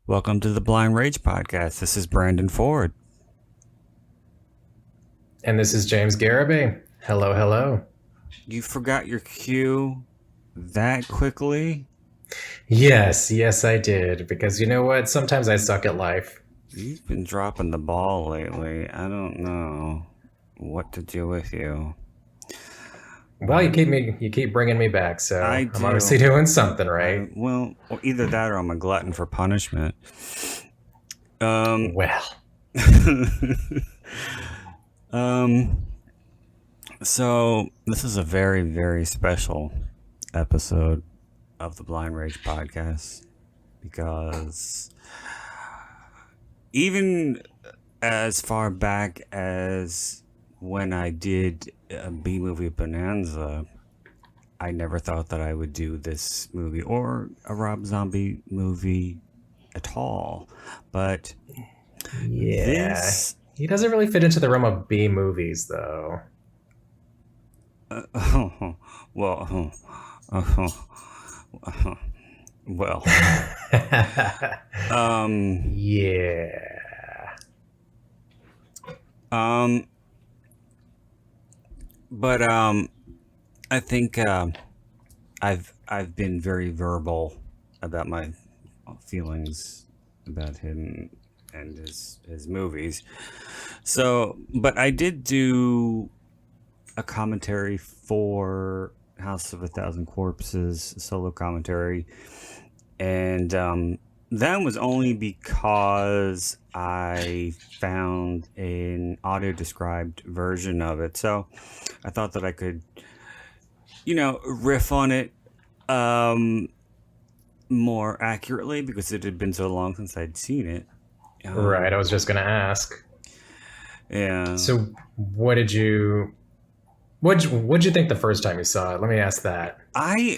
Welcome to the Blind Rage Podcast. This is Brandon Ford. And this is James Garibay. Hello, hello. You forgot your cue that quickly? Yes, I did. Because you know what? Sometimes I suck at life. You've been dropping the ball lately. I don't know what to do with you. Well, you keep bringing me back, so I I'm do. obviously doing something right. Well, either that or I'm a glutton for punishment. Well, So this is a very, very special episode of the Blind Rage Podcast because even as far back as when I did a B-movie Bonanza, I never thought that I would do this movie or a Rob Zombie movie at all. But yeah, he doesn't really fit into the realm of B movies, though. well, well, Yeah. but I think I've been very verbal about my feelings about him and his movies. So, but I did do a commentary for House of a Thousand Corpses, a solo commentary, and that was only because I found an audio described version of it. So I thought that I could, riff on it more accurately because it had been so long since I'd seen it. Right, I was just going to ask. Yeah. So, what'd you think the first time you saw it? Let me ask that. I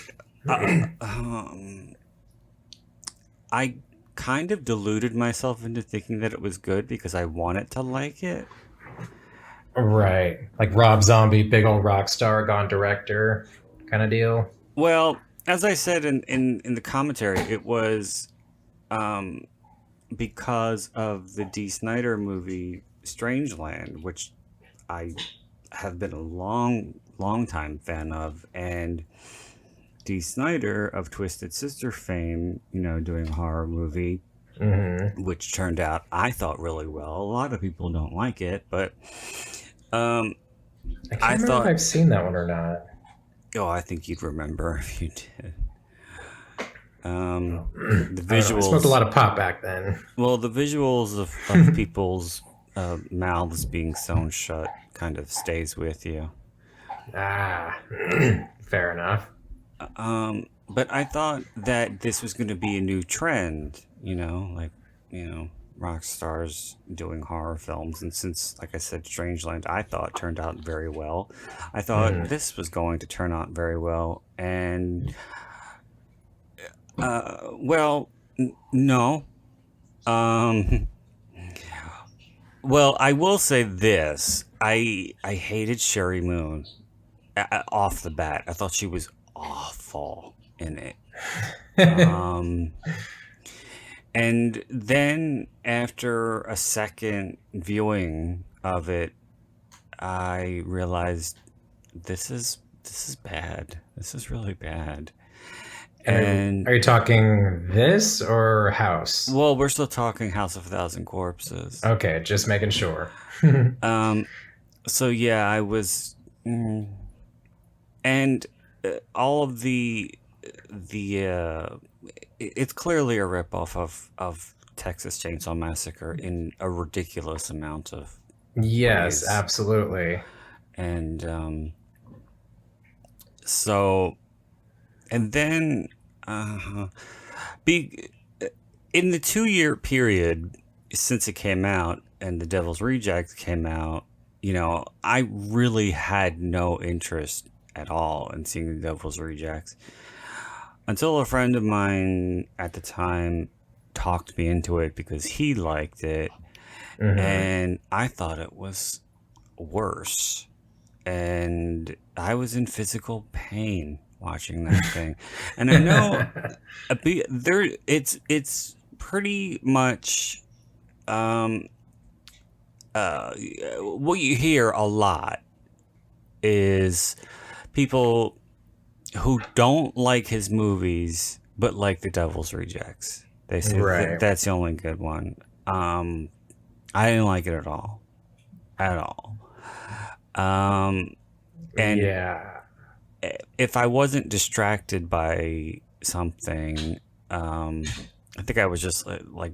kind of deluded myself into thinking that it was good because I wanted to like it. Right. Like Rob Zombie, big old rock star, gone director kind of deal. Well, as I said in the commentary, it was because of the Dee Snider movie Strangeland, which I have been a long time fan of, and Dee Snider of Twisted Sister fame, doing a horror movie, which turned out I thought really well. A lot of people don't like it, but I can't remember if I've seen that one or not. Oh, I think you'd remember if you did. The visuals. I smoked a lot of pot back then. Well, the visuals of people's mouths being sewn shut kind of stays with you. Fair enough. But I thought that this was going to be a new trend, rock stars doing horror films. And since, like I said, Strangeland, I thought turned out very well. I thought this was going to turn out very well. And, no. Well, I will say this. I hated Sherry Moon off the bat. I thought she was awful in it. And then after a second viewing of it, I realized this is bad. This is really bad. And are you talking this or House? Well, we're still talking House of a Thousand Corpses. Okay, just making sure. So yeah, I was, and all of the it's clearly a ripoff of Texas Chainsaw Massacre in a ridiculous amount of yes, ways. Absolutely. And so, and then in the 2-year period since it came out and The Devil's Rejects came out, I really had no interest at all in seeing The Devil's Rejects until a friend of mine at the time talked me into it because he liked it, and I thought it was worse, and I was in physical pain watching that thing. And I know it's pretty much what you hear a lot is people who don't like his movies but like The Devil's Rejects. They say Right. that's the only good one. I didn't like it at all. And Yeah. if I wasn't distracted by something, I think I was just like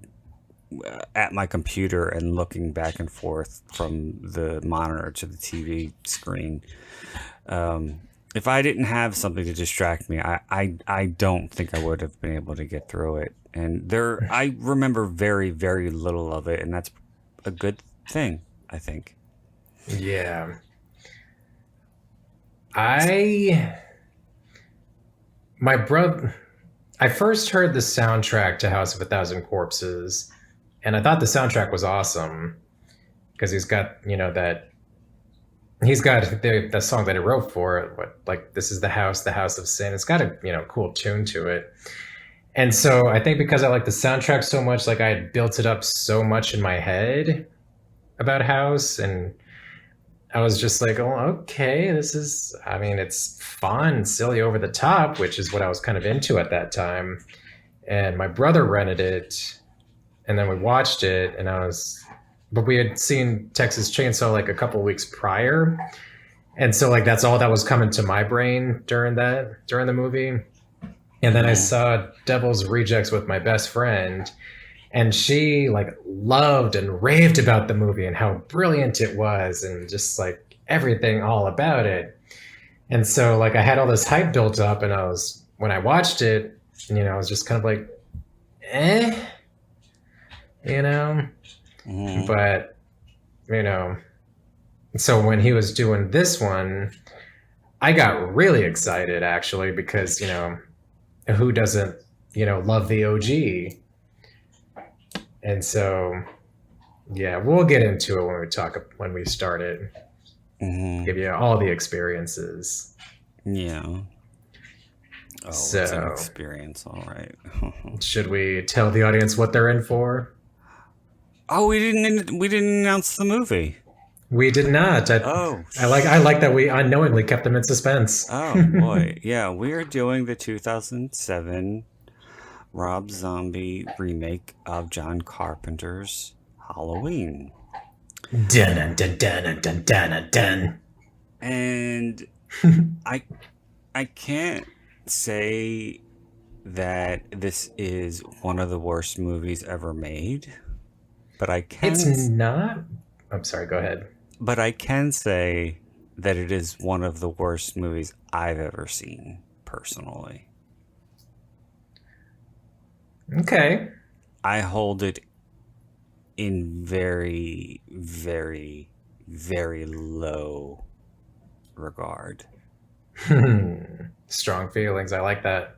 at my computer and looking back and forth from the monitor to the TV screen. If I didn't have something to distract me, I don't think I would have been able to get through it. And I remember very, very little of it, and that's a good thing, I think. Yeah. I my brother I first heard the soundtrack to House of a Thousand Corpses, and I thought the soundtrack was awesome because he's got the song that he wrote for it, like this is the house of sin. It's got a cool tune to it. And so I think because I like the soundtrack so much, like I had built it up so much in my head about House, and I was just like, oh, okay, it's fun, silly, over the top, which is what I was kind of into at that time. And my brother rented it, and then we watched it, but we had seen Texas Chainsaw like a couple weeks prior. And so like that's all that was coming to my brain during the movie. And then I saw Devil's Rejects with my best friend, and she like loved and raved about the movie and how brilliant it was and just like everything all about it. And so like I had all this hype built up, and when I watched it, I was just kind of like, eh, you know, Mm-hmm. but so when he was doing this one, I got really excited actually because, who doesn't, love the OG? And so, yeah, we'll get into it when we start it. Mm-hmm. Give you all the experiences. Yeah. Oh, So, it's an experience, all right. should we tell the audience what they're in for? Oh, we didn't announce the movie. We did not. I like that we unknowingly kept them in suspense. Oh boy, yeah, we are doing the 2007 Rob Zombie remake of John Carpenter's Halloween. Dun dun dun dun dun dun. And I can't say that this is one of the worst movies ever made, but It's not. I'm sorry. Go ahead. But I can say that it is one of the worst movies I've ever seen, personally. Okay. I hold it in very, very, very low regard. Strong feelings. I like that.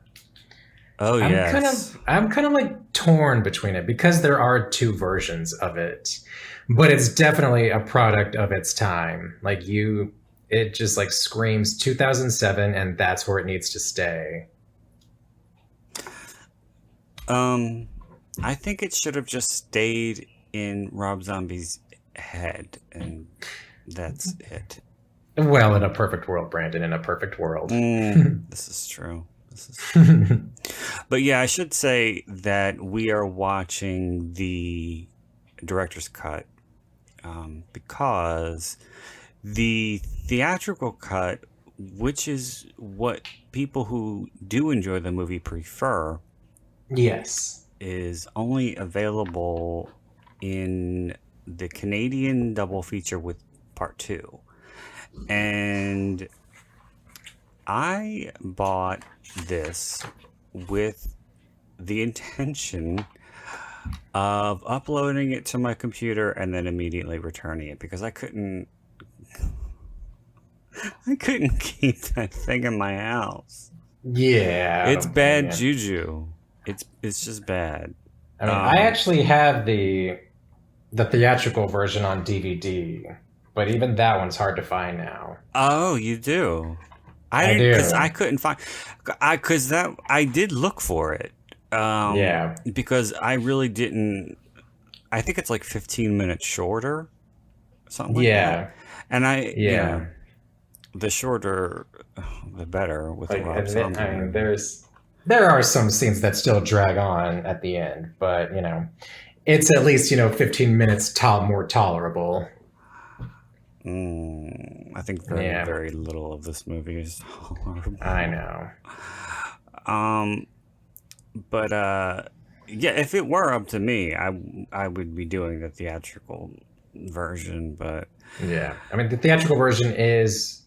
Oh, yes. I'm kind of like torn between it because there are two versions of it, but it's definitely a product of its time. Like it just like screams 2007, and that's where it needs to stay. I think it should have just stayed in Rob Zombie's head, and that's it. Well, in a perfect world, Brandon, in a perfect world. This is true. But yeah, I should say that we are watching the director's cut because the theatrical cut, which is what people who do enjoy the movie prefer, Yes, is only available in the Canadian double feature with part 2. And I bought this with the intention of uploading it to my computer and then immediately returning it because I couldn't keep that thing in my house. Yeah, It's bad juju. It's just bad. I mean, I actually have the theatrical version on DVD, but even that one's hard to find now. Oh, you do? I do. Because I couldn't find. I did look for it, Yeah. Because I really didn't. I think it's like 15 minutes shorter, something like that. Yeah. And Yeah. the shorter, the better with Like, Rob and Zombie I mean, movie. there are some scenes that still drag on at the end, but it's at least 15 minutes more tolerable. I think very, Yeah, very little of this movie is I horrible. know. Um, but yeah, if it were up to me, I would be doing the theatrical version. But Yeah, I mean, the theatrical version is,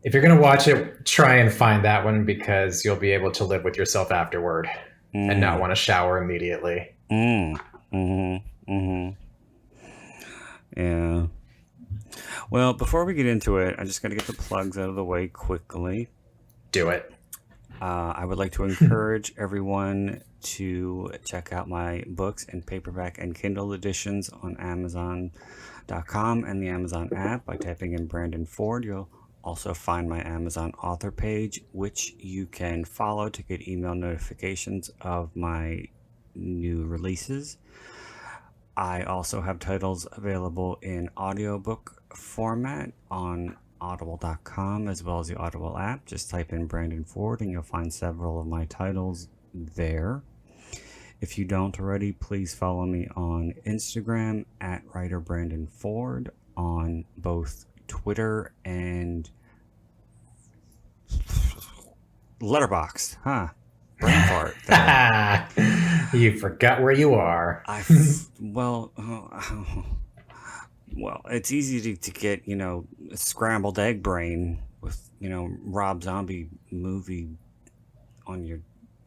if you're gonna watch it, try and find that one because you'll be able to live with yourself afterward and not mm, want to shower immediately. mm, mm-hmm. Yeah. Well, before we get into it, I just got to get the plugs out of the way quickly. Do it. I would like to encourage everyone to check out my books in paperback and Kindle editions on Amazon.com and the Amazon app by typing in Brandon Ford. You'll also find my Amazon author page, which you can follow to get email notifications of my new releases. I also have titles available in audiobook format on audible.com as well as the Audible app. Just type in Brandon Ford and you'll find several of my titles there. If you don't already, please follow me on Instagram at writer Brandon Ford, on both Twitter and Letterboxd. Brain fart there. You forgot where you are. Well, well, it's easy to get, scrambled egg brain with, Rob Zombie movie on your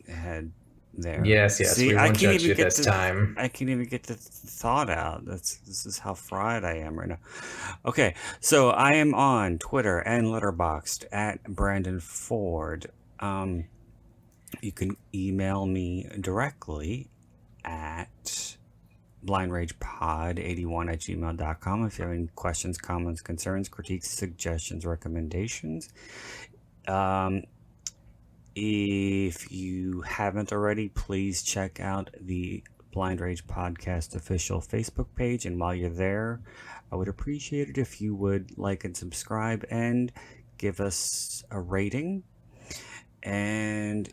head there. Yes, yes, See, we won't judge you this time. I can't even get the thought out. This is how fried I am right now. Okay, so I am on Twitter and Letterboxd at Brandon Ford. You can email me directly at blindragepod81@gmail.com if you have any questions, comments, concerns, critiques, suggestions, recommendations. If you haven't already, please check out the Blind Rage Podcast official Facebook page. And while you're there, I would appreciate it if you would like and subscribe and give us a rating. And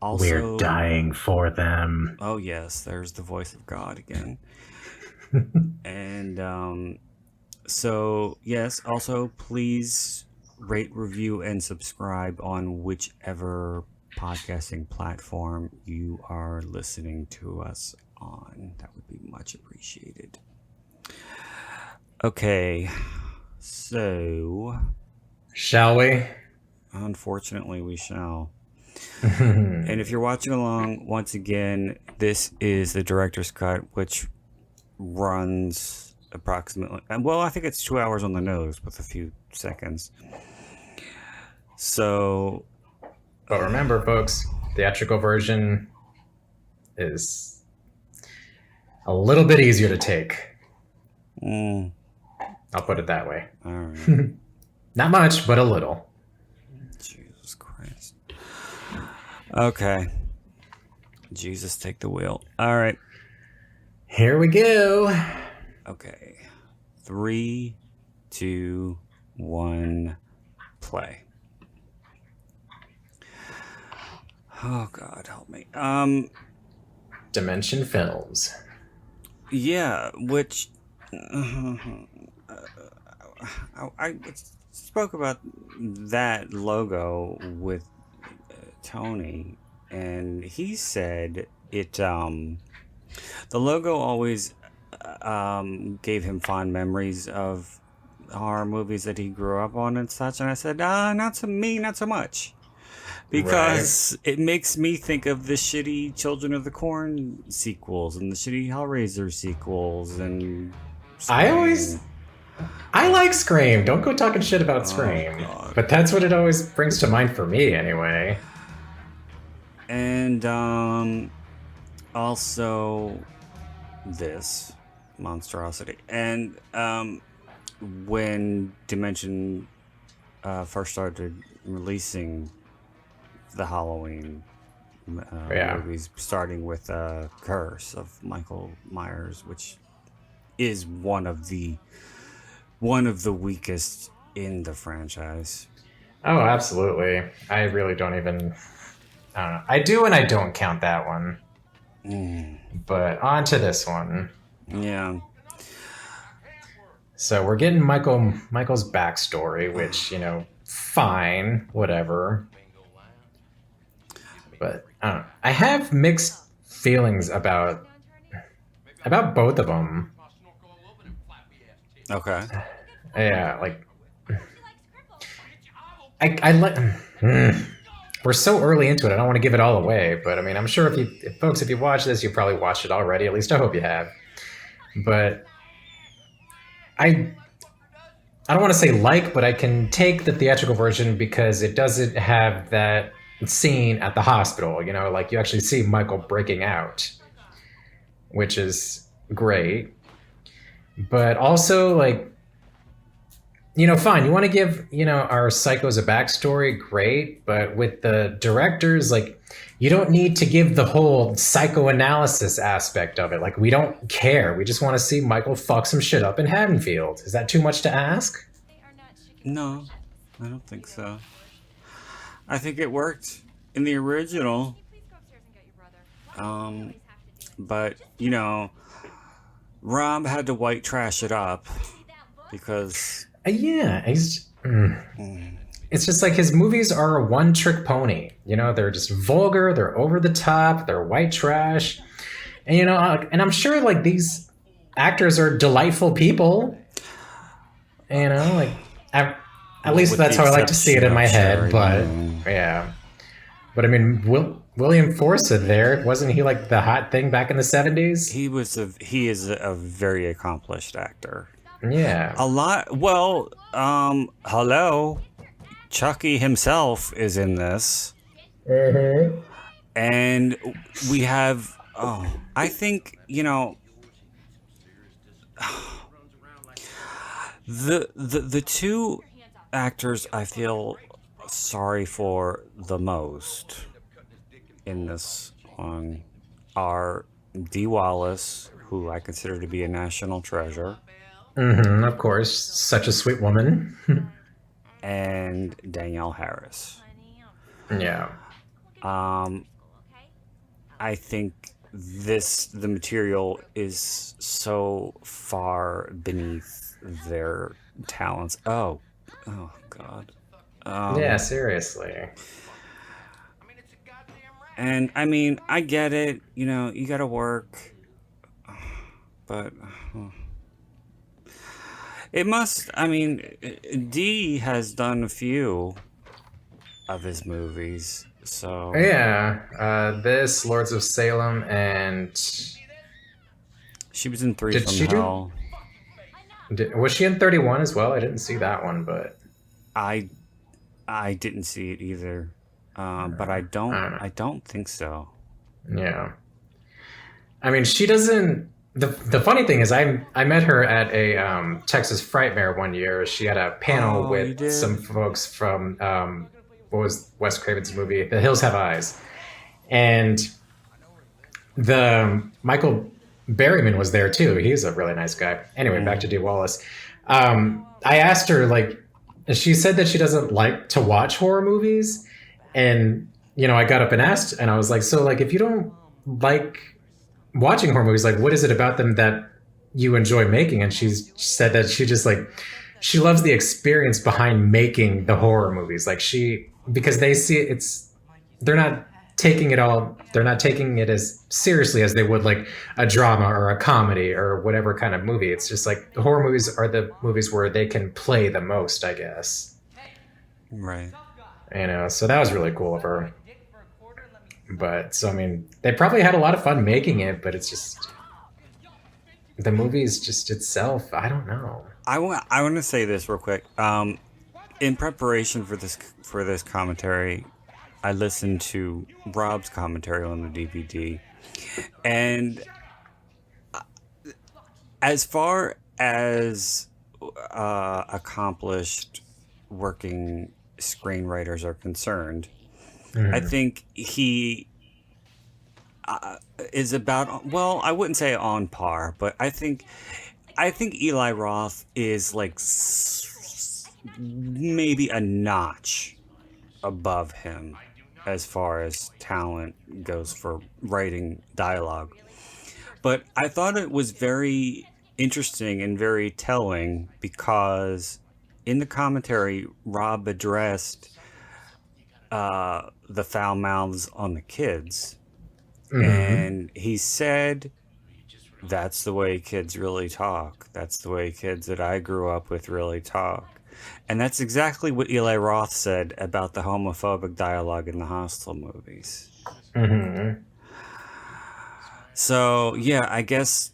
also, We're dying for them. oh, yes, there's the voice of God again. And so, yes, also please rate, review, and subscribe on whichever podcasting platform you are listening to us on. That would be much appreciated. Okay, so Shall we? unfortunately, we shall. And if you're watching along, once again, this is the director's cut, which runs approximately, well, I think it's 2 hours on the nose with a few seconds. So, But remember, folks, theatrical version is a little bit easier to take. I'll put it that way. All right. Not much, but a little. Jesus Christ. Okay. Jesus, take the wheel. All right. Here we go. Okay. 3, 2, 1, play. Oh God, help me. Dimension Films. Yeah, which I spoke about that logo with Tony, and he said it. The logo always gave him fond memories of horror movies that he grew up on and such. And I said, not to me, not so much. Because it makes me think of the shitty Children of the Corn sequels and the shitty Hellraiser sequels and Scream. I like Scream. Don't go talking shit about Scream. God. But that's what it always brings to mind for me, anyway. And also this monstrosity. And when Dimension first started releasing the Halloween Yeah. movies, starting with Curse of Michael Myers, which is one of the weakest in the franchise. Oh, absolutely. I really don't even. I don't know. I do and I don't count that one. Mm, But on to this one. yeah. So we're getting Michael's backstory, which fine, whatever. But I don't know. I have mixed feelings about both of them. Okay. Yeah, like I let. We're so early into it. I don't want to give it all away, but I mean, I'm sure if you watch this, you probably watched it already. At least I hope you have. But I I don't want to say but I can take the theatrical version because it doesn't have that scene at the hospital. Like you actually see Michael breaking out, which is great. But also, like, fine. You want to give, our psychos a backstory, great. But with the directors, like, you don't need to give the whole psychoanalysis aspect of it. Like, we don't care. We just want to see Michael fuck some shit up in Haddonfield. Is that too much to ask? No, I don't think so. I think it worked in the original. Um, but Rob had to white trash it up because Yeah, mm, it's just like his movies are a one-trick pony. They're just vulgar, they're over the top, they're white trash, and and I'm sure like these actors are delightful people. Like at least with that's the how I like to see it exception in my of head. Sherry But Moon. yeah, but I mean, William Forsythe there wasn't he like the hot thing back in the '70s? He is a very accomplished actor. Yeah. A lot. Well, hello, Chucky himself is in this, and we have. Oh, I think the two actors I feel sorry for the most in this one are Dee Wallace, who I consider to be a national treasure, Of course, such a sweet woman. and Danielle Harris. Yeah. Um, I think the material is so far beneath their talents. Oh God. Yeah, Um, seriously. and I mean, I get it. You got to work, but it must. I mean, D has done a few of his movies, so Yeah, this Lords of Salem, and she was in Three did from she do? Hell. Was she in 31 as well? I didn't see that one, but I I didn't see it either, but I I don't don't know. I don't think so. Yeah, I mean, she doesn't. The funny thing is, I met her at a Texas Frightmare one year. She had a panel Oh, you with some did? folks from what was Wes Craven's movie, The Hills Have Eyes, and the Michael Berryman was there too. He's a really nice guy. Anyway, back to Mm. Dee Wallace. I asked her like, she said that she doesn't like to watch horror movies, and I got up and asked, and I was like, so like, if you don't like watching horror movies, like, what is it about them that you enjoy making? And she said that she just like she loves the experience behind making the horror movies. Like because they see they're not they're not taking it as seriously as they would like a drama or a comedy or whatever kind of movie. It's just like the horror movies are the movies where they can play the most, I guess. Right. So that was really cool of her. But so I mean, they probably had a lot of fun making it, but it's just the movie's just itself. I don't know. I want to say this real quick. In preparation for this commentary, I listened to Rob's commentary on the DVD, and as far as accomplished working screenwriters are concerned, I Mhm. think he is about, well, I wouldn't say on par, but I think Eli Roth is like maybe a notch above him as far as talent goes for writing dialogue. But I thought it was very interesting and very telling because in the commentary, Rob addressed the foul mouths on the kids. Mm-hmm. And he said, that's the way kids really talk. That's the way kids that I grew up with really talk. And that's exactly what Eli Roth said about the homophobic dialogue in the Hostel movies. Mm-hmm. So, yeah, I guess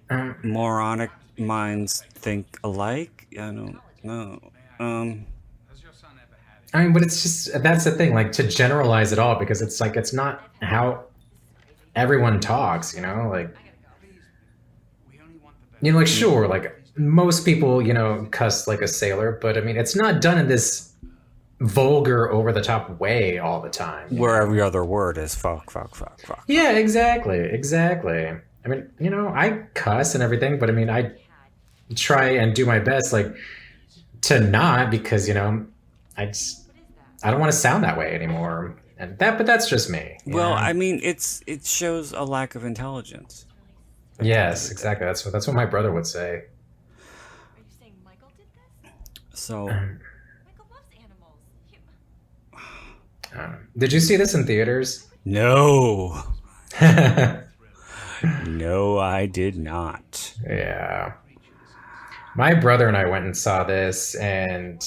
Um, moronic minds think alike. I don't know. Um, I mean, but it's just that's the thing, like to generalize it all because it's like it's not how everyone talks, like like sure, like most people, cuss like a sailor, but I mean, it's not done in this vulgar, over the top way all the time. where every other word is fuck, fuck, fuck, fuck, fuck. Yeah, exactly, exactly. I mean, I cuss and everything, but I mean, I try and do my best, like to not because I just I don't want to sound that way anymore, but that's just me. Well, I mean, it shows a lack of intelligence at the end of Yes, the day. exactly. That's what my brother would say. So, Um, did you see this in theaters? no. No, I did not. Yeah. My brother and I went and saw this, and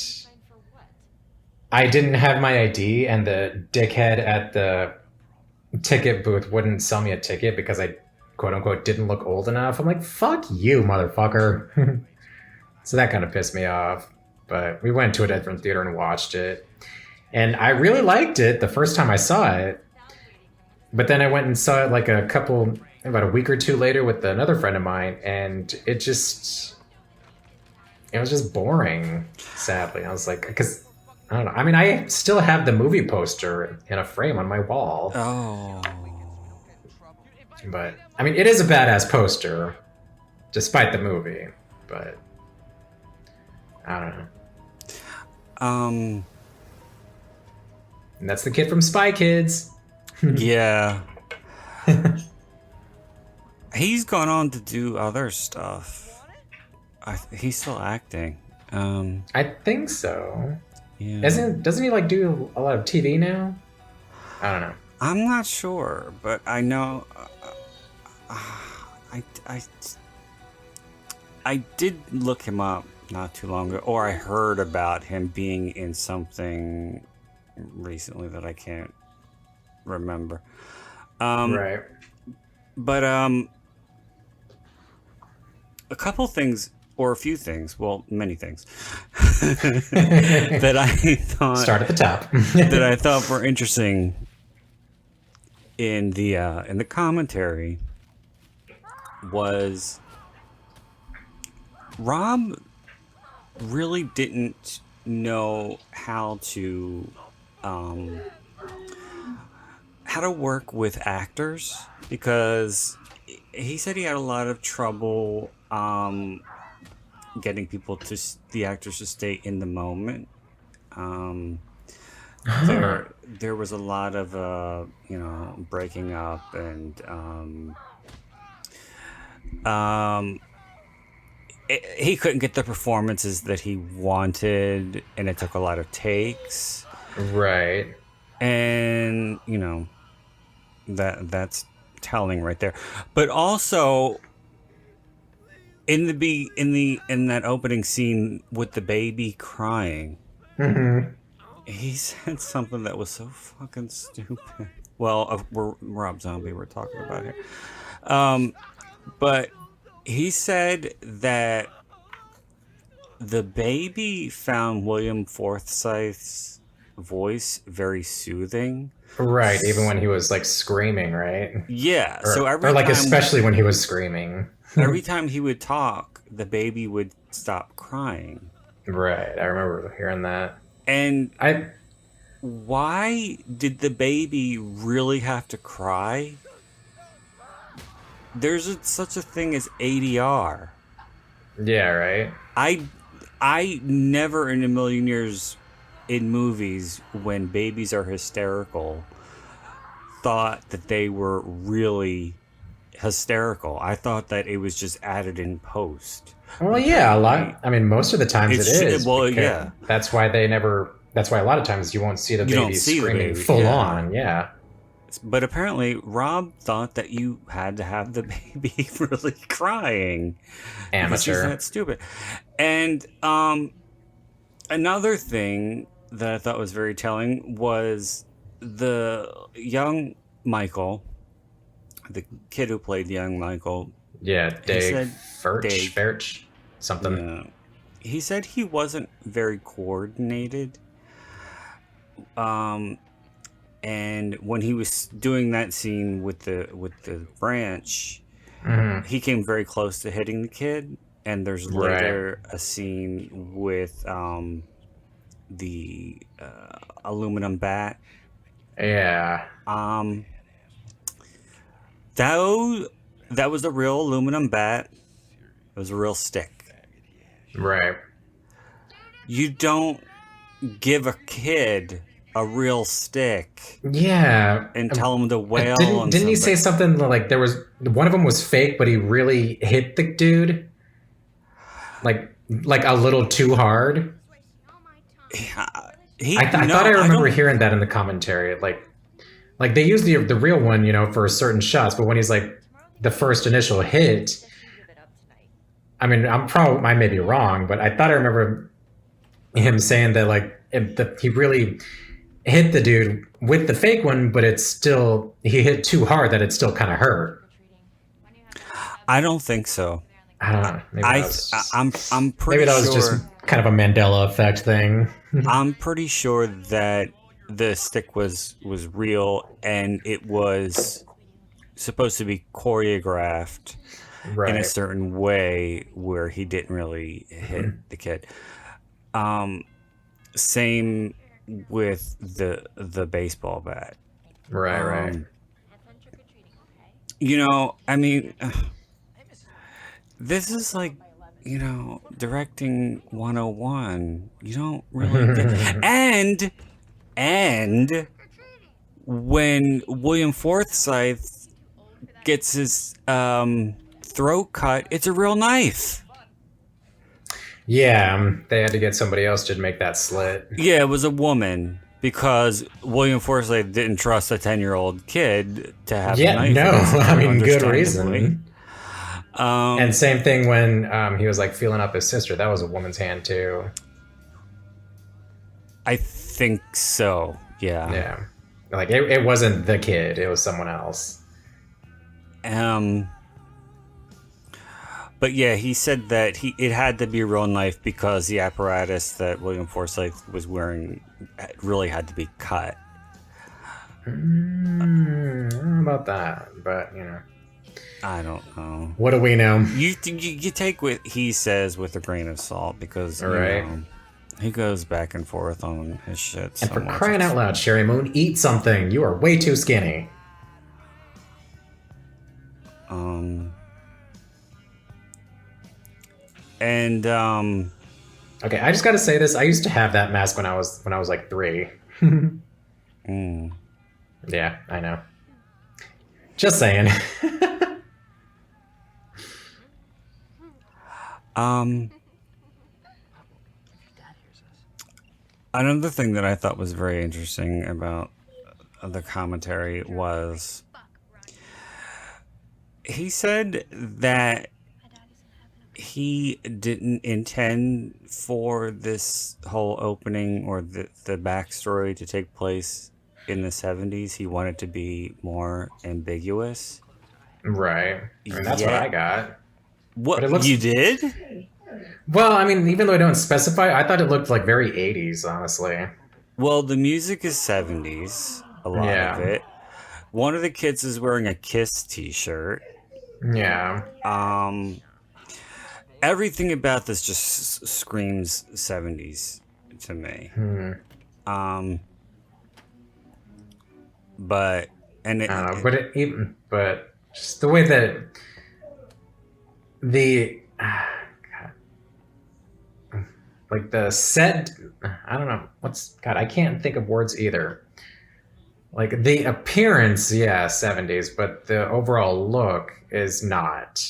I didn't have my ID, and the dickhead at the ticket booth wouldn't sell me a ticket because I, quote unquote, didn't look old enough. I'm like, fuck you, motherfucker. So that kind of pissed me off. But we went to a different theater and watched it. And I really liked it the first time I saw it. But then I went and saw it like about a week or two later with another friend of mine, and it was just boring, sadly. I was like, because I don't know. I mean, I still have the movie poster in a frame on my wall, Oh. but I mean, it is a badass poster, despite the movie. But I don't know. Um, And that's the kid from Spy Kids. yeah. He's gone on to do other stuff. He's still acting. I think so. Yeah. Doesn't he like do a lot of TV now? I don't know. I'm not sure, but I know. I, I, I did look him up not too long ago, or I heard about him being in something recently that I can't remember. Right. But a couple things, or a few things, well, many things that I thought Start at the top. that I thought were interesting in the commentary was Rob really didn't know how to work with actors because he said he had a lot of trouble getting the actors to stay in the moment. There was a lot of breaking up and he couldn't get the performances that he wanted, and it took a lot of takes. Right. And that's telling right there. But also in that opening scene with the baby crying, Mm-hmm. he said something that was so fucking stupid. Well, we're Rob Zombie we're talking about here. But he said that the baby found William Forsythe's voice very soothing. Right. Even when he was like screaming, right? Yeah. Or, So or like especially when he was screaming. every time he would talk, the baby would stop crying. Right. I remember hearing that. And I why did the baby really have to cry such a thing as ADR. Yeah, right. I I never in a million years in movies when babies are hysterical thought that they were really hysterical. I thought that it was just added in post. Well, But yeah, a apparently lot. I mean, most of the times it is well, because yeah. that's why they never. That's why a lot of times you won't see the You don't baby see the screaming baby. full Yeah. on. Yeah. But apparently Rob thought that you had to have the baby really crying because he's Amateur. that stupid. And another thing that I thought was very telling was the young Michael, the kid who played young Michael. Yeah, He Dag said, Dag, Ferch, something. yeah, he said he wasn't very coordinated. Um, and when he was doing that scene with the branch, Hmm. he came very close to hitting the kid. And there's Right. later a scene with the aluminum bat. Yeah. Um, that that was a real aluminum bat. It was a real stick. Right. You don't give a kid a real stick Yeah. and tell him to wail Didn't on didn't he somebody. say something like there was one of them was fake, but he really hit the dude like a little too hard? Yeah, I thought I I remember don't. hearing that in the commentary. Like they use the real one, for certain shots, but when he's like the first initial hit, I mean, I may be wrong, but I thought I remember him saying that he really hit the dude with the fake one, but he hit too hard that it still kind of hurt. I don't think so. I don't know. I'm Maybe pretty that was just sure. kind of a Mandela effect thing. I'm pretty sure that the stick was real and it was supposed to be choreographed in a Right. certain way where he didn't really hit the kid. Um, Same with the baseball bat. Right. Right. Um, I mean, this is like, directing 101. You don't really get. And when William Forsythe gets his throat cut, it's a real knife. Yeah, they had to get somebody else to make that slit. Yeah, it was a woman because William Forsythe didn't trust a 10-year-old kid to have a Yeah, knife no, in his I throat, mean, good understandably. reason. And same thing when he was like feeling up his sister. That was a woman's hand too. I think so, yeah. Yeah, like it wasn't the kid; it was someone else. Um, but yeah, he said that it had to be a real knife because the apparatus that William Forsythe was wearing really had to be cut. I don't know about that, but I don't know. what do we know? You take what he says with a grain of salt because All right. he goes back and forth on his shit so And for much. crying out loud, Sherry Moon, eat something. You are way too skinny. And Okay, I just got to say this. I used to have that mask when I was like 3. Yeah, I know. Just saying. Another thing that I thought was very interesting about the commentary was he said that he didn't intend for this whole opening or the backstory to take place in the 70s. He wanted to be more ambiguous. Right. I mean, that's what I got. What But it looks you did? well. I mean, even though I don't specify, I thought it looked like very 80s. Honestly. Well, the music is 70s, a lot of Yeah. it. One of the kids is wearing a Kiss t-shirt. Yeah. Everything about this just screams 70s to me. But and But Just the way that the like the set, I don't know what's God, I can't think of words either. Like the appearance, yeah, 70s, but the overall look is not,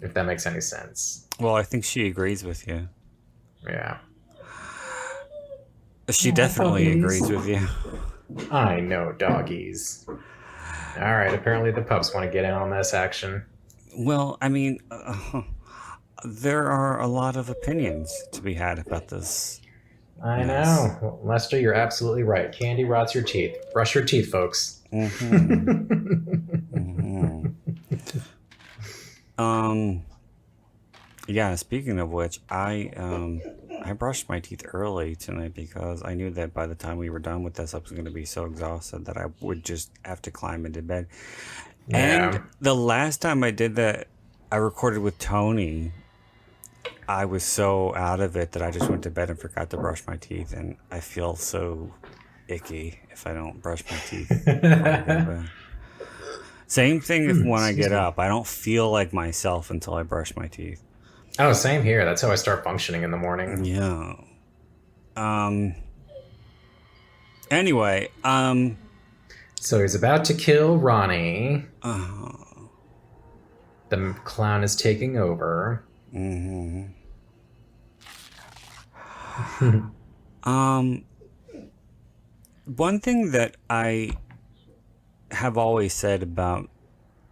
if that makes any sense. Well, I think she agrees with you. Yeah. She Oh, definitely puppies. agrees with you. I know doggies. All right, apparently the pups want to get in on this action. Well, I mean, there are a lot of opinions to be had about this I mess. know. Well, Lester, you're absolutely right. Candy rots your teeth. Brush your teeth, folks. Mm-hmm. Mm-hmm. Um. Yeah. Speaking of which, I brushed my teeth early tonight because I knew that by the time we were done with this, I was going to be so exhausted that I would just have to climb into bed. And Yeah. the last time I did that, I recorded with Tony. I was so out of it that I just went to bed and forgot to brush my teeth, and I feel so icky if I don't brush my teeth before I go to bed. Same thing if when I Excuse get me. up. I don't feel like myself until I brush my teeth. Oh, same here. That's how I start functioning in the morning. Yeah. Um. Anyway. So he's about to kill Ronnie. Uh, The clown is taking over. mhm. Yeah. Um. One thing that I have always said about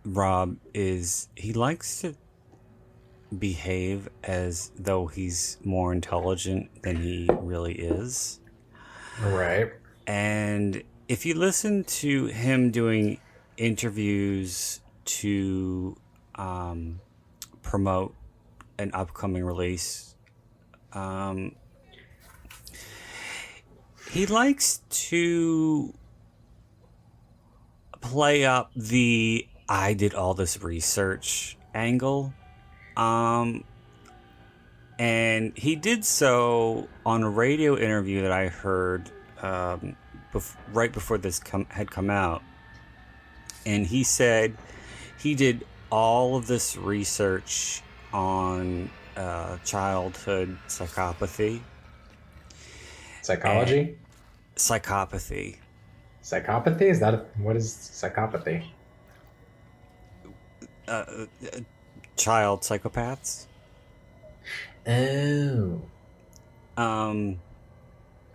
Rob is he likes to behave as though he's more intelligent than he really is. Right. And if you listen to him doing interviews to um, promote an upcoming release, um, he likes to play up the I did all this research angle. Um, and he did so on a radio interview that I heard right before this had come out. And he said he did all of this research on childhood psychopathy. And Psychology? psychopathy. Psychopathy? Is that what is psychopathy? Uh, child psychopaths. Oh. Um,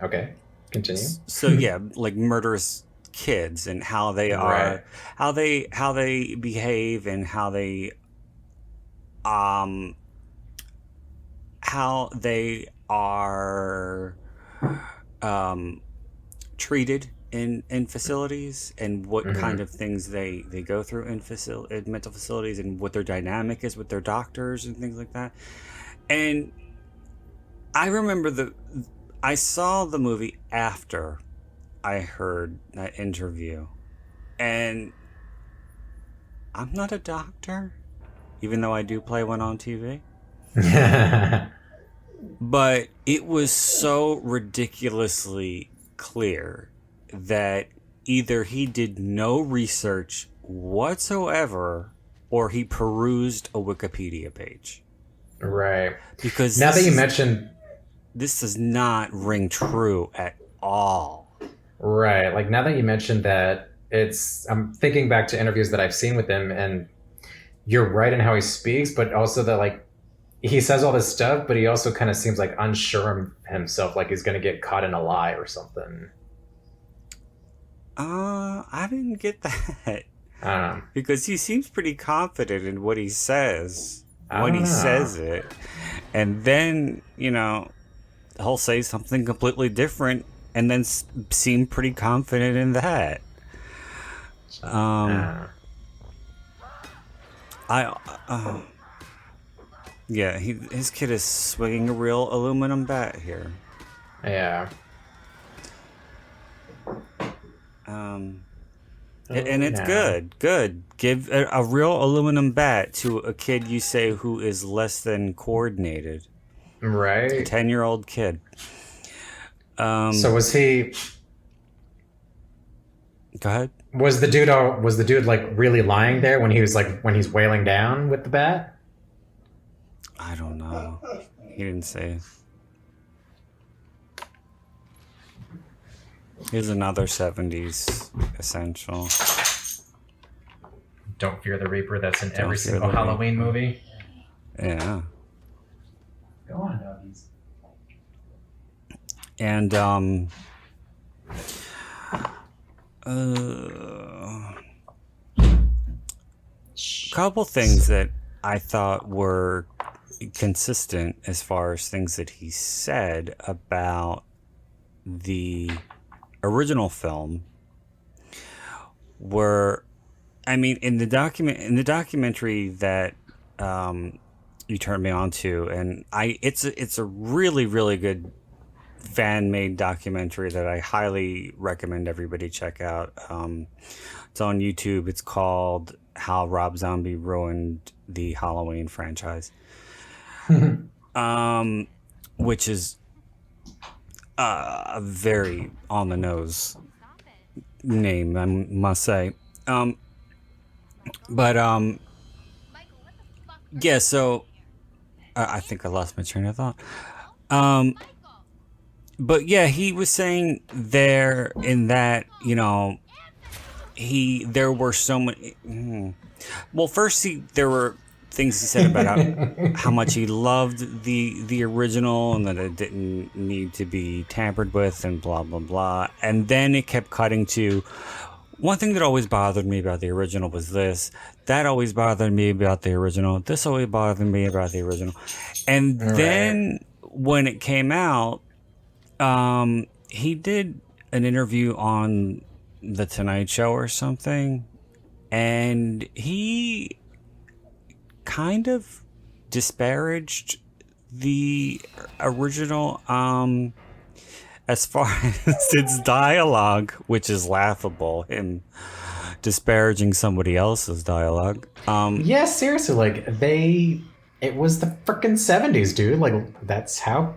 Okay. Continue. so yeah, like murderous kids and how they Right. are, how they behave, and um how they are um treated in facilities, and what kind Hmm. of things they go through in mental facilities, and what their dynamic is with their doctors and things like that. And I remember I saw the movie after I heard that interview, and I'm not a doctor, even though I do play one on TV. But it was so ridiculously clear that either he did no research whatsoever or he perused a Wikipedia page. Right. Because Now that you mentioned, this does not ring true at all. right, like now that you mentioned that, I'm thinking back to interviews that I've seen with him, and you're right in how he speaks, but also that like he says all this stuff, but he also kind of seems like unsure of himself, like he's going to get caught in a lie or something. I didn't get that. I don't know. Because he seems pretty confident in what he says I when don't he know. says it. And then, he'll say something completely different and then seem pretty confident in that. Um, Uh, I, yeah, his kid is swinging a real aluminum bat here. yeah. Um, Oh and it's no. good. Give a real aluminum bat to a kid you say who is less than coordinated. A Right. 10-year-old kid. So Um, was he? Go ahead. Was the dude like really lying there when he was like when he's wailing down with the bat? I don't know. He didn't say. Here's another 70s essential. Don't Fear the Reaper. That's in Don't every Fear single the Halloween movie. Yeah. Go on, doggies. And couple things that I thought were consistent as far as things that he said about the original film were, I mean, in the documentary that you turned me on to, and it's a really really good fan made documentary that I highly recommend everybody check out. It's on YouTube. It's called "How Rob Zombie Ruined the Halloween Franchise," which is a very on the nose name, I must say. But yeah. So I think I lost my train of thought. But yeah, he was saying there in that, there were so many. Well, first there were things he said about how much he loved the original and that it didn't need to be tampered with and blah blah blah. And then it kept cutting to one thing that always bothered me about the original was this. That always bothered me about the original. This always bothered me about the original. And then when it came out, he did an interview on The Tonight Show or something, and he kind of disparaged the original as far as its dialogue, which is laughable, him disparaging somebody else's dialogue. Yeah, seriously, like it was the freaking 70s, dude. Like that's how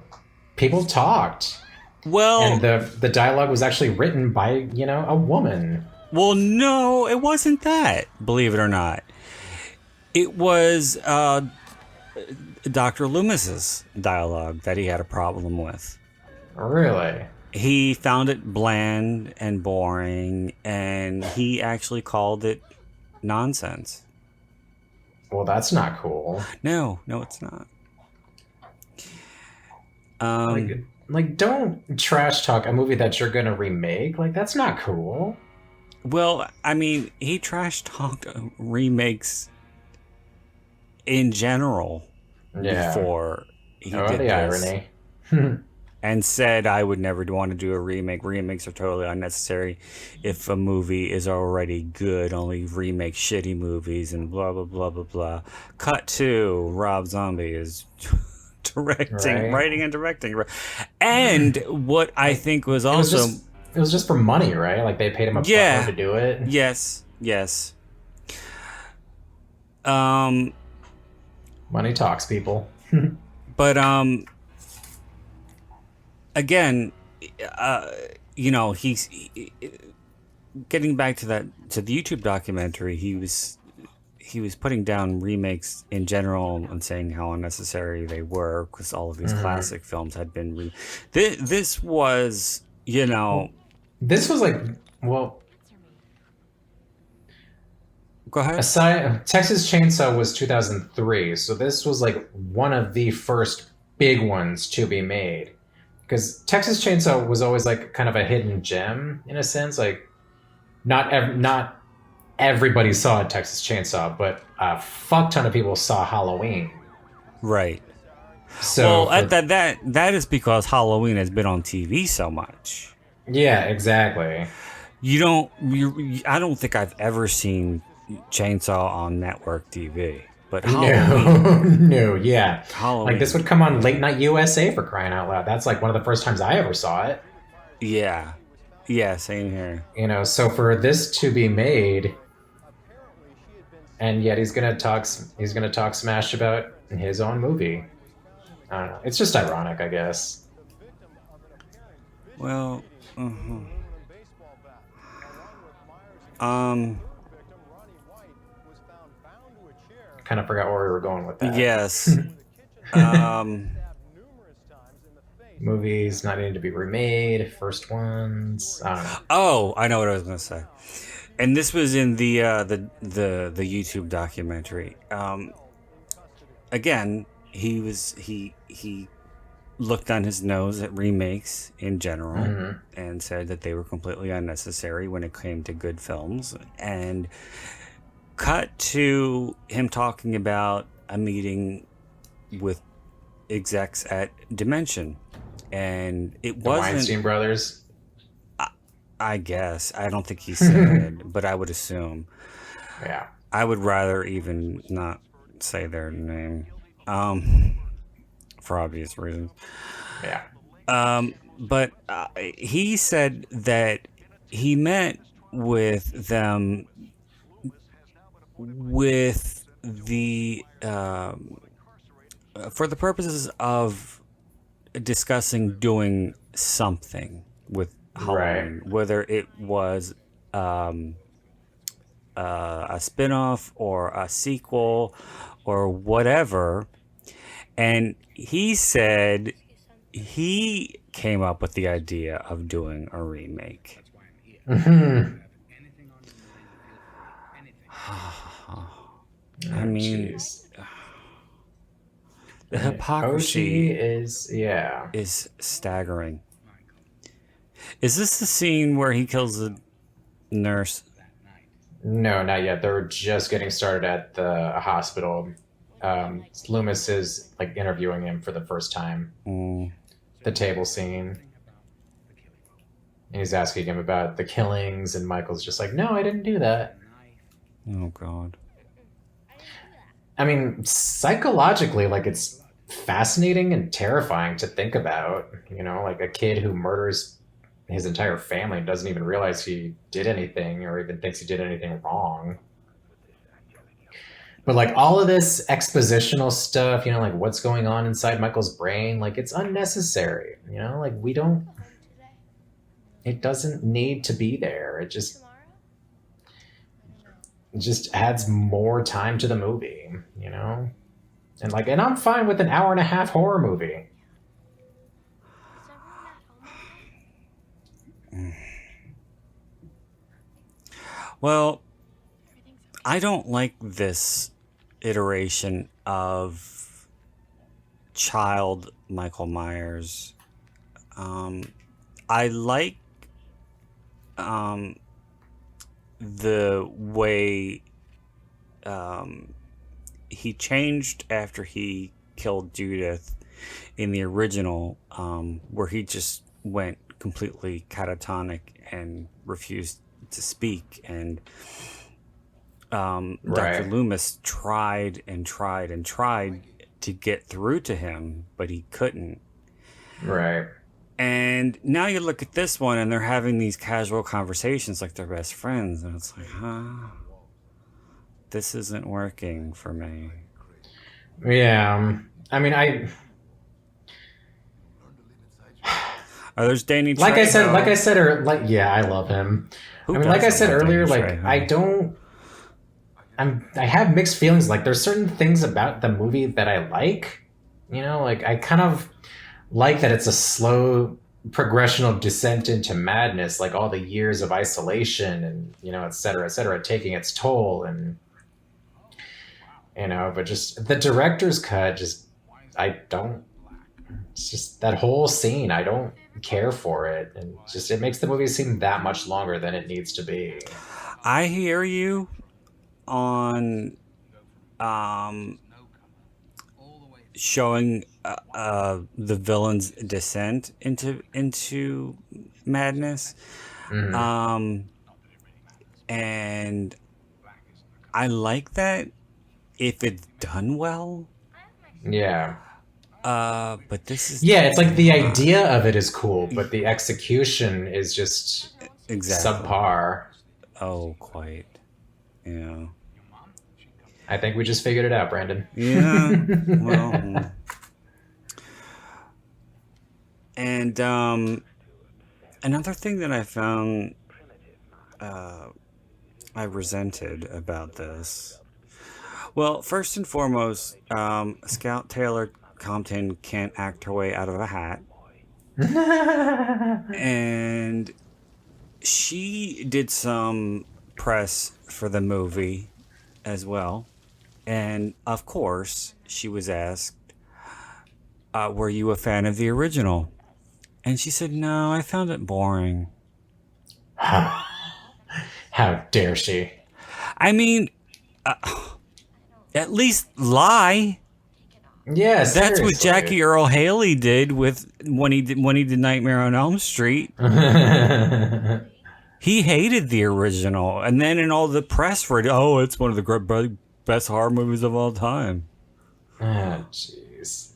people talked. Well, and the dialogue was actually written by, a woman. Well, no, it wasn't that, believe it or not. It was Dr. Loomis's dialogue that he had a problem with. Really? He found it bland and boring, and he actually called it nonsense. Well, that's not cool. No, it's not. Like, don't trash talk a movie that you're gonna remake. Like, that's not cool. Well, I mean, he trash talked remakes in general before he did the this. irony. And said I would never want to do a remake. Remakes are totally unnecessary. If a movie is already good, only remake shitty movies and blah blah blah blah blah. Cut to Rob Zombie is writing and directing. And what I think was also it was just for money, right? Like they paid him a buttload to do it. Yes. Money talks, people. But again, he's getting back to the YouTube documentary. He was putting down remakes in general and saying how unnecessary they were because all of these classic films had been this was, this was like, well, go ahead. Texas Chainsaw was 2003, so this was like one of the first big ones to be made. Because Texas Chainsaw was always like kind of a hidden gem in a sense. Like, not everybody saw Texas Chainsaw, but a fuck ton of people saw Halloween. Right. So that is because Halloween has been on TV so much. Yeah, exactly. I don't think I've ever seen Chainsaw on network TV. But Halloween, no, yeah. Halloween. Like this would come on Late Night USA for crying out loud. That's like one of the first times I ever saw it. Yeah, same here. So for this to be made, and yet he's gonna talk smash about his own movie. I don't know. It's just ironic, I guess. Well, Um. Kind of forgot where we were going with that. Yes. Um. Movies not needing to be remade, first ones. I don't know. Oh, I know what I was going to say. And this was in the YouTube documentary. Again, he looked on his nose at remakes in general Mm-hmm. and said that they were completely unnecessary when it came to good films. And cut to him talking about a meeting with execs at Dimension, and it The wasn't. Weinstein brothers. I guess I don't think he said, but I would assume. Yeah. I would rather even not say their name, um, for obvious reasons. Yeah. But he said that he met with them with the for the purposes of discussing doing something with Right. Halloween, whether it was a spin-off or a sequel or whatever. And he said he came up with the idea of doing a remake. Mm-hmm. I mean, Jeez. the OG hypocrisy is, yeah. is staggering. Is this the scene where he kills the nurse? No, not yet. They're just getting started at the hospital. Loomis is like interviewing him for the first time. Mm, The table scene. And he's asking him about the killings, and Michael's just like, no, I didn't do that. oh, God. I mean, psychologically, like, it's fascinating and terrifying to think about. You know, like a kid who murders his entire family and doesn't even realize he did anything or even thinks he did anything wrong. But like all of this expositional stuff, you know, like what's going on inside Michael's brain, like it's unnecessary. You know, like we don't, it doesn't need to be there. It just adds more time to the movie, you know? And like, and I'm fine with an hour and a half horror movie. Well, I don't like this iteration of child Michael Myers. Um, I like um, the way he changed after he killed Judith in the original, where he just went completely catatonic and refused to speak. And Dr. Right. Loomis tried and tried and tried to get through to him, but he couldn't. Right. And now you look at this one, and they're having these casual conversations like they're best friends, and it's like, huh, this isn't working for me. Yeah. I mean, There's Danny Trejo. yeah, I love him. Who I mean, like I doesn't said love earlier, Danny like Trejo? I have mixed feelings. Like there's certain things about the movie that I like, you know, like I kind of like that it's a slow progressional descent into madness, like all the years of isolation and, you know, et cetera, taking its toll. And, you know, but just the director's cut, I don't, it's just that whole scene, I don't care for it. And just, it makes the movie seem that much longer than it needs to be. I hear you on showing the villain's descent into madness, Mm-hmm. and I like that if it's done well. Yeah. But this is Yeah, it's like the idea of it is cool, but the execution is just exactly. subpar. Oh, quite. Yeah. I think we just figured it out, Brandon. Yeah. Well. And another thing that I found I resented about this. Well, first and foremost, Scout Taylor Compton can't act her way out of a hat. And she did some press for the movie as well. And of course, she was asked, were you a fan of the original? And she said, no, I found it boring. How dare she? I mean, at least lie. Yeah, That's what seriously. Jackie Earl Haley did with when he did Nightmare on Elm Street. He hated the original, and then in all the press for it, oh, it's one of the best horror movies of all time. Ah, jeez.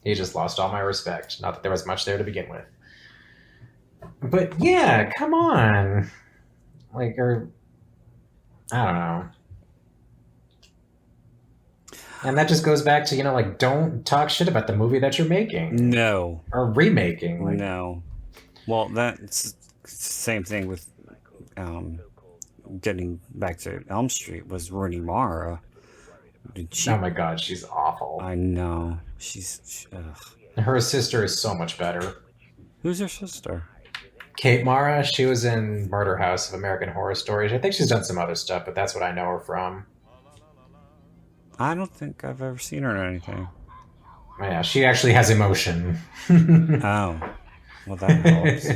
He just lost all my respect. Not that there was much there to begin with. But yeah, come on. Like, or I don't know. And that just goes back to, like, don't talk shit about the movie that you're making. No. Or remaking. Like, No. Well, that's the same thing with getting back to Elm Street was Rooney Mara. oh my god, she's awful. I know. Her sister is so much better. Who's her sister? Kate Mara, she was in Murder House of American Horror Stories. I think she's done some other stuff, but that's what I know her from. I don't think I've ever seen her in anything. Yeah, she actually has emotion. Oh. Well, that helps.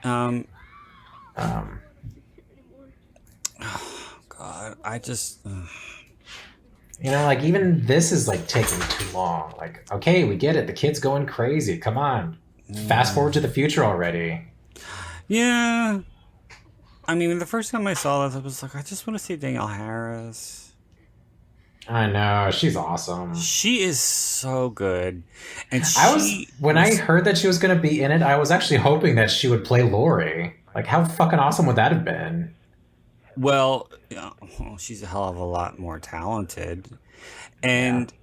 Oh, God, I just... like, even this is, like, taking too long. Like, okay, we get it. The kid's going crazy. Come on. Fast forward to the future already. Yeah. I mean, the first time I saw this, I was like, I just want to see Danielle Harris. I know. She's awesome. She is so good. And when I heard that she was going to be in it, I was actually hoping that she would play Laurie. Like, how fucking awesome would that have been? Well, she's a hell of a lot more talented. And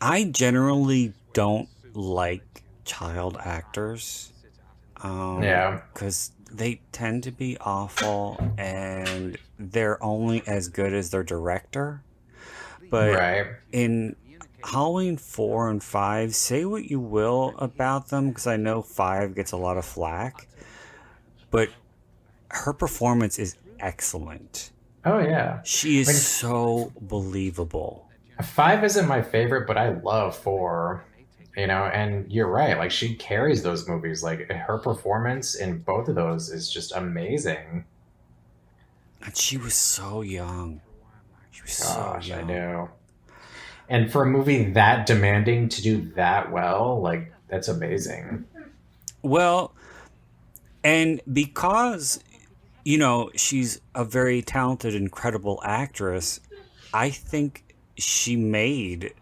I generally don't like child actors. Because they tend to be awful and they're only as good as their director. But in Halloween 4 and 5, say what you will about them, because I know 5 gets a lot of flack. But her performance is excellent. Oh, yeah. She is so believable. 5 isn't my favorite, but I love 4. And you're right. Like, she carries those movies. Like, her performance in both of those is just amazing. And she was so young. She was so young. I know. And for a movie that demanding to do that well, like, that's amazing. Well, and because, she's a very talented, incredible actress, I think she made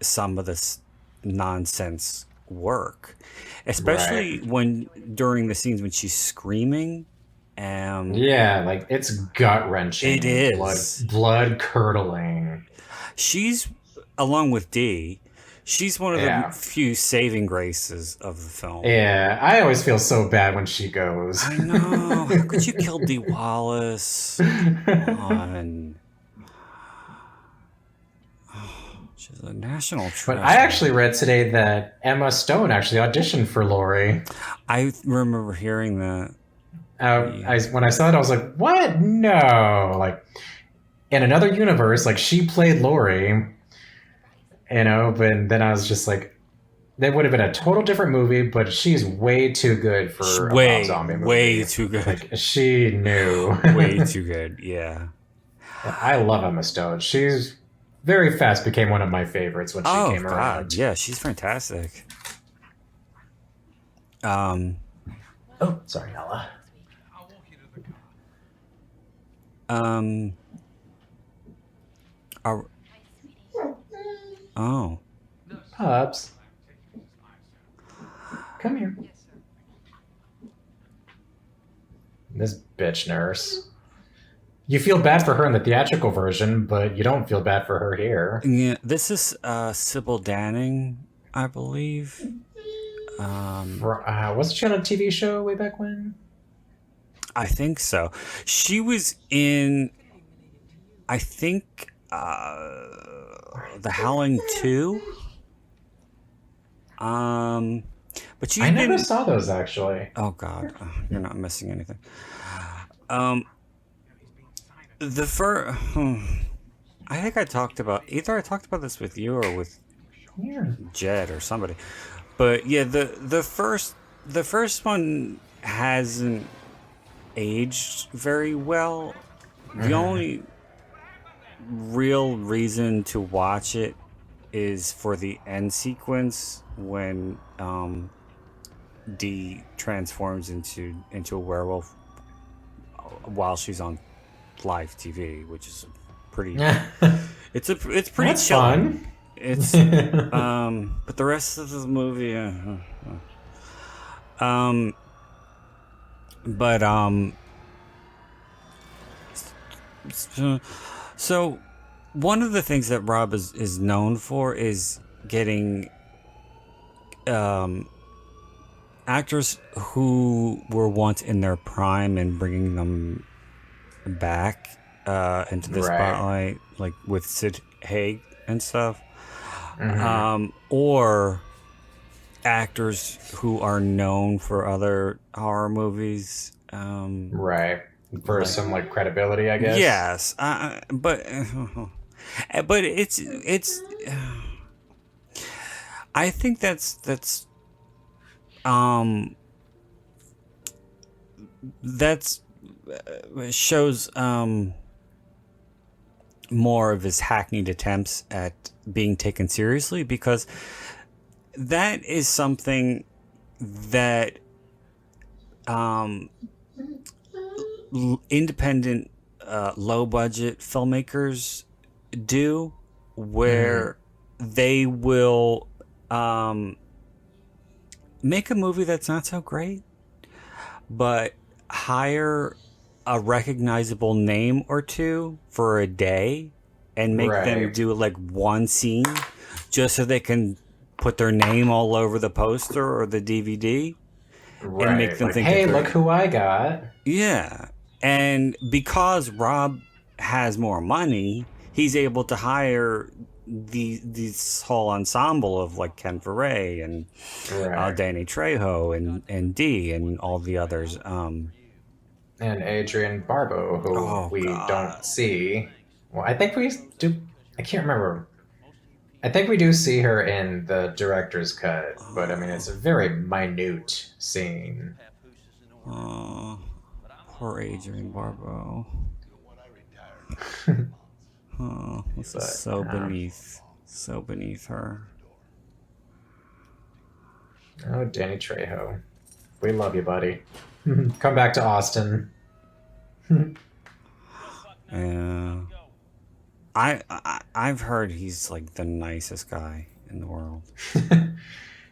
some of this nonsense work, especially during the scenes when she's screaming. Like, it's gut-wrenching. It is. Blood curdling. She's, along with Dee, she's one of the few saving graces of the film. Yeah, I always feel so bad when she goes. I know. How could you kill Dee Wallace? Come on. She's a national treasure. But I actually read today that Emma Stone actually auditioned for Laurie. I remember hearing that. When I saw it, I was like, what? No. Like, in another universe, like, she played Laurie, but then I was just like, that would have been a total different movie, but she's way too good for a Rob Zombie movie. Way too good. Like, she knew. Way too good, yeah. I love Emma Stone. She's very fast became one of my favorites when she came around. Yeah, she's fantastic. Oh, sorry, Ella. Pups. Come here. This bitch nurse. You feel bad for her in the theatrical version, but you don't feel bad for her here. Yeah, this is Sybil Danning, I believe. Wasn't she on a TV show way back when? I think so. She was in, I think, The Howling 2. Um, but she's I never been. saw those actually. Oh God, you're not missing anything. Um, the first. I think I talked about either I talked about this with you or with Yeah. Jed or somebody. But yeah, the first one hasn't aged very well. The Mhm. only real reason to watch it is for the end sequence when Dee transforms into a werewolf while she's on live TV, which is pretty. It's pretty That's chilling. fun. It's but the rest of the movie, um, but so one of the things that Rob is known for is getting um actors who were once in their prime and bringing them back into the Right. spotlight, like with Sid Haig and stuff, Hmm. or actors who are known for other horror movies. Right. For Like some like credibility, I guess. yes, but it's. I think um that's shows more of his hackneyed attempts at being taken seriously, because that is something that um, independent, low budget filmmakers do, Hmm. where they will um, make a movie that's not so great, but hire a recognizable name or two for a day and make them Right. do like one scene just so they can put their name all over the poster or the DVD and make Right. them Like, think that hey, look they're. who I got. Yeah. And because Rob has more money, he's able to hire this whole ensemble of like Ken Foray and Right. Danny Trejo and Dee and all the others. And Adrian Barbeau, who Oh we don't God. see. Well, I think we do. I can't remember. I think we do see her in the director's cut, but I mean, it's Oh, a very minute scene. oh, poor Adrian Barbeau. Oh, this is But so beneath her. oh, Danny Trejo, we love you, buddy. Come back to Austin. Yeah. I've heard he's like the nicest guy in the world.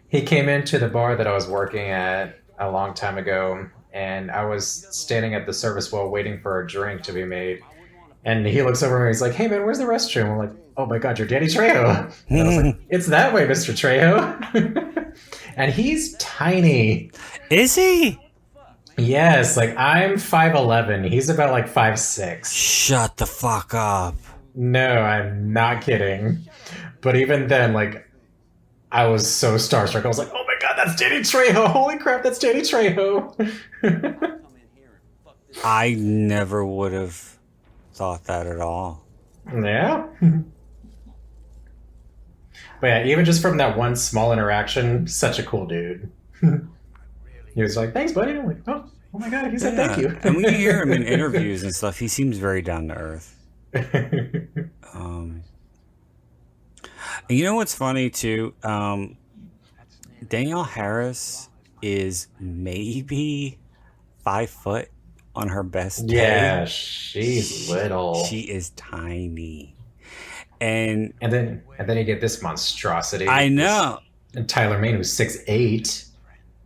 He came into the bar that I was working at a long time ago, and I was standing at the service well waiting for a drink to be made. And he looks over and he's like, "Hey man, where's the restroom?" I'm like, "Oh my god, you're Danny Trejo." And I was like, "It's that way, Mr. Trejo." And he's tiny. Is he? Yes, like I'm 5'11". He's about like 5'6". Shut the fuck up. No, I'm not kidding. But even then, like I was so starstruck. I was like, "Oh my god, that's Danny Trejo! Holy crap, that's Danny Trejo!" I never would have thought that at all. Yeah. But yeah, even just from that one small interaction, such a cool dude. He was like, "Thanks, buddy." I'm like, oh my god, he said thank Yeah, you." and when you hear him in interviews and stuff, he seems very down to earth. Um, and you know what's funny too? Danielle Harris is maybe 5 foot on her best day. Yeah, she's She little. is tiny, and And then you get this I monstrosity, this know. and Tyler Mane who's 6'8".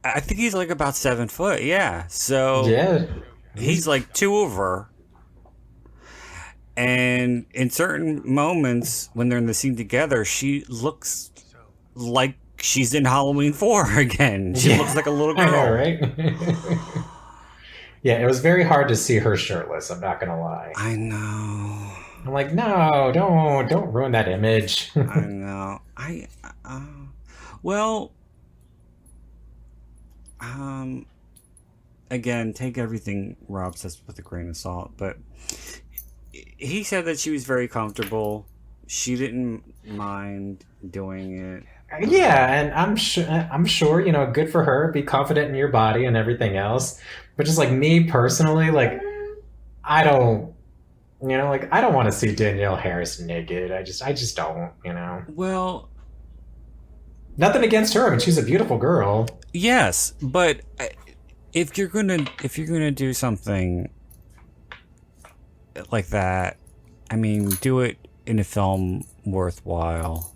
I think he's like about 7 foot. Yeah, so Yeah. he's He's like two of her. And in certain moments when they're in the scene together, she looks like she's in Halloween 4 again. She yeah, looks like a little I know, girl. right? Yeah, it was very hard to see her shirtless. I'm not gonna lie. I know. I'm like, no, don't ruin that image. I know. Uh, well, um, again, take everything Rob says with a grain of salt, but he said that she was very comfortable. She didn't mind doing it. Yeah, and I'm sure, good for her. Be confident in your body and everything else. But just like me personally, like I don't, like I don't want to see Danielle Harris naked. I just don't. Well, Nothing against her. I mean, she's a beautiful girl. yes, but if you're gonna do something like that, I mean, do it in a film worthwhile.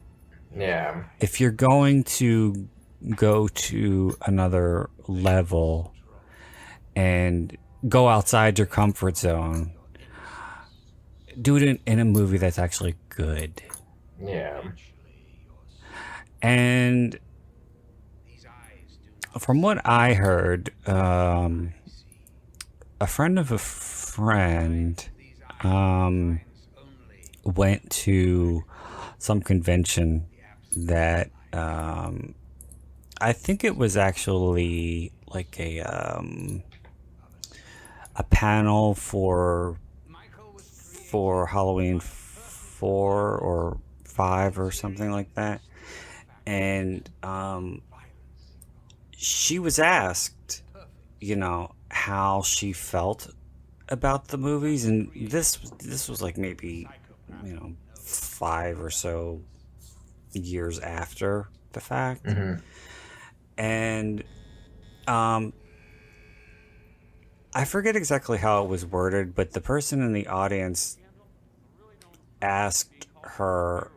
Yeah. If you're going to go to another level and go outside your comfort zone, do it in a movie that's actually good. Yeah. And from what I heard, a friend of a friend um, went to some convention that I think it was actually like a panel for Halloween 4 or 5 or something like that, and she was asked, how she felt about the movies, and this was like maybe 5 or so years after the fact, Hmm. and um, I forget exactly how it was worded, but the person in the audience asked her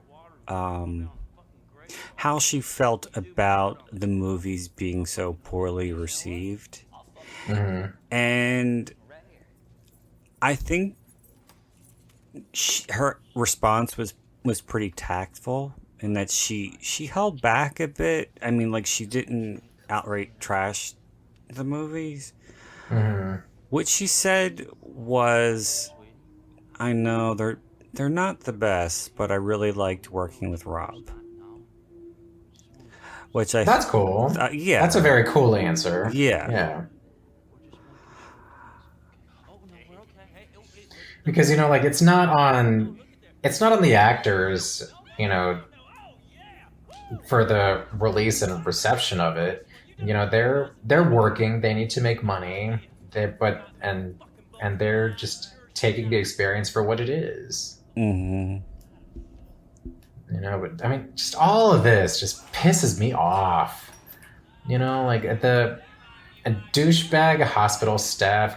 how she felt about the movies being so poorly received. Hmm. And I think her response was pretty tactful in that she held back a bit. I mean, like, she didn't outright trash the movies. Hmm. What she said was, "I know they're not the best, but I really liked working with Rob." Which That's cool. That's a yeah, very cool answer. yeah. Yeah. Because like it's not on the actors, for the release and reception of it. They're working, they need to make money. And they're just taking the experience for what it is. Hmm. But I mean, just all of this just pisses me off. Like at the a douchebag hospital staff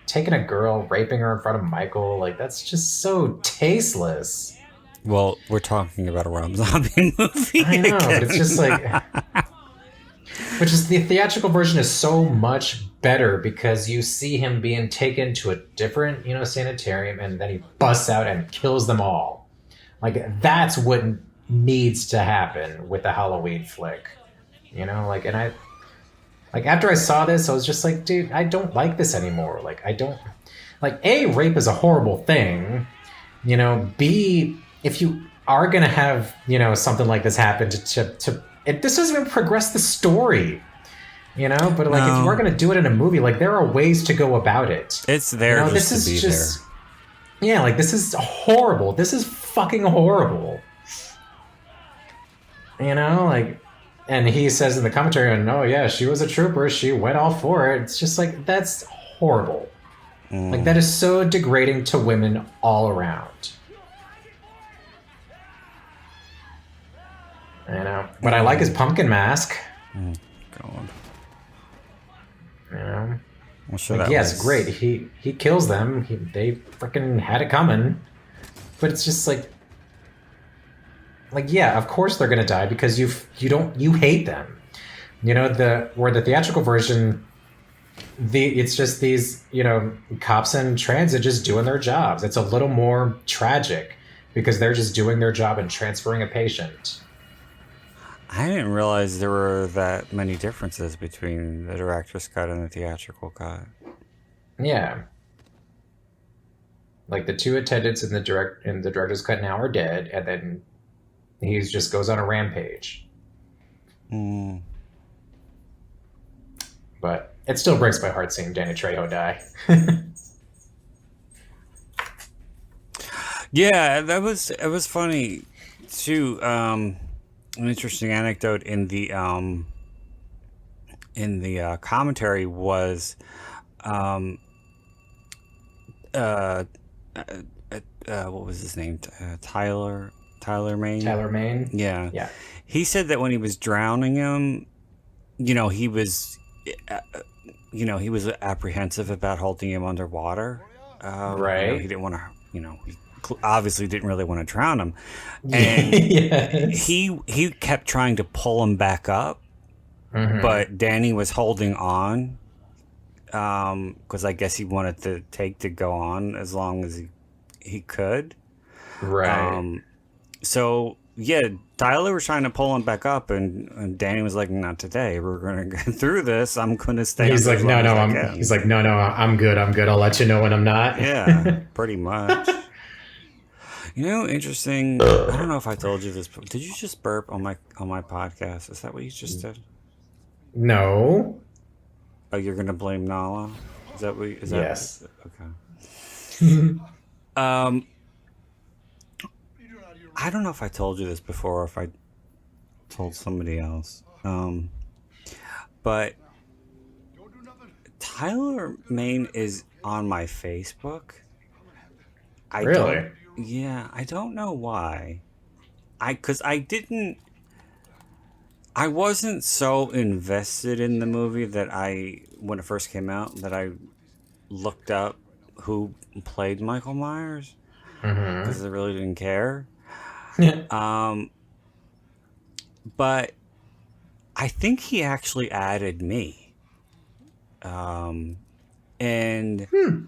taking a girl, raping her in front of Michael. Like that's just so tasteless. Well, we're talking about a Rob Zombie movie I know, but it's again. just like, which is the theatrical version is so much better because you see him being taken to a different, sanitarium, and then he busts out and kills them all. Like that's what needs to happen with the Halloween flick. And I like after I saw this, I was just like, dude, I don't like this anymore. Like I don't like A, rape is a horrible thing. B, if you are gonna have, something like this happen this doesn't even progress the story. But like if you are No, gonna do it in a movie, like there are ways to go about it. it's there This just to is be there. just yeah, like this is horrible. This is fucking horrible. Like, and he says in the commentary, "And oh yeah, she was a trooper. She went all for it." It's just like that's horrible. Like that Mm, is so degrading to women all around. What I like is mm, pumpkin mask. God. You know, I'm sure like that yes, great. was. He kills them. They freaking had it coming. But it's just like yeah, of course they're gonna die because you hate them. The theatrical version, it's just these cops in transit just doing their jobs. It's a little more tragic because they're just doing their job and transferring a patient. I didn't realize there were that many differences between the director's cut and the theatrical cut. Yeah, like the two attendants in the director's cut now are dead, and then he just goes on a rampage. Mm. But it still breaks my heart seeing Danny Trejo die. Yeah, that was it was funny too. An interesting anecdote in the commentary was um, uh, uh, what was his name? Tyler Maine. Tyler Maine. Yeah, Yeah. he said that when he was drowning him, you know, uh, he was apprehensive about holding him underwater. He Right. didn't want to, he obviously didn't really want to drown him, and Yes. he kept trying to pull him back up, Hmm. but Danny was holding on because I guess he wanted the take to go on as long as he could. Right. Um, so yeah, Tyler was trying to pull him back up, and Danny was like, "Not today. We're gonna get through this. I'm gonna stay He's under like, as no, long as no, I I'm. can." He's like, no, no, I'm good. I'm good. I'll let you know when I'm not. Yeah, pretty much. Interesting. I don't know if I told you this, but did you just burp on my podcast? Is that what you just did? No. Oh, you're gonna blame Nala? Is that what? Is that Yes. okay? Um, I don't know if I told you this before, or if I told somebody else. But Tyler Maine is on my Facebook. I don't. Really? Yeah, I don't know why. Cause I didn't. I wasn't so invested in the movie that when it first came out, that I looked up who played Michael Myers Hmm. because I really didn't care. Yeah. Um, but I think he actually added me. Um, and Hmm.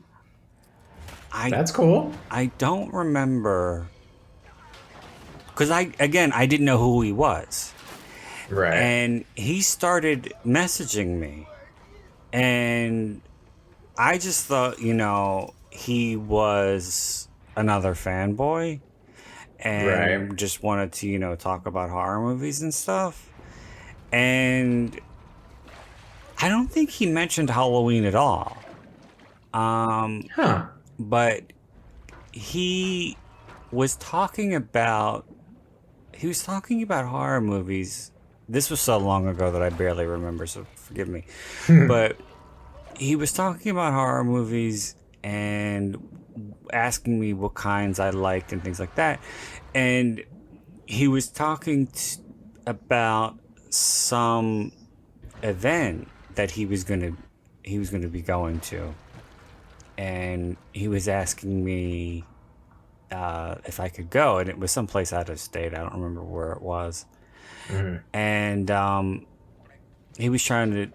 I That's cool. I don't remember because I didn't know who he was, Right. and he started messaging me, and I just thought he was another fanboy Right. and just wanted to talk about horror movies and stuff, and I don't think he mentioned Halloween at all. Um, Huh. but he was talking about he was talking about horror movies. This was so long ago that I barely remember, so forgive me. But he was talking about horror movies and asking me what kinds I liked and things like that. And he was talking about some event that he was gonna be going to, and he was asking me if I could go, and it was someplace out of state. I don't remember where it was, Hmm. and he was trying to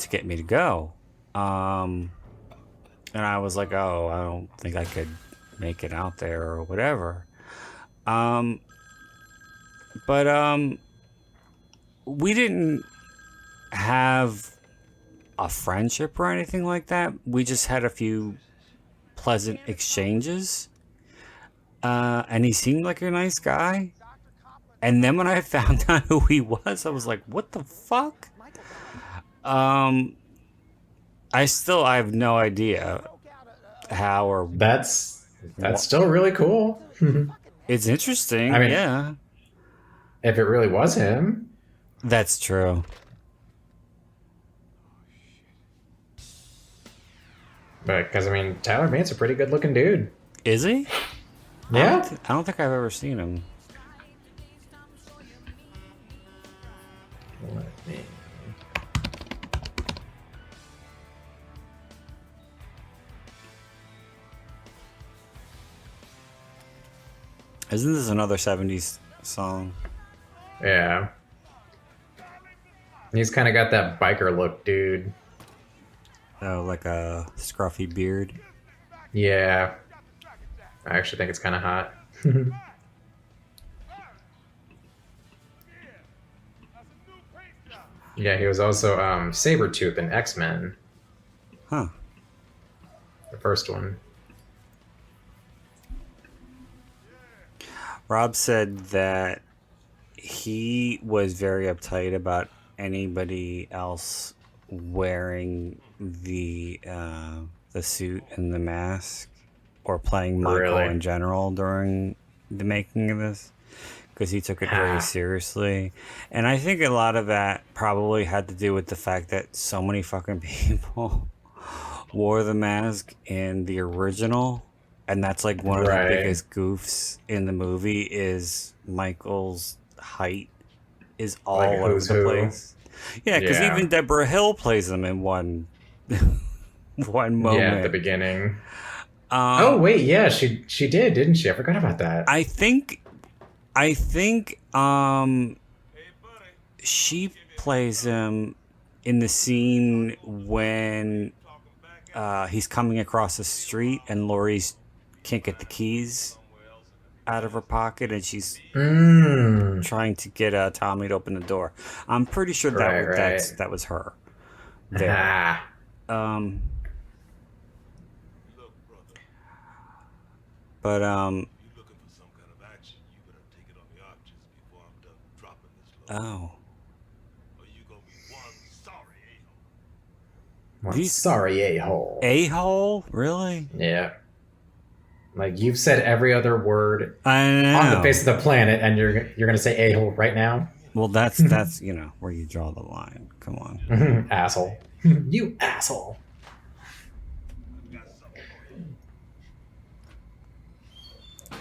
get me to go, um, and I was like, "Oh, I don't think I could make it out there or whatever." Um, but we didn't have a friendship or anything like that. We just had a few pleasant exchanges, and he seemed like a nice guy. And then when I found out who he was, I was like, "What the fuck?" Um, I have no idea how or That's what. still really cool. It's I interesting, mean, yeah. if it really was him, That's true. but because I mean, Tyler Bates a pretty good looking dude. Is he? Yeah. I don't think I've ever seen him. Let me- Isn't this another '70s song? Yeah. He's kind of got that biker look, dude. Oh, like a scruffy beard. Yeah. I actually think it's kind of hot. Yeah, he was also Sabretooth in X-Men. Huh. The first one. Rob said that he was very uptight about anybody else wearing the suit and the mask or playing Michael Really? in general during the making of this because he took it very Ha. seriously. And I think a lot of that probably had to do with the fact that so many fucking people wore the mask in the original, and that's like one of the Right. biggest goofs in the movie is Michael's height is Like all over who's the who? place. Yeah, because Yeah. even Deborah Hill plays them in one one Yeah, at the moment. beginning. Oh Um, wait, yeah, she did, didn't she? I forgot about that. I think I think she plays him in the scene when he's coming across the street and Lori's can't get the keys out of her pocket and she's Mmm. trying to get Tommy to open the door. I'm pretty sure Right, right. that was her there. Ha. Um, but oh, One these sorry a-hole. a-hole really? Yeah. Like you've said every other word I on the face know. of the planet, and you're gonna say a-hole right now? Well, that's where you draw the line. Come on. Asshole. You asshole.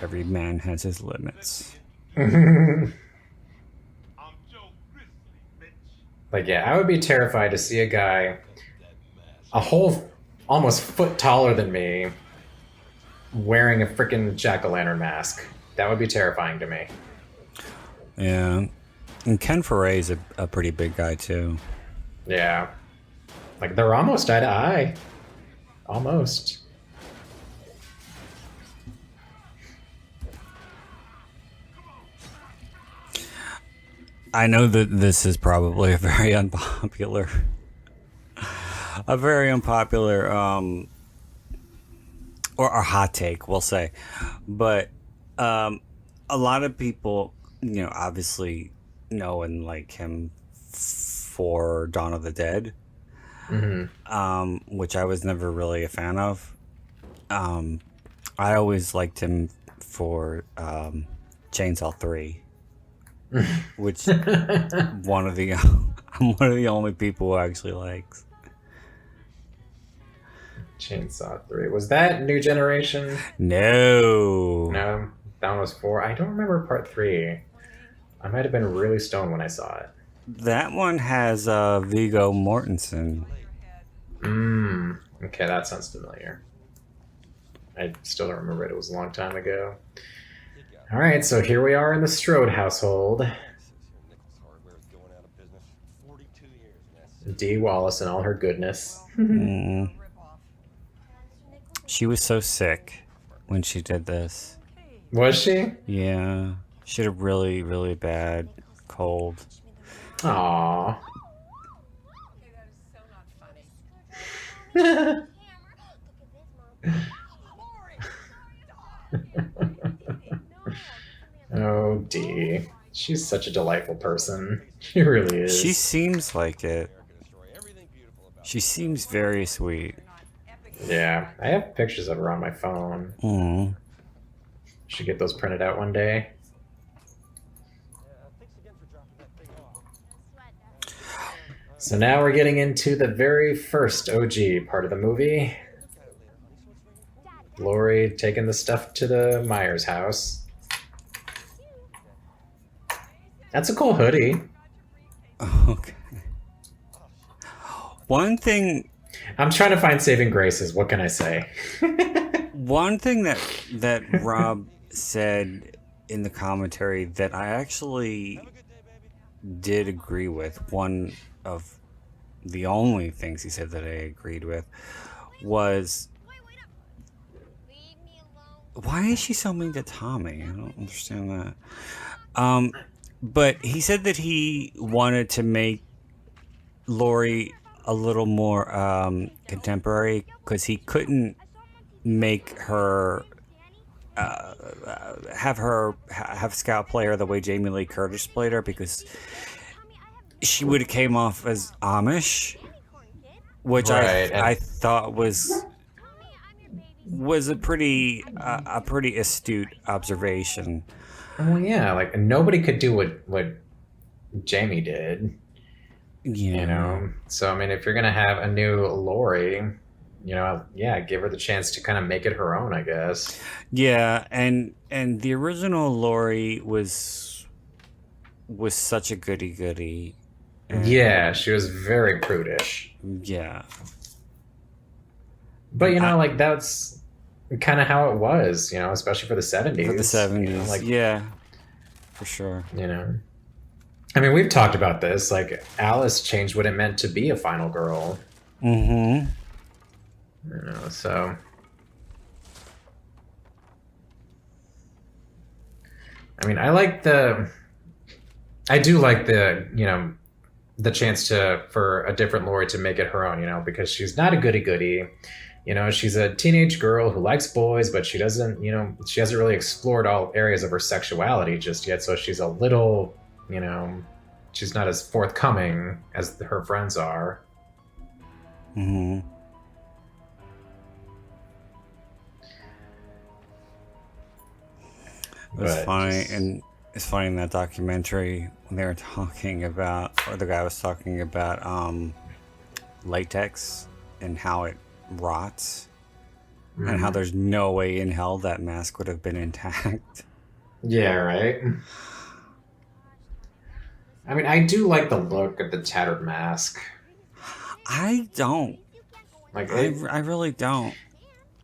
Every man has his limits. Like, yeah, I would be terrified to see a guy a whole almost foot taller than me wearing a freaking jack-o'-lantern mask. That would be terrifying to me. Yeah, and Ken Foray's a pretty big guy too. Yeah. Like, they're almost eye to eye. Almost. I know that this is probably a very unpopular, or a hot take, we'll say, but a lot of people, obviously know and like him for Dawn of the Dead, Hmm. which I was never really a fan of. I always liked him for Chainsaw 3, which one of the I'm one of the only people who actually likes. Chainsaw 3. Was that New Generation? No, No, that one was 4. I don't remember part 3. I might have been really stoned when I saw it. that one has Viggo Mortensen. Mmm. Okay, that sounds familiar. I still don't remember it. It was a long time ago. All right, so here we are in the Strode household. Dee Wallace and all her goodness. Mm. She was so sick when she did this. Was she? Yeah, she had a really, really bad cold. Aww. Oh, Dee. She's such a delightful person. She really is. She seems like it. She seems very sweet. Yeah, I have pictures of her on my phone. Mm. Should get those printed out one day. So now we're getting into the very first OG part of the movie. Lori taking the stuff to the Myers house. That's a cool hoodie. Okay. One thing I'm trying to find saving graces. What can I say? One thing that Rob said in the commentary that I actually did agree with, one of the only things he said that I agreed with, was why is she so mean to Tommy? I don't understand that. But he said that he wanted to make Lori a little more contemporary because he couldn't make her have Scout play her the way Jamie Lee Curtis played her because she would have came off as Amish, which Right, I and thought was a pretty astute observation. well, yeah, like nobody could do what Jamie did, you Yeah, know. So I mean, if you're gonna have a new Lori, yeah, give her the chance to kind of make it her own, I guess. yeah, and the original Lori was such a goody goody, Yeah, and she was very prudish, yeah, but I, like that's kind of how it was, especially for the for the '70s. '70s, yeah, for sure. You know. I mean, we've talked about this. Like, Alice changed what it meant to be a final girl. Mm-hmm. So I mean, I do like the chance for a different Lori to make it her own. Because she's not a goody goody. She's a teenage girl who likes boys, but she hasn't really explored all areas of her sexuality just yet. So she's a little, you know, she's not as forthcoming as her friends are. Mm-hmm. It was But funny, just, and it's funny in that documentary when they were talking about, or the guy was talking about latex and how it rots, and how mm, there's no way in hell that mask would have been intact. yeah, right. I mean, I do like the look of the tattered mask. I don't. Like I really don't.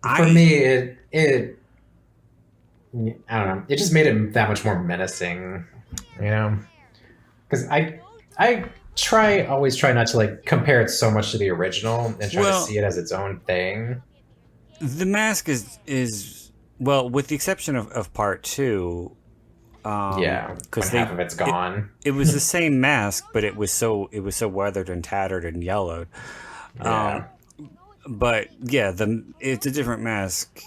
for I me, it I don't know. It just made it that much more menacing, you know. Because I always try not to like compare it so much to the original and try to well, see it as its own thing. the mask is well, with the exception of part two, Yeah, when because half of it's it gone. it was the same mask, but it was so weathered and tattered and yellowed. Um, Yeah, but yeah, it's a different mask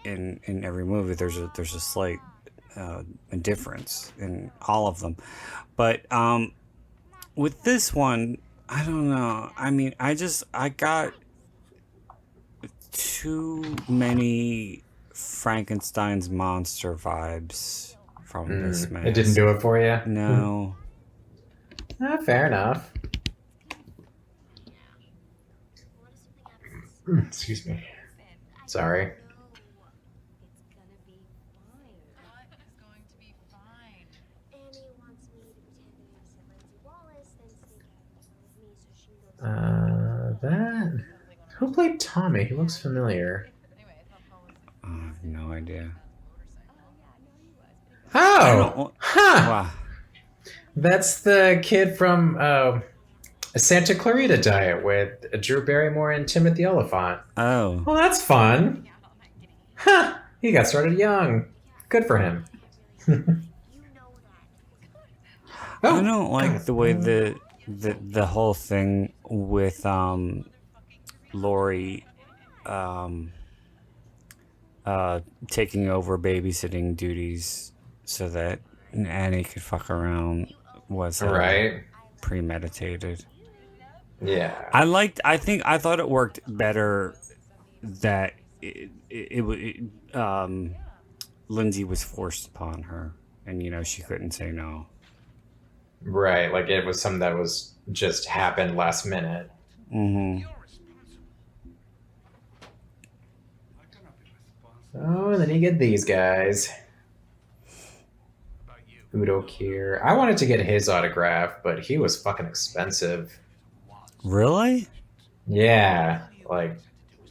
in every movie. There's a slight difference in all of them, but with this one, I don't know. I mean, I got too many Frankenstein's monster vibes from this it didn't mask. do it for you. No. Fair enough. Excuse me. Sorry. That who played Tommy? He looks familiar. I have no idea. I Oh, don't. huh. Wow. That's the kid from Santa Clarita Diet with Drew Barrymore and Timothy Oliphant. Oh. Well, that's fun. Huh. He got started young. Good for him. I Oh, don't like God. the way the whole thing with Lori um, taking over babysitting duties so that Annie could fuck around was Right. premeditated. Yeah. I thought it worked better that Lindsay was forced upon her, and she couldn't say no. Right. Like it was something that was just happened last minute. Mm-hmm. Oh, and then you get these guys. Udo Kier. I wanted to get his autograph, but he was fucking expensive. Really? Yeah, like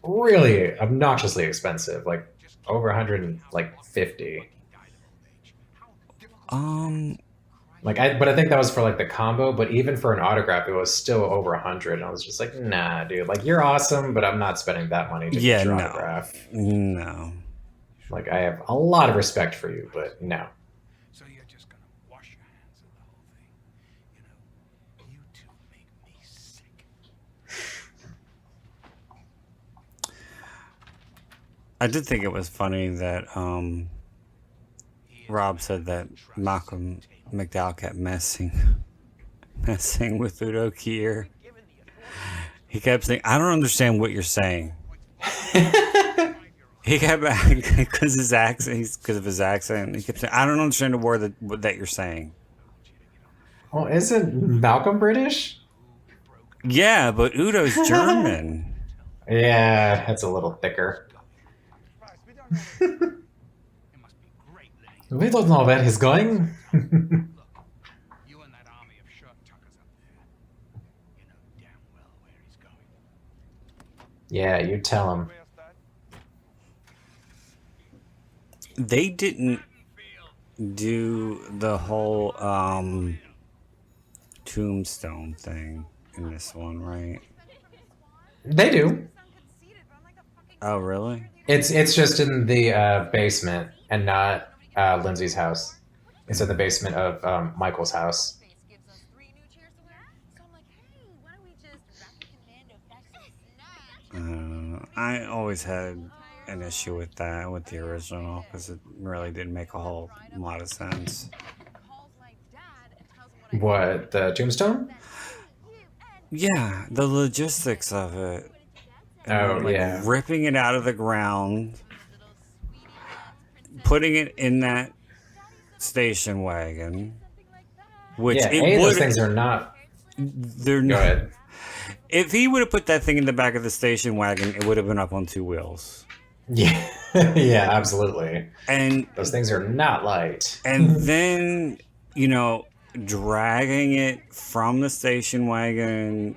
really obnoxiously expensive, like over 150. Um. But I think that was for like the combo. But even for an autograph, it was still over 100. And I was just like, nah, dude. Like you're awesome, but I'm not spending that money to get Yeah. your No. autograph. No. Like I have a lot of respect for you, but no. I did think it was funny that Rob said that Malcolm McDowell kept messing with Udo Kier. He kept saying, "I don't understand what you're saying." He kept because his accent, because of his accent. He kept saying, "I don't understand a word that you're saying." Well, isn't Malcolm British? Yeah, but Udo's German. Yeah, that's a little thicker. We don't know where he's going. Yeah, you tell him. They didn't do the whole tombstone thing in this one, right? They do. Oh, really? It's just in the basement and not Lindsay's house. It's in the basement of Michael's house. I always had an issue with that with the original because it really didn't make a whole lot of sense. What, the tombstone? Yeah, the logistics of it, Oh, like yeah. ripping it out of the ground, putting it in that station wagon, which Yeah, it those would. things are not. They're Go not. ahead. If he would have put that thing in the back of the station wagon, it would have been up on two wheels. Yeah, yeah, absolutely. And Those things are not light. then dragging it from the station wagon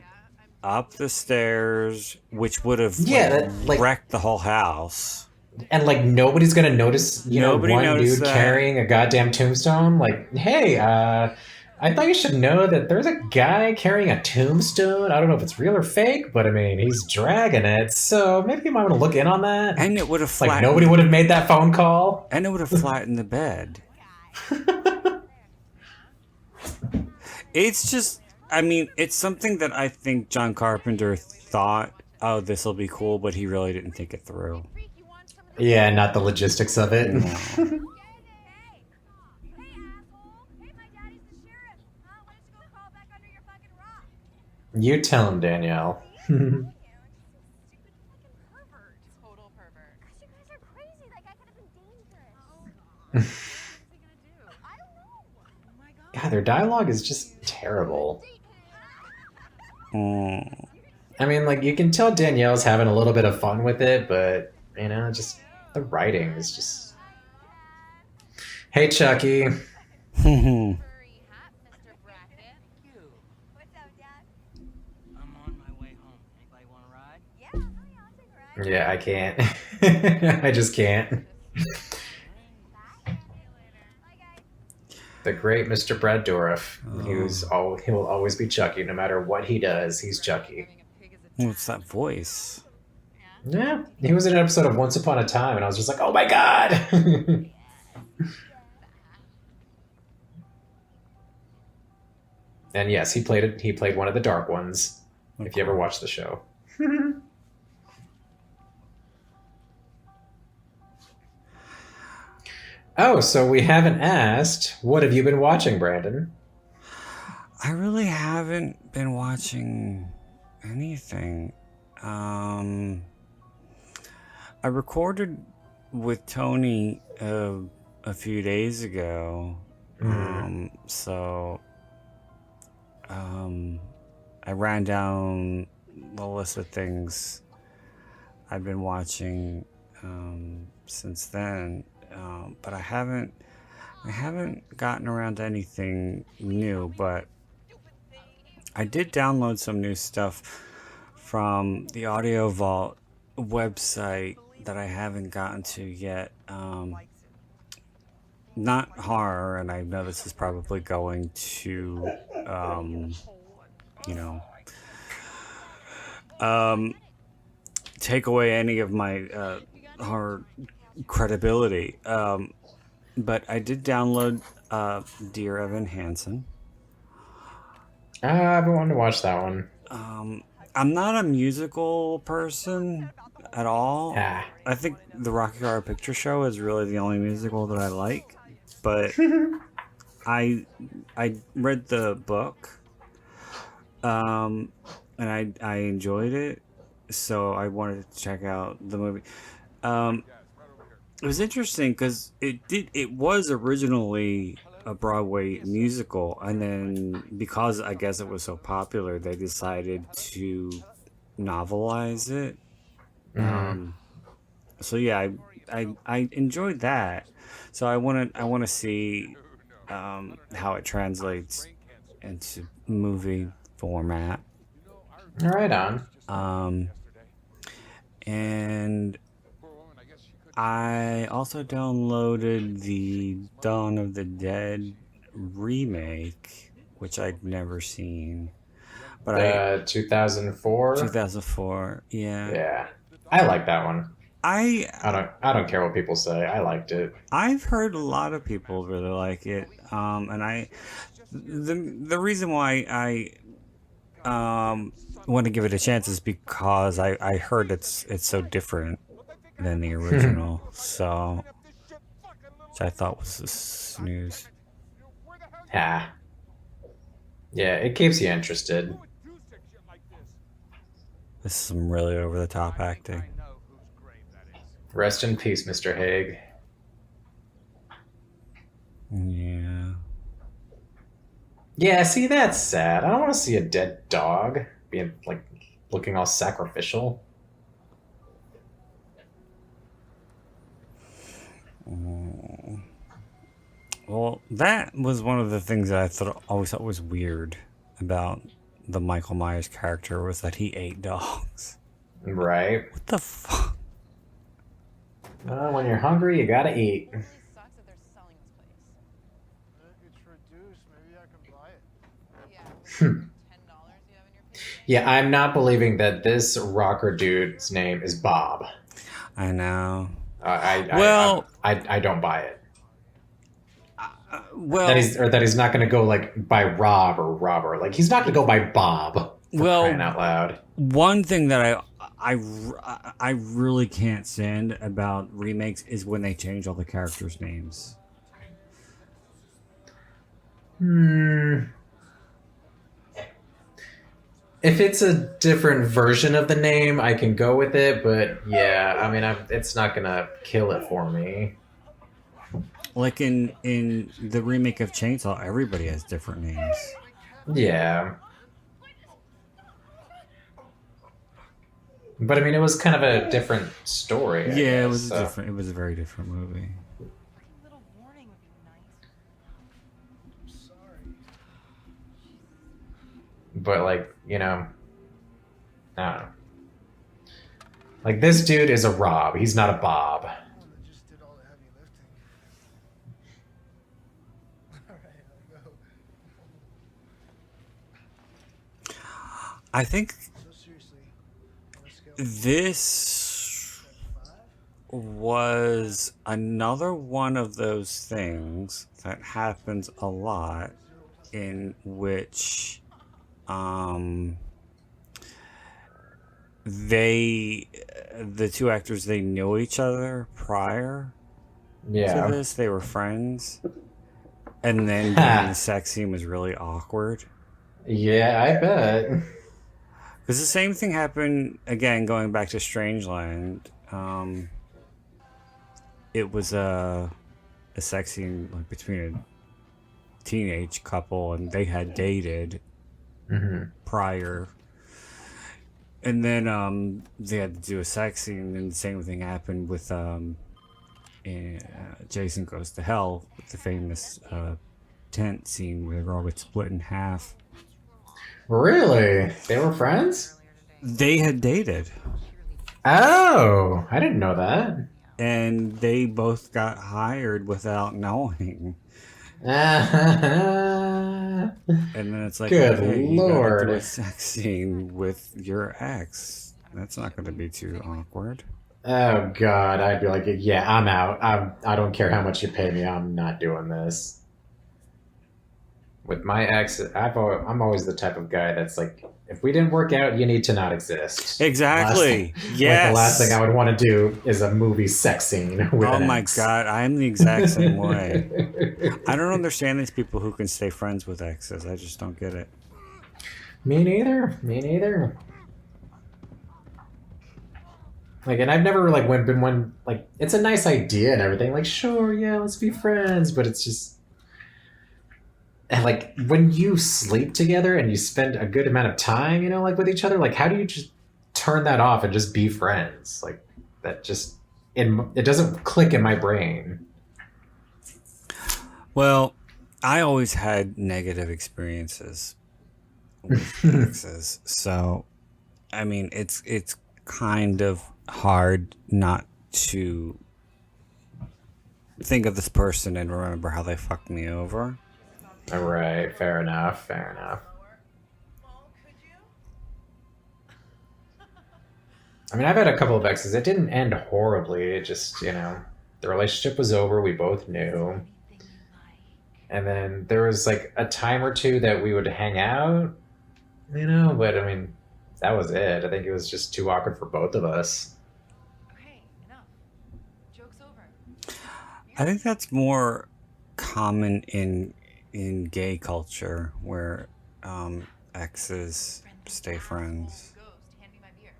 up the stairs, which would have Yeah, that, like, wrecked the whole house. and like nobody's gonna notice, Nobody one noticed dude that. carrying a goddamn tombstone. Like, hey, I thought you should know that there's a guy carrying a tombstone. I don't know if it's real or fake, but I mean, he's dragging it, so maybe you might want to look in on that. And it would have Like, flattened. nobody would have made that phone call. And it would have flattened the bed. It's just, I mean, it's something that I think John Carpenter thought, oh, this will be cool, but he really didn't think it through. Yeah, not the logistics of it. No. You tell him, Danielle. God, their dialogue is just terrible. Mm. I mean, like, you can tell Danielle's having a little bit of fun with it, but, just the writing is just. Hey, Chucky. Yeah, I can't. I just can't. The great Mr. Brad Dourif. He will always be Chucky, no matter what he does. He's Chucky. What's that voice? Yeah, he was in an episode of Once Upon a Time, and I was just like, oh my god. And yes, he played it. He played one of the dark ones. If you ever watched the show. Oh, so we haven't asked, what have you been watching, Brandon? I really haven't been watching anything. I recorded with Tony a few days ago. So I ran down the list of things I've been watching since then. But I haven't gotten around to anything new, but I did download some new stuff from the Audio Vault website that I haven't gotten to yet. Not horror, and I know this is probably going to, take away any of my horror credibility. But I did download Dear Evan Hansen. I've been wanting to watch that one. I'm not a musical person at all. Ah. I think the Rocky Horror Picture Show is really the only musical that I like. But I I read the book, um, and I enjoyed it, so I wanted to check out the movie. Um, it was interesting because it was originally a Broadway musical, and then because I guess it was so popular, they decided to novelize it. Mm. Um, so yeah, I enjoyed that. So I want to see how it translates into movie format. Right on. Um, and I also downloaded the Dawn of the Dead remake, which I'd never seen. But I The 2004. 2004, yeah. Yeah, I like that one. I I don't care what people say. I liked it. I've heard a lot of people really like it. And the reason why want to give it a chance is because I heard it's so different than the original. So, which I thought was a snooze. Ah, yeah, it keeps you interested. This is some really over the top acting. Rest in peace, Mr. Haig. Yeah. Yeah, see, that's sad. I don't want to see a dead dog being like looking all sacrificial. Mm. Well, that was one of the things that I always thought was weird about the Michael Myers character was that he ate dogs. Right. What the fuck? When you're hungry, you gotta eat. Yeah, I'm not believing that this rocker dude's name is Bob. I know. I Well, I don't buy it. That well, he's not going to go like by Rob or Robert. Like he's not going to go by Bob for crying well. out loud. One thing that I really can't stand about remakes is when they change all the characters' names. Hmm. If it's a different version of the name, I can go with it. But yeah, I mean, it's not going to kill it for me. Like in the remake of Chainsaw, everybody has different names. Yeah. But I mean, it was kind of a different story, I Yeah, it guess. was a So. different. It was a very different movie. But like, I don't know. Like this dude is a Rob. He's not a Bob. I think this was another one of those things that happens a lot in which um they the two actors they know each other prior to Yeah. this, they were friends, and then doing the sex scene was really awkward Yeah, I bet. because the same thing happened again going back to Strangeland. It was a sex scene like between a teenage couple, and they had dated Hmm. prior, and then they had to do a sex scene, and the same thing happened with Jason Goes to Hell with the famous tent scene where the girl gets split in half. Really? They were friends? They had dated, Oh, I didn't know that. and they both got hired without knowing. And then it's like, Good okay, you gotta do a lord. sex scene with your ex. That's not gonna be too awkward. Oh god, I'd be like, yeah, I'm out. I don't care how much you pay me. I'm not doing this. With my ex, I'm always the type of guy that's like, if we didn't work out, you need to not exist. Exactly. The last thing I Yes. would want to do is a movie sex scene with Oh an my ex. god, I am the exact same way. I don't understand these people who can stay friends with exes. I just don't get it. Me neither. Me neither. Like, and I've never like been one like it's a nice idea and everything. Like, sure, yeah, let's be friends, but it's just and like when you sleep together and you spend a good amount of time, like with each other, like how do you just turn that off and just be friends? Like that just it doesn't click in my brain. Well, I always had negative experiences with exes. So, I mean, it's kind of hard not to think of this person and remember how they fucked me over. All right, fair enough, fair enough. I mean, I've had a couple of exes. It didn't end horribly. It just, the relationship was over. We both knew. And then there was like a time or two that we would hang out, but I mean, that was it. I think it was just too awkward for both of us. Okay, enough. Joke's over. I think that's more common in gay culture where exes stay friends. Ghost, hand me my beer.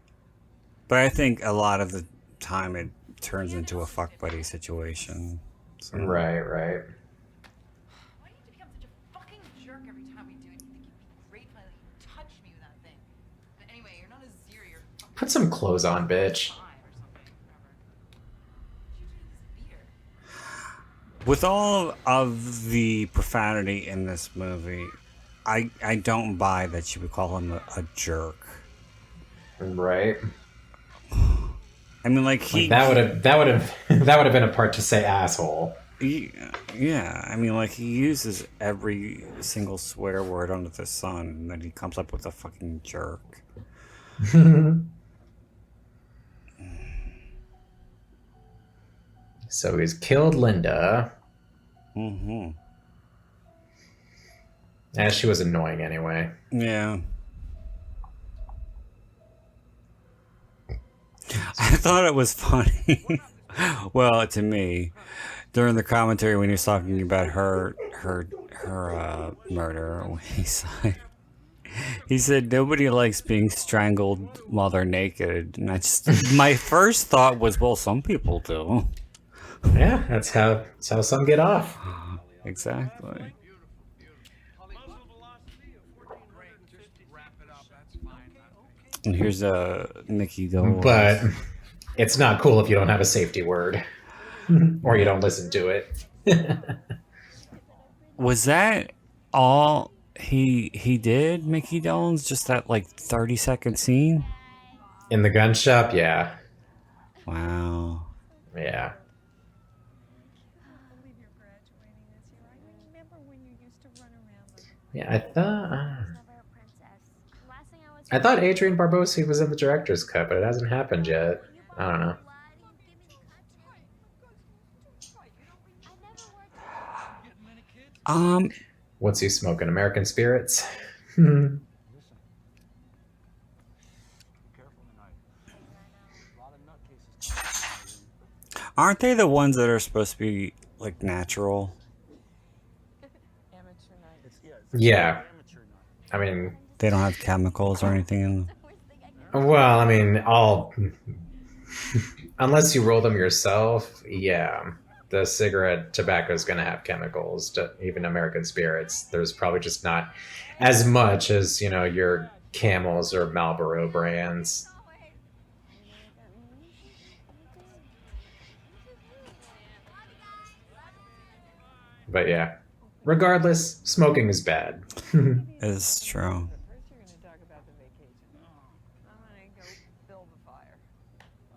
But I think a lot of the time it turns into a fuck buddy situation. So. Right, right. Why do you have to become such a fucking jerk every time we do it? You think you'd be great if I let you touch me with that thing. But anyway, you're not a zero, you're a fucking Put some clothes on, bitch. five or something. Whatever. What'd you do to this beer? With all of the profanity in this movie, I don't buy that you would call him a jerk. Right. I mean, like that would have that would have been a part to say asshole. Yeah, I mean, like he uses every single swear word under the sun, and then he comes up with a fucking jerk. So he's killed Linda. Mm-hmm. And she was annoying anyway. Yeah. I thought it was funny. Well, to me, during the commentary when he was talking about her murder, he said nobody likes being strangled while they're naked, and my first thought was, well, some people do. Yeah, that's how some get off. Exactly. And here's a Mickey Dolenz. But it's not cool if you don't have a safety word or you don't listen to it. Was that all he did, Mickey Dolenz? Just that like 30-second scene? In the gun shop, yeah. Wow. Yeah. Yeah, I thought Adrian Barbosi was in the director's cut, but it hasn't happened yet. I don't know. What's he smoking? American Spirits? Aren't they the ones that are supposed to be like natural? Yeah. I mean, They don't have chemicals or anything in them. well, I mean, all unless you roll them yourself, yeah. The cigarette tobacco is going to have chemicals. Even American Spirits, there's probably just not as much as your Camels or Marlboro brands. But yeah, regardless, smoking is bad. It's true.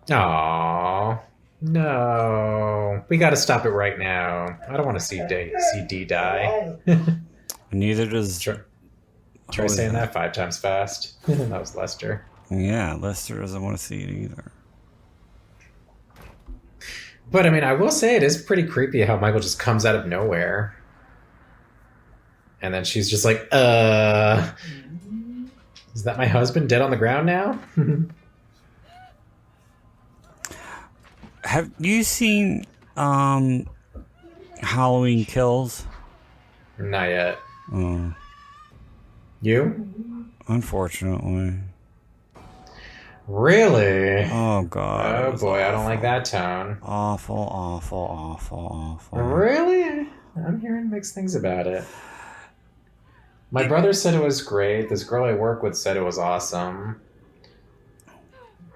Aww. No. We gotta stop it right now. I don't want to see D die. Neither does. Try saying that 5 times fast. That was Lester. Yeah, Lester doesn't want to see it either. But I mean, I will say it is pretty creepy how Michael just comes out of nowhere. And then she's just like, is that my husband dead on the ground now? Have you seen Halloween Kills? Not yet. Oh, You? unfortunately. Really? Oh God. it Oh was boy, I don't like awful. that tone. Awful, awful, awful, awful. Really? I'm hearing mixed things about it. My brother said it was great. This girl I work with said it was awesome.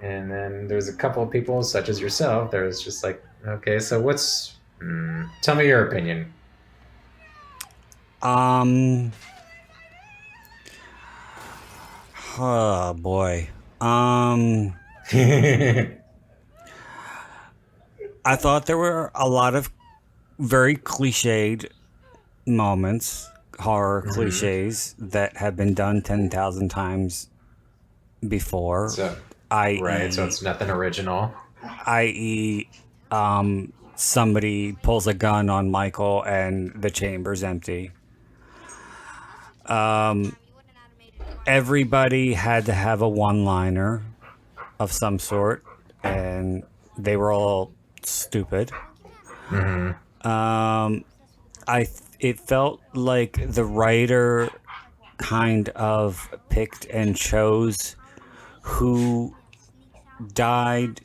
And then there's a couple of people, such as yourself, that was just like, okay, so what's... tell me your opinion. Oh boy. I thought there were a lot of very cliched moments, horror cliches that have been done 10,000 times before. So, I.e., right, so it's nothing original. i.e., somebody pulls a gun on Michael and the chamber's empty. Everybody had to have a one-liner of some sort, and they were all stupid. It felt like the writer kind of picked and chose who died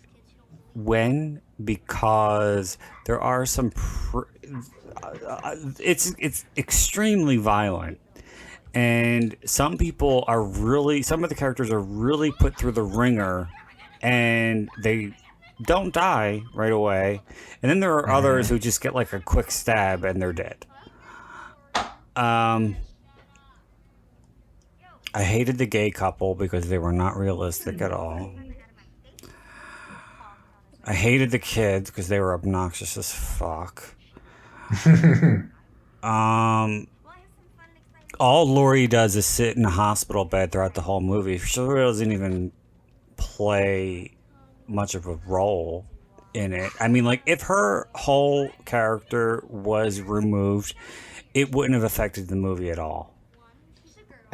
when, because there are some it's extremely violent, and some of the characters are really put through the ringer, and they don't die right away, and then there are others who just get like a quick stab and they're dead. I hated the gay couple because they were not realistic at all. I hated the kids because they were obnoxious as fuck. All Lori does is sit in a hospital bed throughout the whole movie. She really doesn't even play much of a role in it. I mean, like, if her whole character was removed, it wouldn't have affected the movie at all.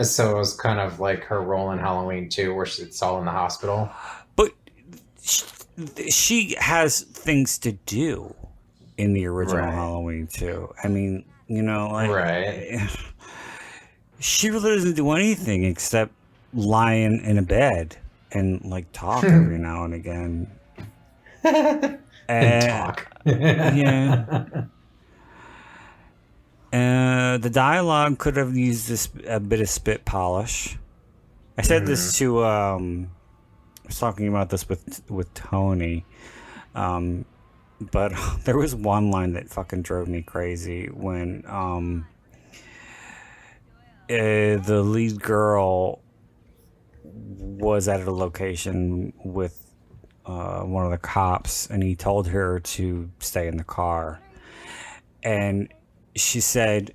So it was kind of like her role in Halloween 2, where it's all in the hospital. But she has things to do in the original Right. Halloween too. I mean, you know, like, Right. she really doesn't do anything except lie in a bed and like talk every now and again. And talk. Yeah. The dialogue could have used a bit of spit polish. I said this to I was talking about this with Tony, but there was one line that fucking drove me crazy when the lead girl was at a location with one of the cops, and he told her to stay in the car, and she said,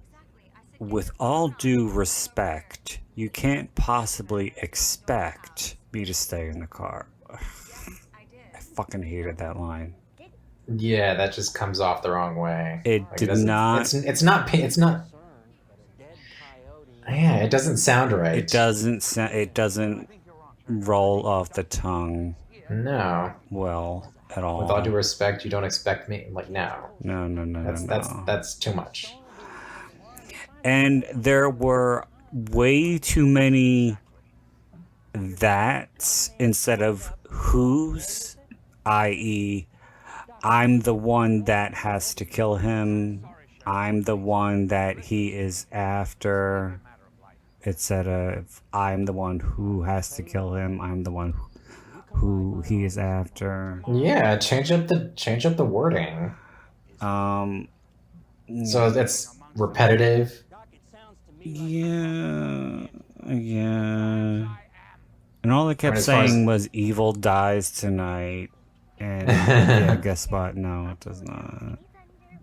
"With all due respect, you can't possibly expect me to stay in the car." I fucking hated that line. Yeah, that just comes off the wrong way. It did doesn't- not. It's not. Yeah, it doesn't sound right. It doesn't roll off the tongue No. well at all. With all due respect, you don't expect me. Like, no. No. That's too much. And there were way too many that's instead of who's, i.e., I'm the one that has to kill him, I'm the one that he is after, etc. I'm the one who has to kill him, I'm the one who he is after. Yeah, change up the wording. So it's repetitive. Yeah. And all they kept as far as- saying was "evil dies tonight," and yeah, guess what? No, it does not.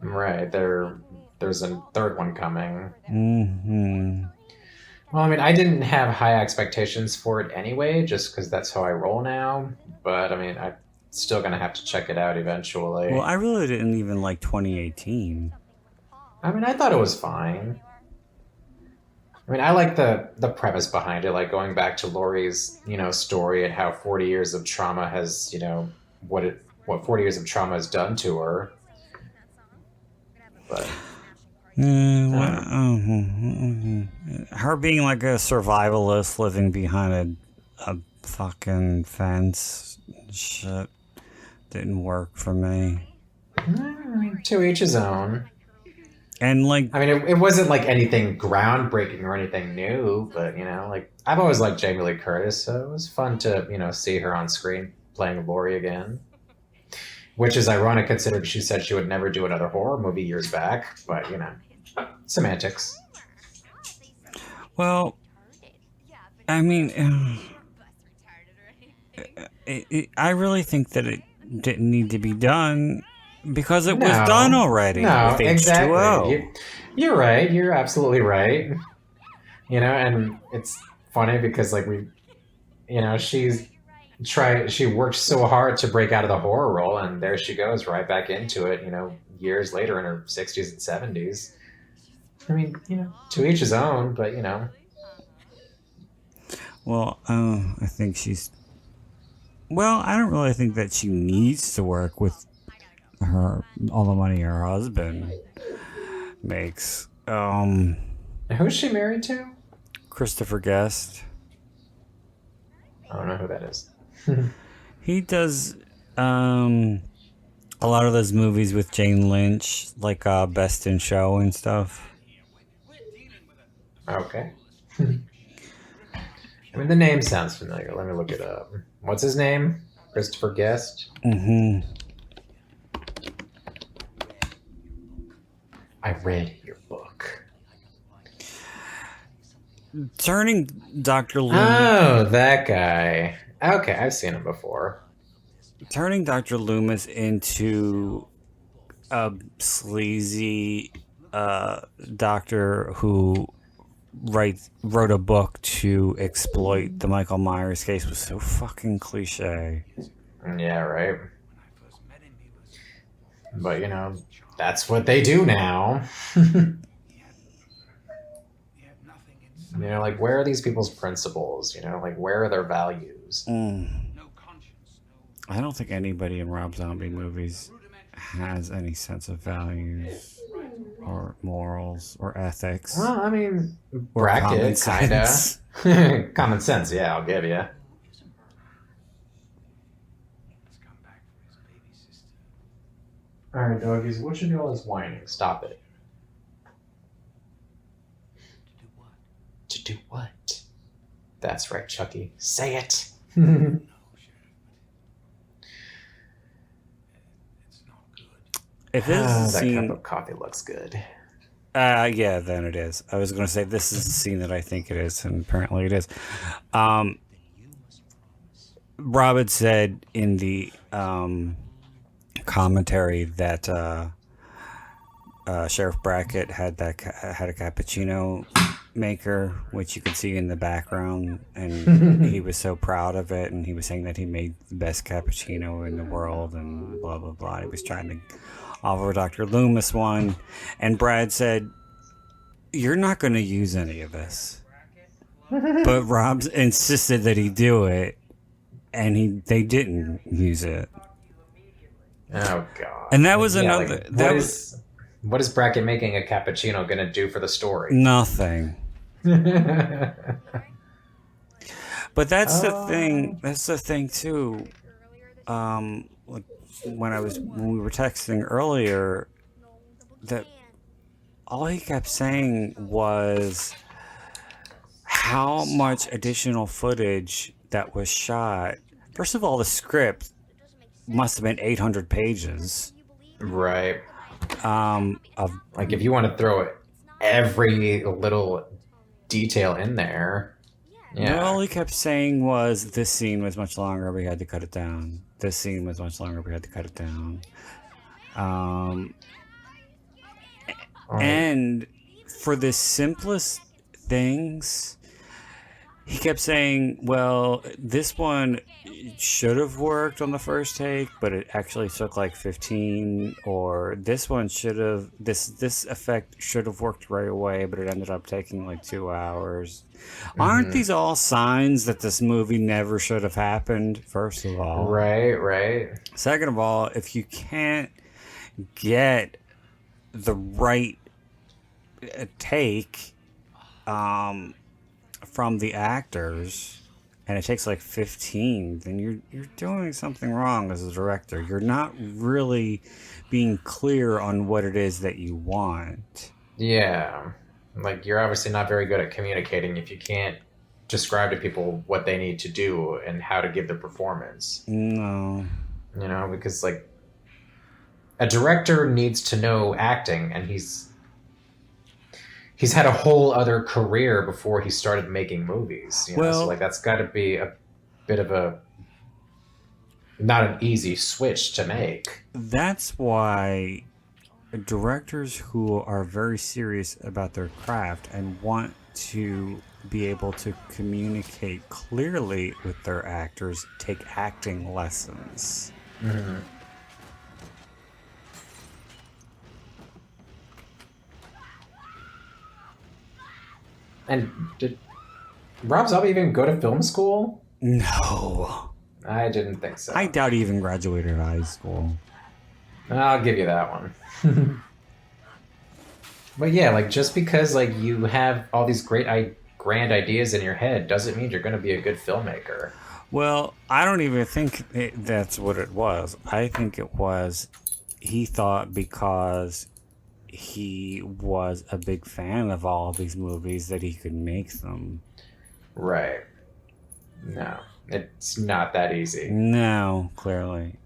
Right. There's a third one coming. Mm-hmm. Well, I mean, I didn't have high expectations for it anyway, just because that's how I roll now. But I mean, I'm still gonna have to check it out eventually. Well, I really didn't even like 2018. I mean, I thought it was fine. I mean, I like the premise behind it, like going back to Laurie's, story and how 40 years of trauma has, what 40 years of trauma has done to her. But I don't know. Her being like a survivalist living behind a fucking fence shit didn't work for me. To each his own. And like, I mean, it wasn't like anything groundbreaking or anything new, but like I've always liked Jamie Lee Curtis, so it was fun to see her on screen playing Laurie again. Which is ironic considering she said she would never do another horror movie years back, but semantics. well, I mean, I really think that it didn't need to be done because it was done already No, with H2O. exactly. You're right. You're absolutely right. And it's funny because like she worked so hard to break out of the horror role, and there she goes right back into it, years later in her 60s and 70s. I mean, to each his own, but Well, I think she's. Well, I don't really think that she needs to work with all the money her husband makes. who's she married to? Christopher Guest. I don't know who that is. He does a lot of those movies with Jane Lynch, like Best in Show and stuff. Okay. I mean, the name sounds familiar. Let me look it up. What's his name? Christopher Guest? Mm-hmm. I read your book. Turning Dr. Loomis. Oh, that guy. Okay, I've seen him before. Turning Dr. Loomis into a sleazy doctor who wrote a book to exploit the Michael Myers case was so fucking cliche. Yeah, right. But, that's what they do now. Like, where are these people's principles? Like, where are their values? I don't think anybody in Rob Zombie movies has any sense of values or morals or ethics. Well, I mean, Or common bracket, kinda. sense. Common sense, yeah, I'll give you. Alright, doggies, what should do all this whining? Stop it. To do what? That's right, Chucky. Say it! If this is a that scene, cup of coffee looks good. yeah, then it is. I was going to say this is the scene that I think it is, and apparently it is. Rob had said in the commentary that Sheriff Brackett had a cappuccino maker, which you could see in the background, and he was so proud of it, and he was saying that he made the best cappuccino in the world, and blah blah blah. He was trying to offer Dr. Loomis one, and Brad said, "You're not going to use any of this," but Rob insisted that he do it, and they didn't use it. Oh, God. And that was Yeah, another. like, what is Brackett making a cappuccino going to do for the story? Nothing. But that's the thing. That's the thing too. Like when we were texting earlier, that all he kept saying was how much additional footage that was shot. First of all, the script must have been 800 pages. Right. Of Like, if you want to throw every little detail in there. Yeah. All he kept saying was, this scene was much longer, we had to cut it down. This scene was much longer, we had to cut it down. And for the simplest things, he kept saying, well, this one should have worked on the first take, but it actually took like 15, or this one should have, this effect should have worked right away, but it ended up taking like 2 hours. Aren't Hmm. these all signs that this movie never should have happened, first of all? Right, right. Second of all, if you can't get the right take from the actors, and it takes like 15, then you're doing something wrong as a director. You're not really being clear on what it is that you want. Yeah. Like, you're obviously not very good at communicating if you can't describe to people what they need to do and how to give the performance. No. You know, because, like, a director needs to know acting, and he's had a whole other career before he started making movies. You know, Well, so like that's got to be a bit of a not an easy switch to make. that's why directors who are very serious about their craft and want to be able to communicate clearly with their actors take acting lessons. Mm-hmm. And did Rob Zombie even go to film school? No. I didn't think so. I doubt he even graduated high school. I'll give you that one. But yeah, like just because like you have all these grand ideas in your head doesn't mean you're going to be a good filmmaker. Well, I don't even think that's what it was. I think it was he thought because he was a big fan of all of these movies that he could make them. Right. No, it's not that easy. No, clearly.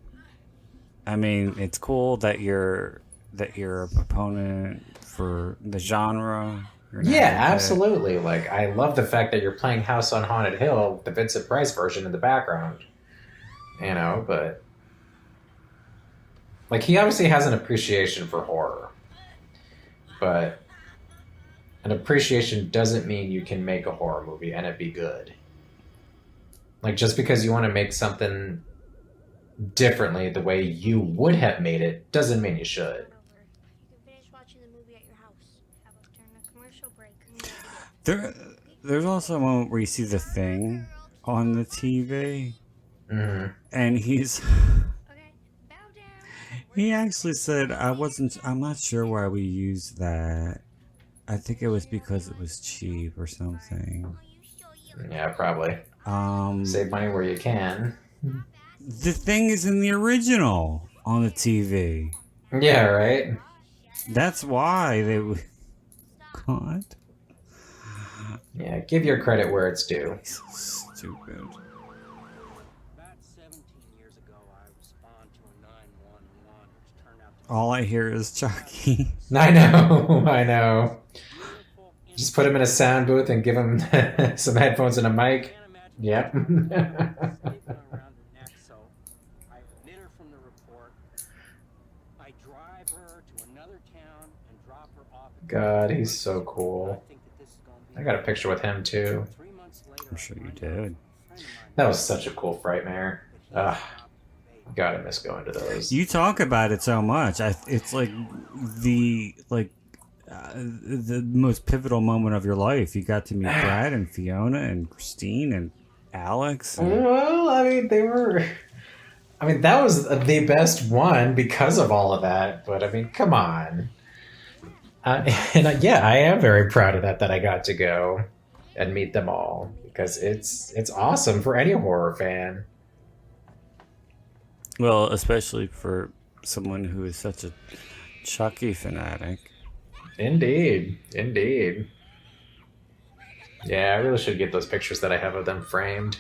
I mean, it's cool that you're a proponent for the genre. You're an Yeah, advocate. absolutely. Like, I love the fact that you're playing House on Haunted Hill, the Vincent Price version in the background. You know, but like he obviously has an appreciation for horror. But an appreciation doesn't mean you can make a horror movie and it be good. Like just because you want to make something differently the way you would have made it doesn't mean you should. You can finish watching the movie at your house. How about during a commercial break? There's also a moment where you see the Thing on the TV, Mm-hmm. and he's Okay, bow down. he actually said, I'm not sure why we used that. I think it was because it was cheap or something. Yeah, probably. Save money where you can. The Thing is in the original on the TV. Yeah, right? That's why they would. God. Yeah, give your credit where it's due. He's so stupid. About 17 years ago, I responded to a 911, which turned out to All I hear is Chucky. I know, I know. Just put him in a sound booth and give him some headphones and a mic. Yep. around her neck, so I omit her from the report. I drive her to another town and drop her off. God, he's so cool. I think that this is going to be I got a picture with him too. 3 months later. I'm sure you did. That was such a cool Frightmare. Ugh, gotta miss going to those. You talk about it so much. It's like the most pivotal moment of your life. You got to meet Brad and Fiona and Christine and Alex. And Well, I mean, they were. I mean, that was the best one because of all of that. But I mean, come on. Yeah, I am very proud of that I got to go and meet them all because it's awesome for any horror fan. well, especially for someone who is such a Chucky fanatic. Indeed, indeed. Yeah, I really should get those pictures that I have of them framed.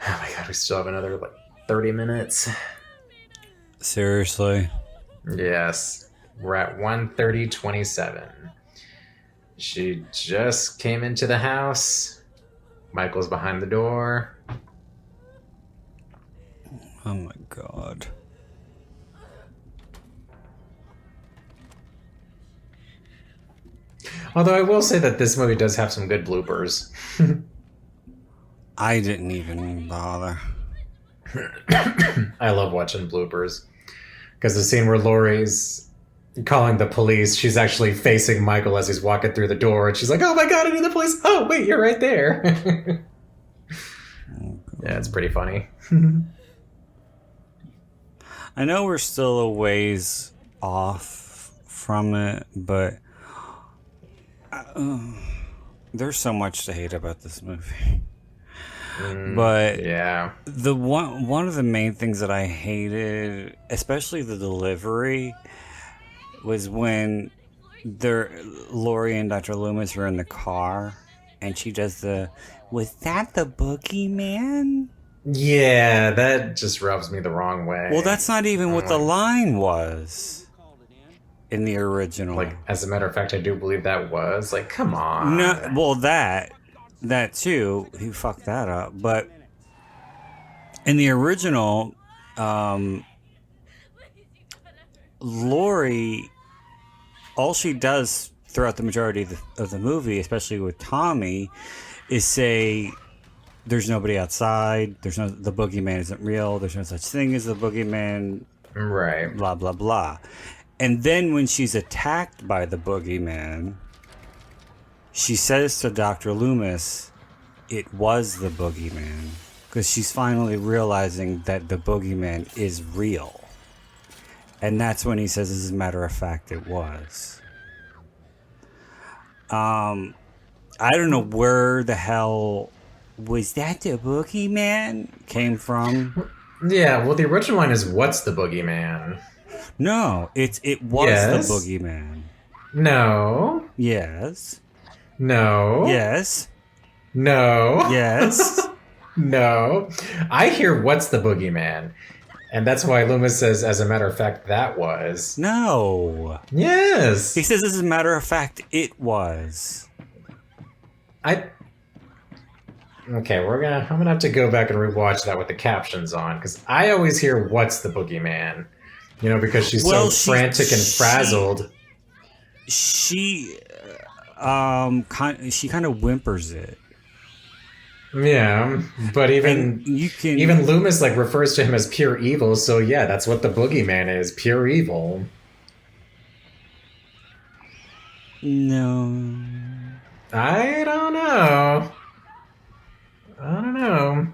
Oh my god, we still have another like 30 minutes. Seriously. Yes, we're at 1:30:27. She just came into the house. Michael's behind the door. Oh my god. Although I will say that this movie does have some good bloopers. I didn't even bother. I love watching bloopers. Because the scene where Laurie's calling the police, she's actually facing Michael as he's walking through the door, and she's like, "Oh my god, I need the police! Oh wait, you're right there." Yeah, it's pretty funny. I know we're still a ways off from it, but there's so much to hate about this movie. But Yeah. the one of the main things that I hated, especially the delivery, was when Laurie and Dr. Loomis were in the car, and she does "Was that the boogeyman?" Yeah, that just rubs me the wrong way. Well, that's not even what the line was in the original. Like, as a matter of fact, I do believe that was. Like, come on. No, well, that too, he fucked that up. But in the original, Lori, all she does throughout the majority of the movie, especially with Tommy, is say, "There's nobody outside. The boogeyman isn't real. There's no such thing as the boogeyman." Right. Blah blah blah. And then when she's attacked by the boogeyman, she says to Dr. Loomis, "It was the boogeyman," because she's finally realizing that the boogeyman is real. And that's when he says, "As a matter of fact, it was." I don't know where the hell "Was that the boogeyman?" came from. Yeah, well, the original line is, "What's the boogeyman?" No, it was Yes. the boogeyman. No. Yes. No. Yes. No. Yes. No. I hear, "What's the boogeyman?" And that's why Loomis says, "As a matter of fact, that was." No. Yes. He says, "As a matter of fact, it was." Okay, I'm gonna have to go back and rewatch that with the captions on, because I always hear, "What's the boogeyman?" You know, because she's so frantic and frazzled. She kind of whimpers it. Yeah, but even Loomis like refers to him as pure evil. So yeah, that's what the boogeyman is, pure evil. No. I don't know.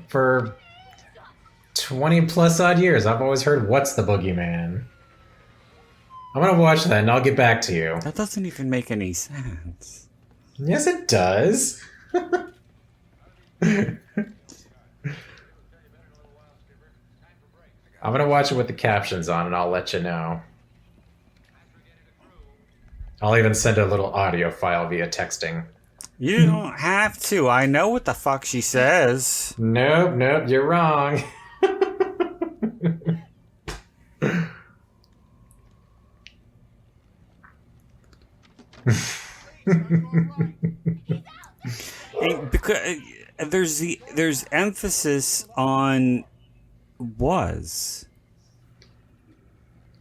For 20 plus odd years, I've always heard, "What's the boogeyman?" I'm gonna watch that and I'll get back to you. That doesn't even make any sense. Yes, it does. I'm gonna watch it with the captions on and I'll let you know. I'll even send a little audio file via texting. You don't have to. I know what the fuck she says. Nope, you're wrong. Because there's emphasis on "was."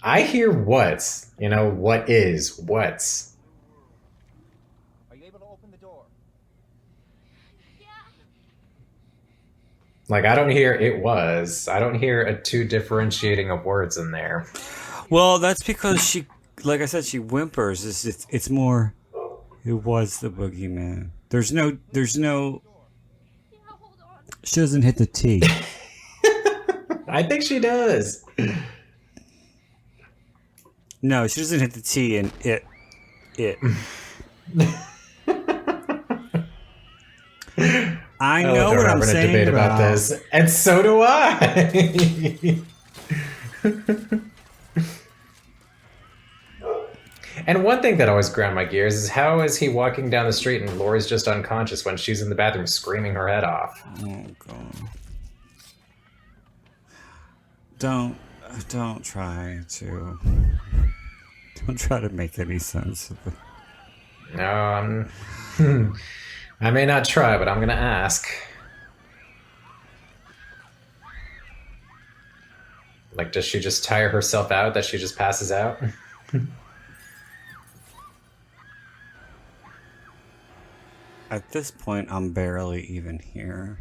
I hear "what's." You know, what is, what's. Are you able to open the door? Like, I don't hear "it was." I don't hear a two differentiating of words in there. Well, that's because she, like I said, she whimpers. It's more, "It was the boogeyman." There's no. She doesn't hit the T. I think she does. No, she doesn't hit the T in it. I know what I'm saying debate about this, and so do I. And one thing that always ground my gears is, how is he walking down the street and Laurie's just unconscious when she's in the bathroom screaming her head off? Oh god! Don't try to. Don't try to make any sense of it. No, I may not try, but I'm gonna ask. Like, does she just tire herself out that she just passes out? At this point, I'm barely even here.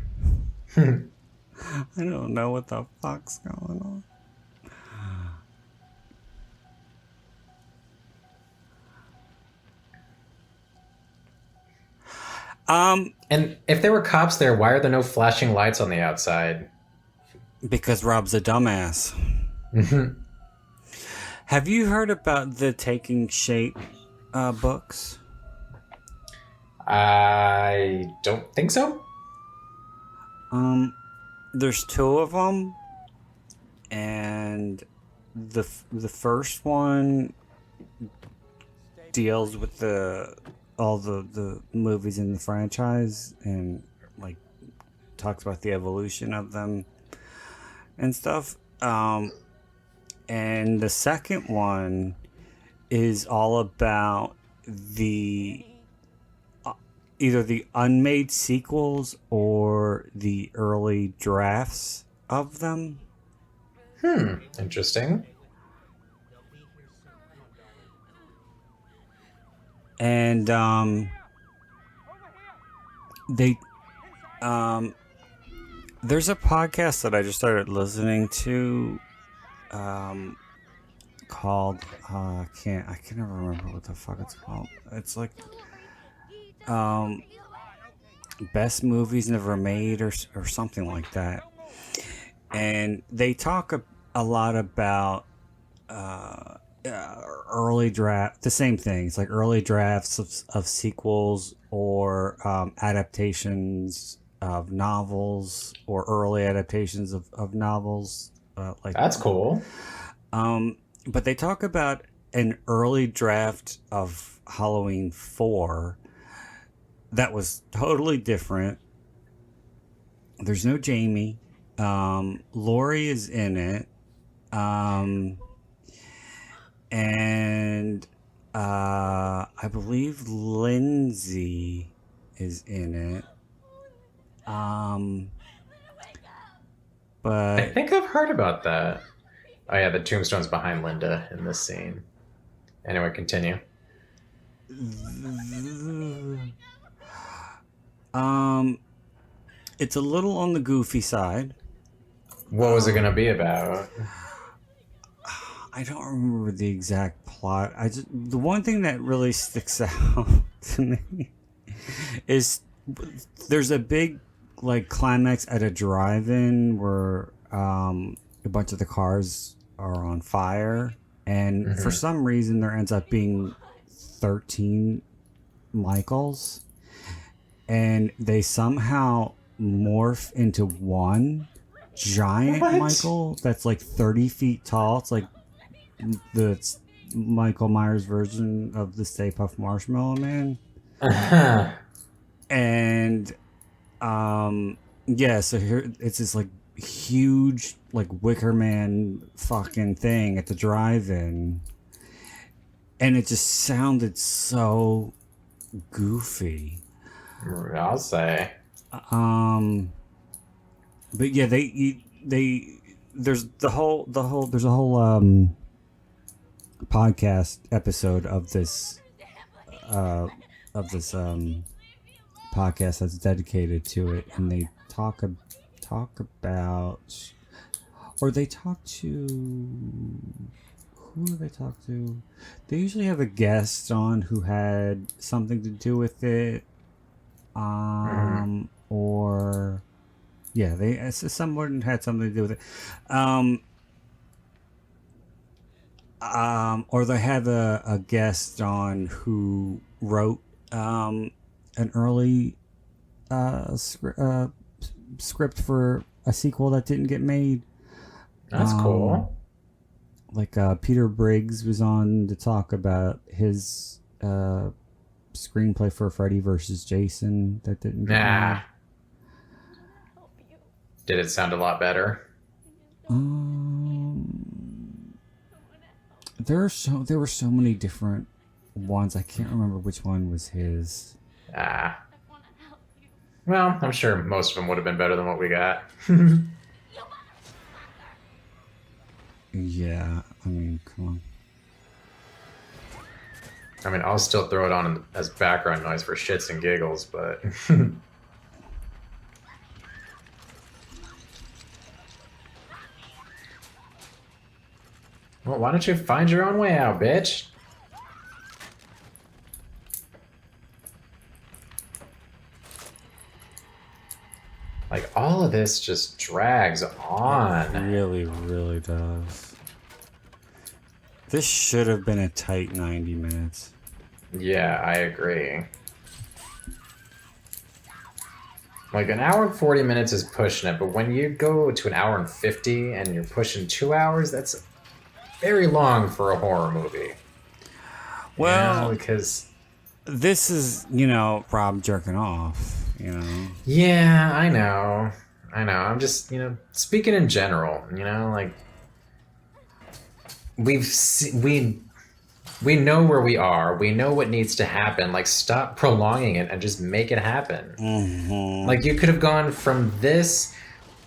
I don't know what the fuck's going on. And if there were cops there, why are there no flashing lights on the outside? Because Rob's a dumbass. Have you heard about the Taking Shape books? I don't think so. There's two of them, and the first one deals with all the movies in the franchise and like talks about the evolution of them and stuff. And the second one is all about the either the unmade sequels or the early drafts of them. Interesting. And they there's a podcast that I just started listening to called I can never remember what the fuck it's called. It's like best movies never made or something like that. And they talk a lot about early draft, the same things like early drafts of sequels or adaptations of novels or early adaptations of novels. Like That's cool. But they talk about an early draft of Halloween 4 that was totally different. There's no Jamie. Laurie is in it. And I believe Lindsay is in it. But I think I've heard about that. Oh yeah, the tombstone's behind Linda in this scene. Anyway, continue. It's a little on the goofy side. What was it going to be about? I don't remember the exact plot. The one thing that really sticks out to me is there's a big like climax at a drive-in where a bunch of the cars are on fire, and for some reason there ends up being 13 Michaels, and they somehow morph into one giant Michael that's like 30 feet tall. It's like the Michael Myers version of the Stay Puft Marshmallow Man. And yeah, so here it's this like huge like Wicker Man fucking thing at the drive-in, and it just sounded so goofy. I'll say. But yeah, there's a whole podcast episode of this podcast that's dedicated to it, and they talk about, or they talk to, who do they talk to? They usually have a guest on who had something to do with it, or yeah, someone had something to do with it, or they have a guest on who wrote an early script for a sequel that didn't get made. That's cool. Like Peter Briggs was on to talk about his screenplay for Freddy vs. Jason that didn't get made. Did it sound a lot better? There were so many different ones. I can't remember which one was his. Well, I'm sure most of them would have been better than what we got. Yeah, I mean, come on. I mean, I'll still throw it on as background noise for shits and giggles, but well, why don't you find your own way out, bitch? Like, all of this just drags on. It really, really does. This should have been a tight 90 minutes. Yeah, I agree. Like, an hour and 40 minutes is pushing it, but when you go to an hour and 50 and you're pushing 2 hours, that's very long for a horror movie. Well, because this is, Rob jerking off, yeah, I know. I'm just, speaking in general, like we know where we are. We know what needs to happen. Like, stop prolonging it and just make it happen. Mm-hmm. Like, you could have gone from this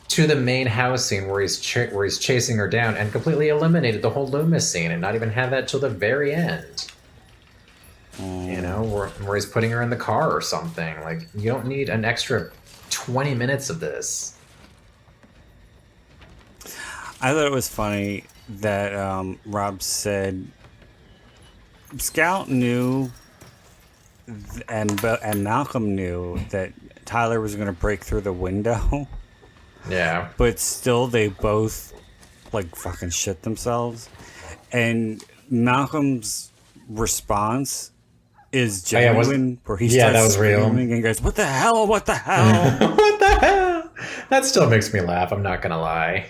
to the main house scene where he's chasing her down and completely eliminated the whole Loomis scene and not even have that till the very end. Where he's putting her in the car or something. Like, you don't need an extra 20 minutes of this. I thought it was funny that Rob said Scout knew and Malcolm knew that Tyler was going to break through the window. Yeah. But still, they both, fucking shit themselves. And Malcolm's response is genuine, where he starts that was screaming real. and goes, "What the hell? What the hell?" What the hell? That still makes me laugh, I'm not gonna lie.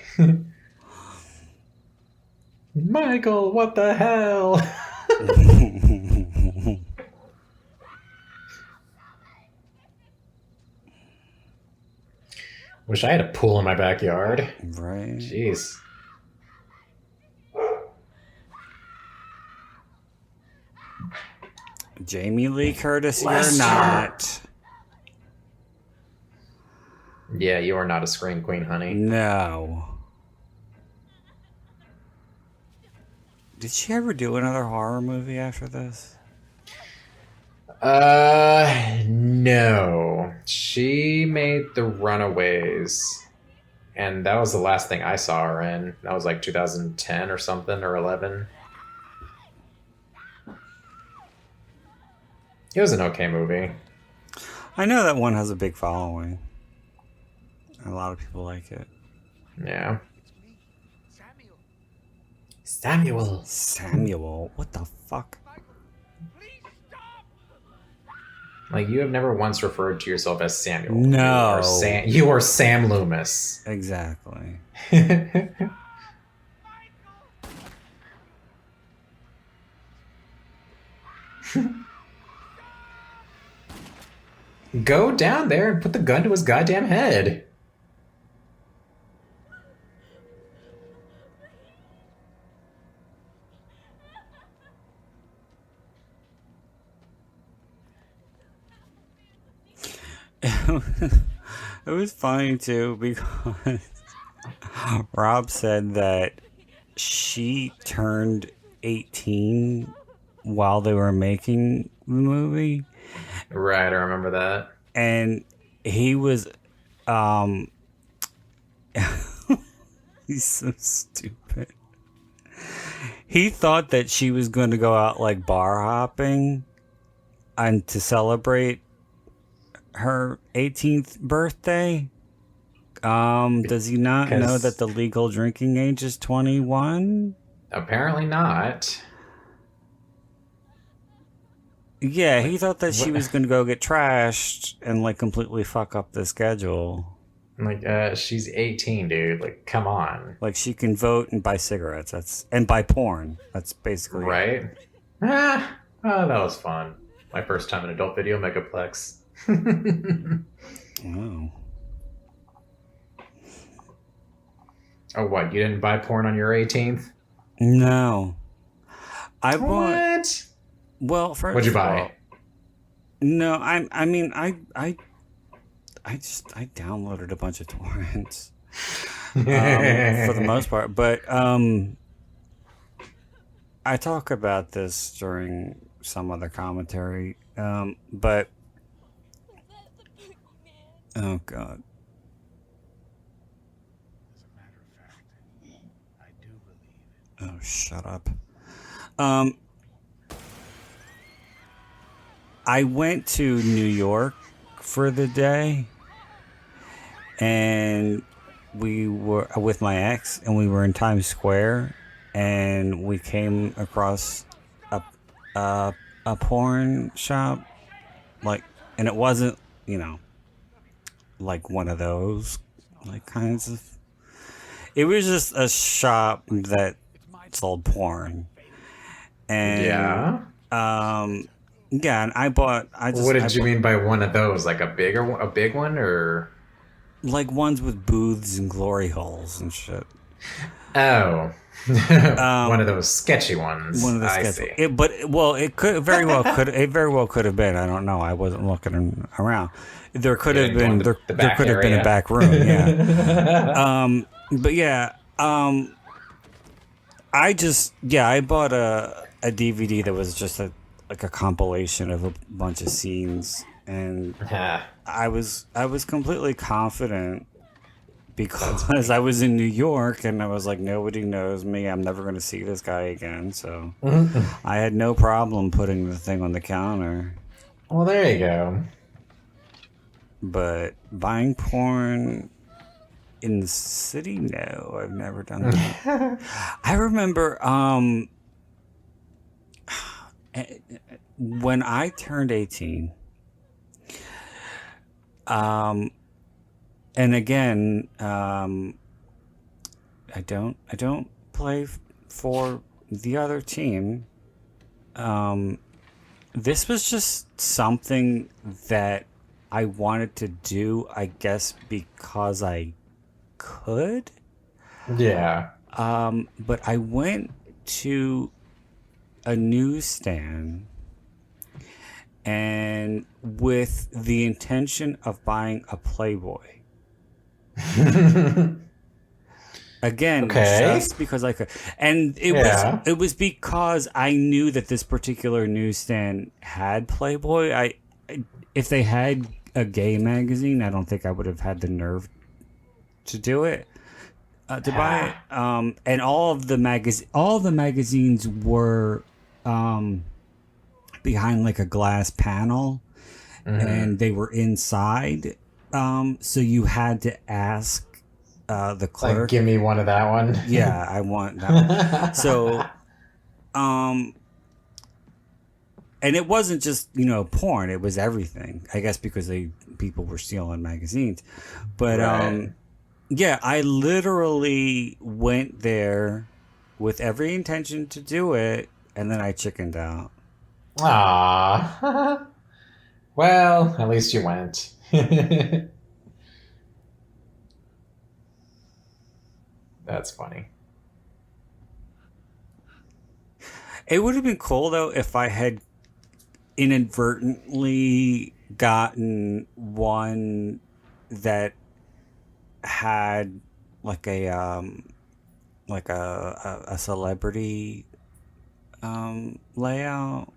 Michael, what the hell? Wish I had a pool in my backyard. Right. Jeez. Jamie Lee Curtis, Lester. you're not. Yeah, you are not a scream queen, honey. No. Did she ever do another horror movie after this? No. She made The Runaways, and that was the last thing I saw her in. That was like 2010 or something, or 11. It was an okay movie. I know that one has a big following. A lot of people like it. Yeah. Samuel. Samuel? What the fuck? Like, you have never once referred to yourself as Samuel. No. You are Sam Loomis. Exactly. Go down there and put the gun to his goddamn head. It was funny too because Rob said that she turned 18 while they were making the movie. Right, I remember that. And he was he's so stupid. He thought that she was going to go out like bar hopping and to celebrate her 18th birthday. Does he not know that the legal drinking age is 21? Apparently not. Yeah, he thought that she was going to go get trashed and like completely fuck up the schedule. Like, she's 18, dude. Like, come on. Like, she can vote and buy cigarettes. And buy porn. That's basically right. Oh, that was fun. My first time in adult video megaplex. Oh. Oh, what? You didn't buy porn on your 18th? No. I bought. What? Well, first What'd you of buy? all, no, I downloaded a bunch of torrents for the most part, but I talk about this during some other commentary. But oh god. As a matter of fact, I do believe it. Oh, shut up. Um, I went to New York for the day, and we were with my ex, and we were in Times Square, and we came across a porn shop, like, and it wasn't, like one of those, like, kinds of. It was just a shop that sold porn, and Yeah. yeah, and I What did you bought, mean by one of those? Like a big one, or? like ones with booths and glory holes and shit. Oh, one of those sketchy ones. One of the I sketches. see. It could very well could have been. I don't know. I wasn't looking around. There could You have didn't go been in the there back could have been a area? back room. Yeah. But yeah. I bought a DVD that was just like a compilation of a bunch of scenes, and Ah, I was completely confident because I was in New York and I was like, nobody knows me. I'm never going to see this guy again. So I had no problem putting the thing on the counter. well, there you go. But buying porn in the city, no, I've never done that. I remember when I turned 18, and again, I don't play for the other team. This was just something that I wanted to do, I guess, because I could. Yeah. But I went to a newsstand and with the intention of buying a Playboy. Again, Okay. just because I could. And Yeah. it was because I knew that this particular newsstand had Playboy. If they had a gay magazine, I don't think I would have had the nerve to do it. To buy it. And all the magazines were behind like a glass panel, and they were inside. So you had to ask the clerk. Like, give me one of that one. Yeah, I want that one. So, and it wasn't just porn; it was everything. I guess because people were stealing magazines, but Right. yeah, I literally went there with every intention to do it, and then I chickened out. Ah. Well, at least you went. That's funny. It would have been cool though if I had inadvertently gotten one that had like a celebrity layout,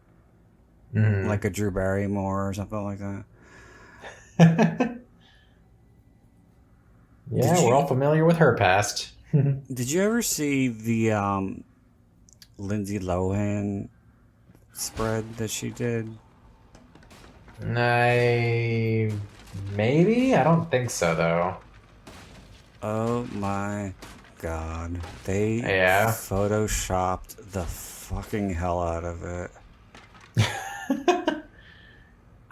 Mhm. like a Drew Barrymore or something like that. Yeah, Did we're you- all familiar with her past. Did you ever see the Lindsay Lohan spread that she did? Maybe? I don't think so, though. Oh my god. They Yeah. photoshopped the fucking hell out of it.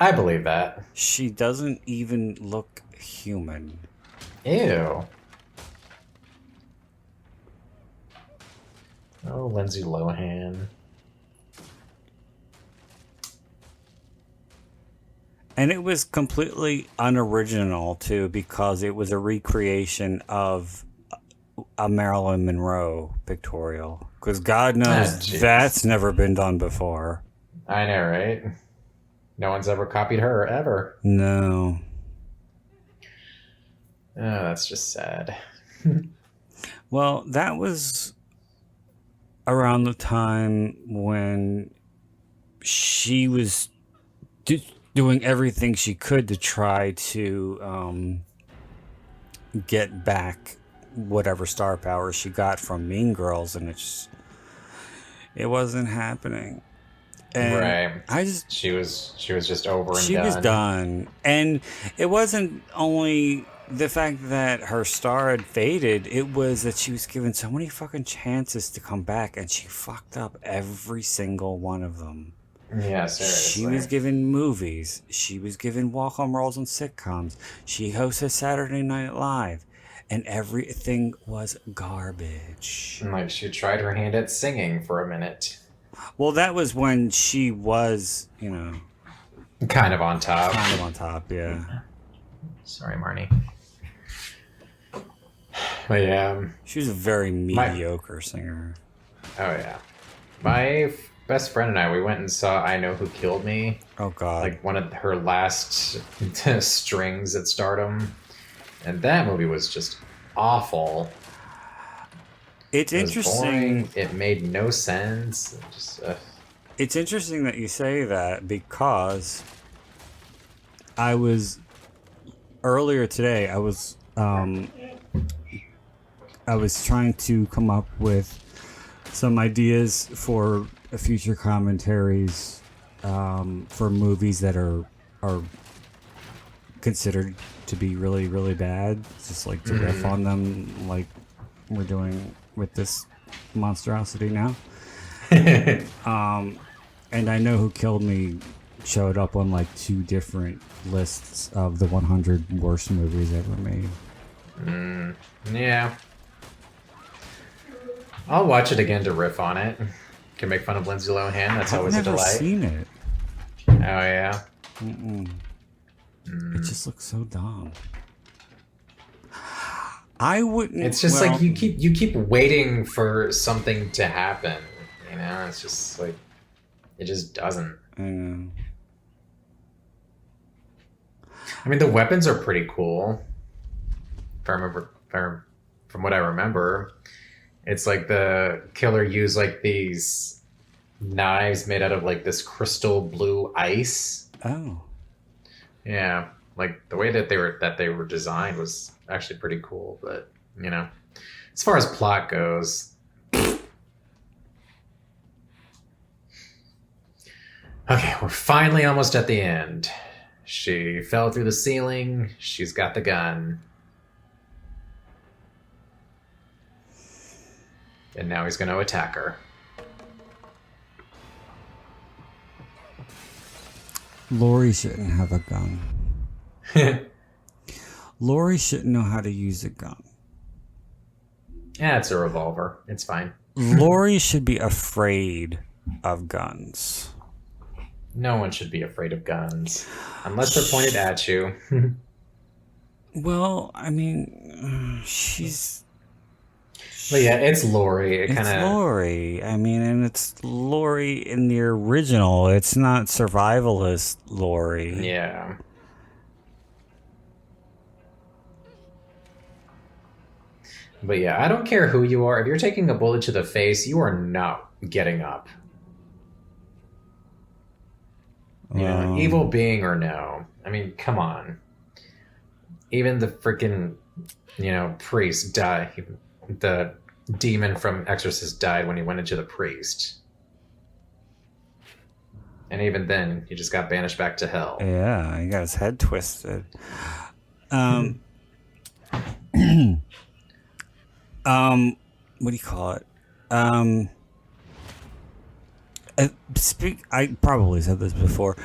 I believe that. She doesn't even look human. Ew. Oh, Lindsay Lohan. And it was completely unoriginal too, because it was a recreation of a Marilyn Monroe pictorial. Because God knows jeez. that's never been done before. I know, right? No one's ever copied her, ever. No. Oh, that's just sad. Well, that was around the time when she was doing everything she could to try to get back whatever star power she got from Mean Girls, and it wasn't happening. And Right. I just She was just over and she done. was done, and it wasn't only the fact that her star had faded, it was that she was given so many fucking chances to come back, and she fucked up every single one of them. Yeah, seriously. She was given movies. She was given walk-on roles on sitcoms. She hosted Saturday Night Live, and everything was garbage. And, like, she tried her hand at singing for a minute. Well, that was when she was, Kind of on top. kind of on top, yeah. Sorry, Marnie. But yeah. She was a very mediocre singer. Oh, yeah. My best friend and I, we went and saw I Know Who Killed Me. Oh, God. Like, one of her last strings at Stardom. And that movie was just awful. It's It was interesting. boring. It made no sense. It's interesting that you say that, because earlier today, I was trying to come up with some ideas for future commentaries for movies that are considered to be really, really bad, just like to riff on them, like we're doing with this monstrosity now. And I Know Who Killed Me showed up on like 2 different lists of the 100 worst movies ever made. Yeah. I'll watch it again to riff on it. Can make fun of Lindsay Lohan. That's always a I've never delight. seen it. Oh, yeah. It just looks so dumb. I wouldn't. It's just well, like you keep waiting for something to happen. You know, it's just like it just doesn't. I know. I mean, the weapons are pretty cool. From what I remember, it's like the killer used like these knives made out of like this crystal blue ice. Oh. Yeah, like the way that they were designed was actually pretty cool. But as far as plot goes, okay, we're finally almost at the end. She fell through the ceiling. She's got the gun. And now he's going to attack her. Lori shouldn't have a gun. Lori shouldn't know how to use a gun. Yeah, it's a revolver. It's fine. Lori should be afraid of guns. No one should be afraid of guns. Unless they're pointed at you. Well, I mean, she's... But yeah, it's Lori. It's Lori. I mean, and it's Lori in the original. It's not survivalist Lori. Yeah. But yeah, I don't care who you are. If you're taking a bullet to the face, you are not getting up. You know, evil being or no. I mean, come on. Even the freaking, priest died. The demon from Exorcist died when he went into the priest. And even then, he just got banished back to hell. Yeah, he got his head twisted. What do you call it? I probably said this before,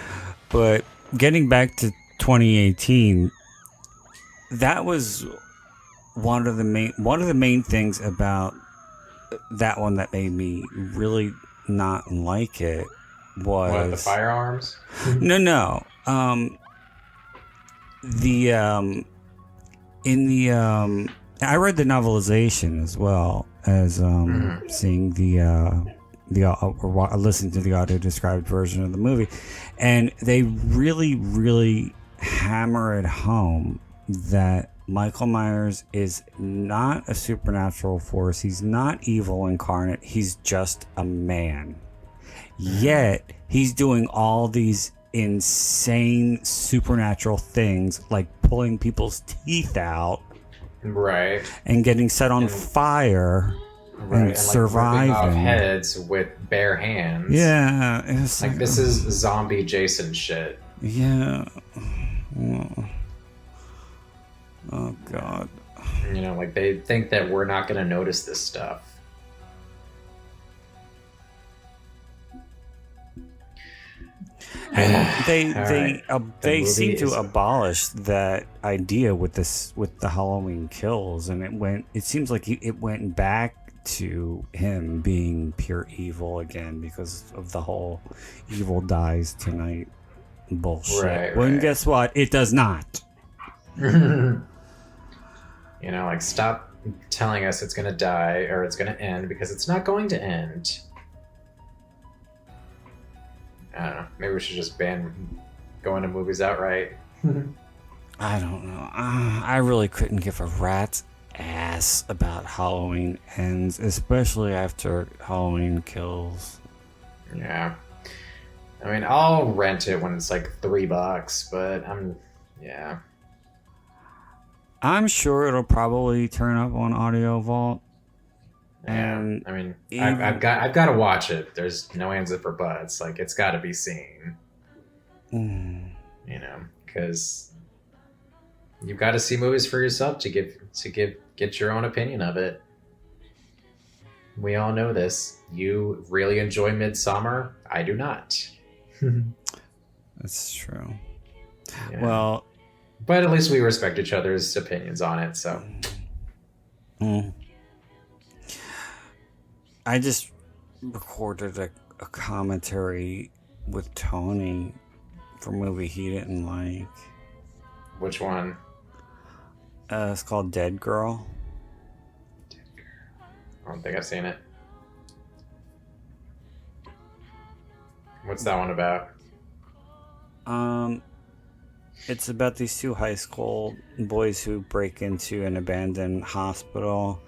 but getting back to 2018, that was one of the main things about that one that made me really not like it was What, the firearms? no. I read the novelization as well as seeing listening to the audio described version of the movie, and they really, really hammer it home that Michael Myers is not a supernatural force. He's not evil incarnate. He's just a man. Yet he's doing all these insane supernatural things like pulling people's teeth out Right. and getting set on And- fire Right. and And like ripping off surviving. heads with bare hands. Yeah, it's Like this is zombie Jason shit. Yeah. Oh God. You know, like they think that we're not going to notice this stuff. And they All they right. they movie seem to is- abolish that idea with the Halloween Kills, and it seems like it went back to him being pure evil again because of the whole evil dies tonight bullshit. Right, Well, and right. guess what? It does not. You know, like stop telling us it's going to die or it's going to end because it's not going to end. I don't know. Maybe we should just ban going to movies outright. I don't know. I really couldn't give a rat's ass about Halloween Ends, especially after Halloween Kills. Yeah. I mean, I'll rent it when it's like $3, but yeah. I'm sure it'll probably turn up on Audio Vault. Yeah, And I mean, even- I've got to watch it. There's no ands or buts. Like it's got to be seen. Mm, You know, because you've got to see movies for yourself to get your own opinion of it. We all know this. You really enjoy Midsummer. I do not. that's true. Yeah. Well, but at least we respect each other's opinions on it. So mm, I just recorded a commentary with Tony for a movie he didn't like. which one? It's called Dead Girl. I don't think I've seen it. What's that one about? It's about these two high school boys who break into an abandoned hospital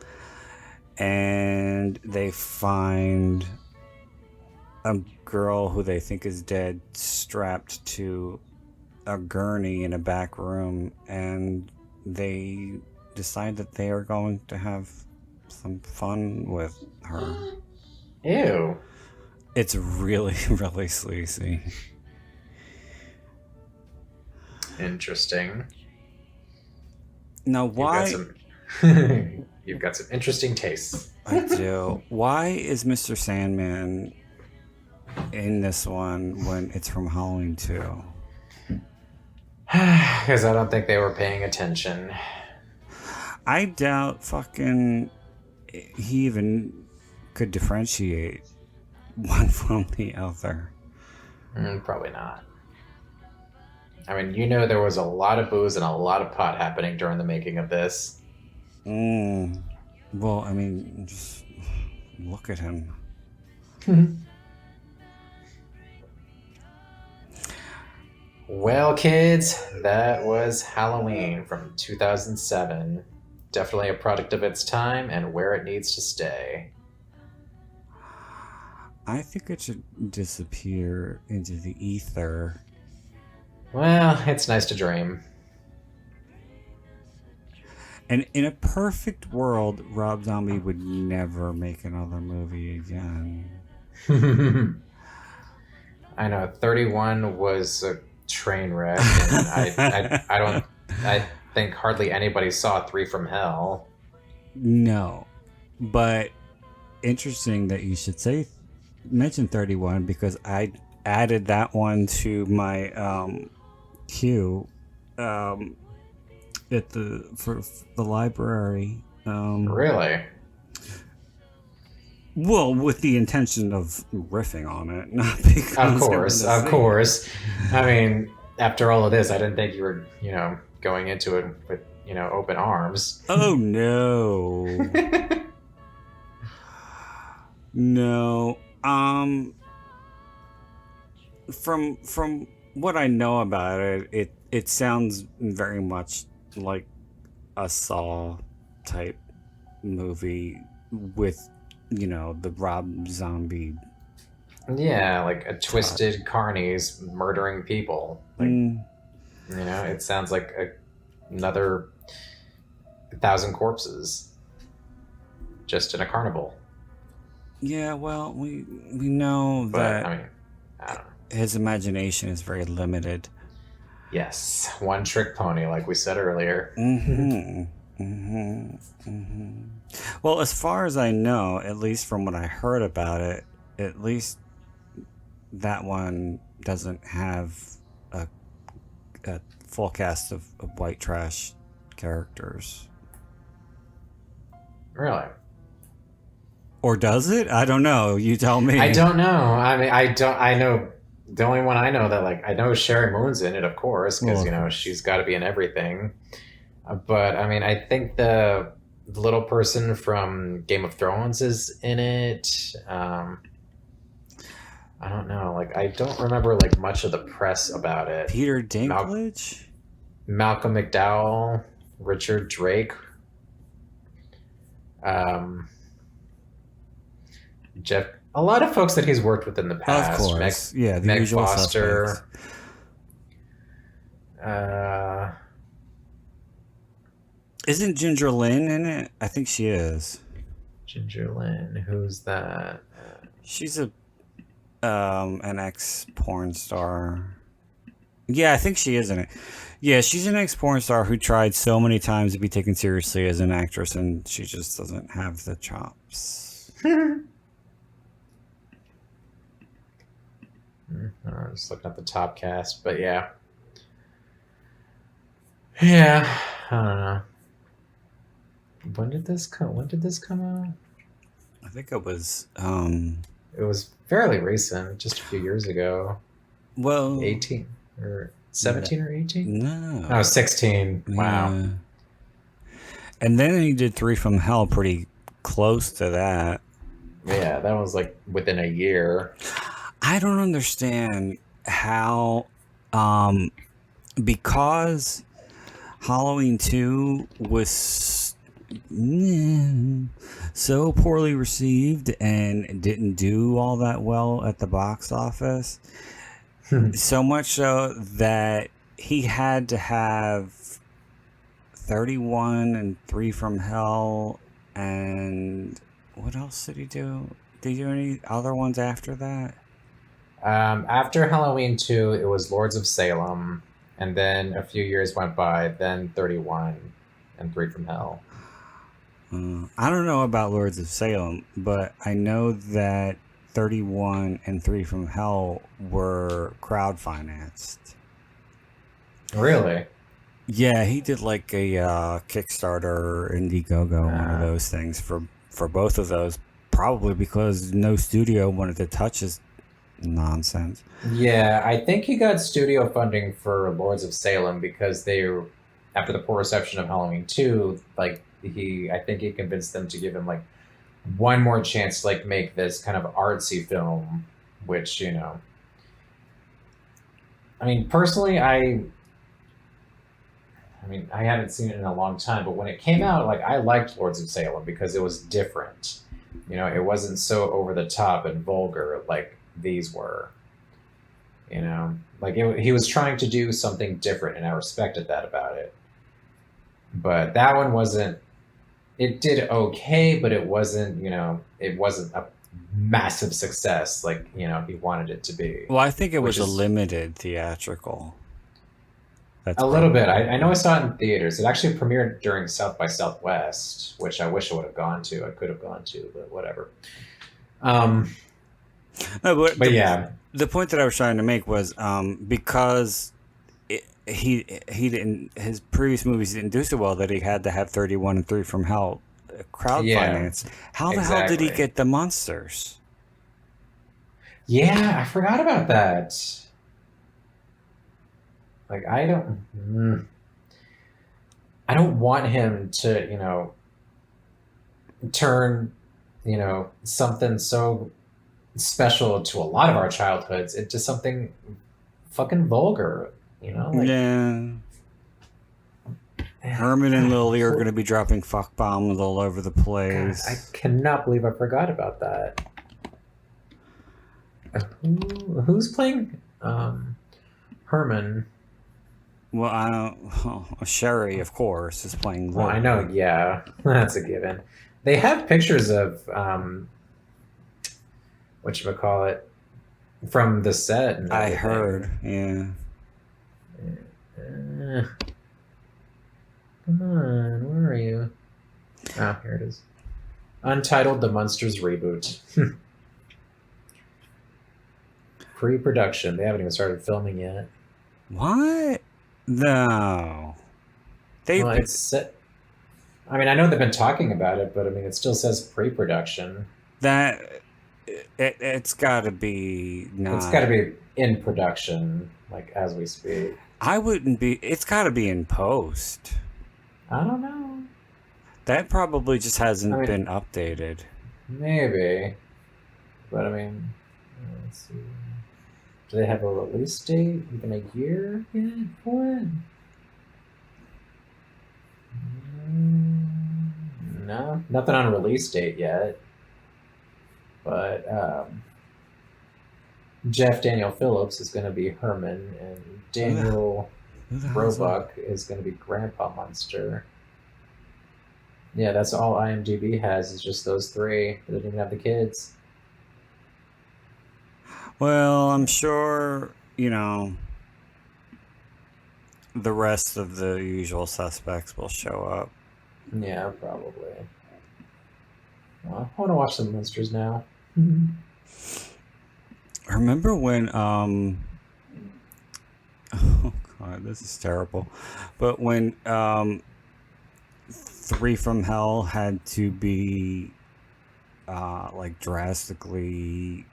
and they find a girl who they think is dead strapped to a gurney in a back room, and they decide that they are going to have some fun with her. Ew. It's really, really sleazy. Interesting. Now, You've got why? some, you've got some interesting tastes. I do. Why is Mr. Sandman in this one when it's from Halloween 2? Because I don't think they were paying attention. I doubt fucking he even could differentiate one from the other. Probably not. I mean, you know, there was a lot of booze and a lot of pot happening during the making of this. Well, I mean, just look at him. Well, kids, that was Halloween from 2007. Definitely a product of its time and where it needs to stay. I think it should disappear into the ether. Well, it's nice to dream. And in a perfect world, Rob Zombie would never make another movie again. I know 31 was a train wreck, and I think hardly anybody saw 3 from Hell. No, but interesting that you should mention 31 because I added that one to my queue for the library. Really? Well, with the intention of riffing on it, not because Of it course, was a of thing. course. I mean, after all of this, I didn't think you were, going into it with, open arms. Oh no. No. From what I know about it, it sounds very much like a Saw type movie with, the Rob Zombie Yeah, like a twisted carnies murdering people. Like, it sounds like another 1,000 corpses just in a carnival. Yeah, well, we know But that I mean, I don't know. his imagination is very limited. Yes, one trick pony, like we said earlier. Well, as far as I know, at least from what I heard about it, at least that one doesn't have a full cast of white trash characters. Really? Or does it? I don't know. You tell me. I don't know. I mean, I know the only one I know that, like, I know Sherry Moon's in it, of course, because she's got to be in everything. But I mean, I think the little person from Game of Thrones is in it. I don't know. Like, I don't remember like much of the press about it. Peter Dinklage, Malcolm McDowell, Richard Drake, Jeff. A lot of folks that he's worked with in the past. of course. The Meg usual Foster. Suspects. Isn't Ginger Lynn in it? I think she is. Ginger Lynn, who's that? She's an ex porn star. Yeah, I think she is in it. Yeah, she's an ex porn star who tried so many times to be taken seriously as an actress, and she just doesn't have the chops. I'm just looking at the top cast, but yeah. Yeah, I don't know. When did this come out? I think it was It was fairly recent, just a few years ago. well 18 or 17 or 18? No. Oh, 16. Wow. Yeah. And then he did Three from Hell pretty close to that. Yeah, that was like within a year. I don't understand how because Halloween 2 was so poorly received and didn't do all that well at the box office. So much so that he had to have 31 and Three from Hell, and what else did he do? Did he do any other ones after that? After Halloween 2, it was Lords of Salem, and then a few years went by, then 31 and Three from Hell. I don't know about Lords of Salem, but I know that 31 and Three from Hell were crowd-financed. Really? Yeah, he did like a Kickstarter, Indiegogo, one of those things for both of those, probably because no studio wanted to touch his nonsense. Yeah, I think he got studio funding for Lords of Salem because after the poor reception of Halloween 2, like I think he convinced them to give him like one more chance to like make this kind of artsy film, which, I mean, personally, I haven't seen it in a long time, but when it came out, like, I liked Lords of Salem because it was different. It wasn't so over the top and vulgar like these were. Like he was trying to do something different, and I respected that about it. But that one wasn't. It did okay, but it wasn't. It wasn't a massive success like he wanted it to be. Well, I think it was a limited theatrical. That's a little bit. I know I saw it in theaters. It actually premiered during South by Southwest, which I wish I would have gone to. I could have gone to, but whatever. No, but yeah, the point that I was trying to make was because he didn't, his previous movies didn't do so well that he had to have 31 and Three from Hell crowd finance. How the hell did he get the monsters? Yeah, I forgot about that. Like, I don't want him to, turn, something so special to a lot of our childhoods into something fucking vulgar, Like, yeah. Herman and Lily are going to be dropping fuck bombs all over the place. God, I cannot believe I forgot about that. Who's playing Herman? Well, I don't. Sherry, of course, is playing Well, Lily. I know, yeah, that's a given. They have pictures of whatchamacallit from the set and I everything. heard. Yeah. Come on, where are you? Ah, here it is. Untitled The Munsters Reboot. Pre-production. They haven't even started filming yet. What? No. They. Well, it's set. I mean, I know they've been talking about it, but I mean, it still says pre-production. That. It's got to be not. It's got to be in production, like as we speak. I wouldn't be. It's got to be in post. I don't know. That probably just hasn't I mean- been updated. Maybe, but I mean, let's see. Do they have a release date? Even a year yet for it? No, nothing on release date yet. But Jeff Daniel Phillips is going to be Herman, and Daniel Who the hell is that? Roebuck is going to be Grandpa Munster. Yeah, that's all IMDb has, is just those three. They didn't even have the kids. Well, I'm sure, the rest of the usual suspects will show up. Yeah, probably. Well, I want to watch some Munsters now. Remember when, oh God, this is terrible. But when, Three from Hell had to be, like, drastically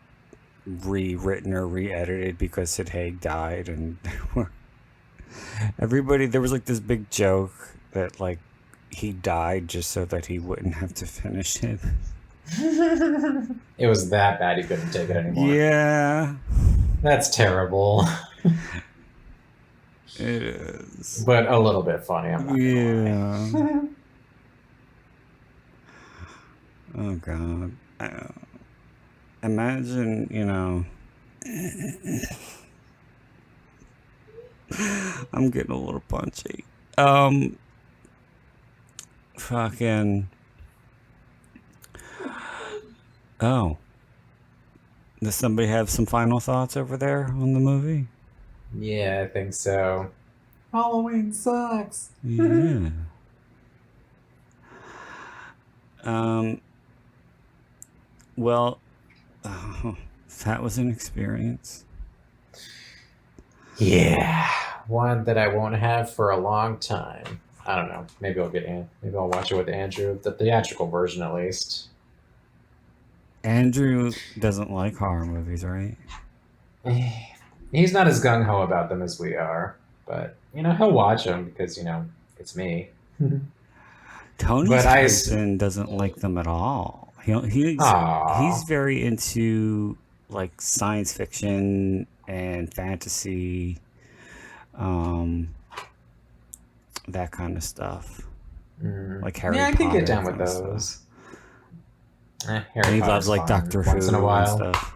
rewritten or re-edited because Sid Haig died, and there was like this big joke that like he died just so that he wouldn't have to finish it. It was that bad he couldn't take it anymore. Yeah, That's terrible, it is. but a little bit funny. I'm not gonna lie. Yeah. Oh God. Imagine, I'm getting a little punchy. Fucking. Oh. Does somebody have some final thoughts over there on the movie? Yeah, I think so. Halloween sucks. Yeah. Well, that was an experience. Yeah, one that I won't have for a long time. I don't know. Maybe maybe I'll watch it with Andrew, the theatrical version at least. Andrew doesn't like horror movies, right? He's not as gung ho about them as we are, but he'll watch them because it's me. Tony But Tyson doesn't like them at all. He's Aw. very into like science fiction and fantasy, that kind of stuff. Like Harry Yeah, I Potter. can get down with kind of those. stuff. Harry And he Potter's loves like fun Doctor Who once in a while. and stuff.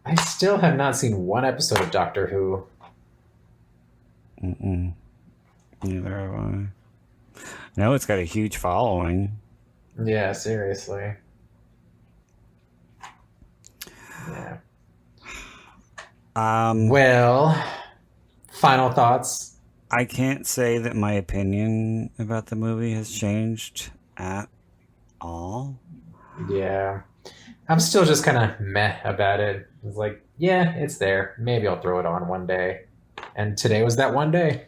I still have not seen one episode of Doctor Who. Neither have I. No, it's got a huge following. Yeah, seriously. Yeah. Well, final thoughts. I can't say that my opinion about the movie has changed at all. Yeah. I'm still just kind of meh about it. It's like, yeah, it's there. Maybe I'll throw it on one day. And today was that one day.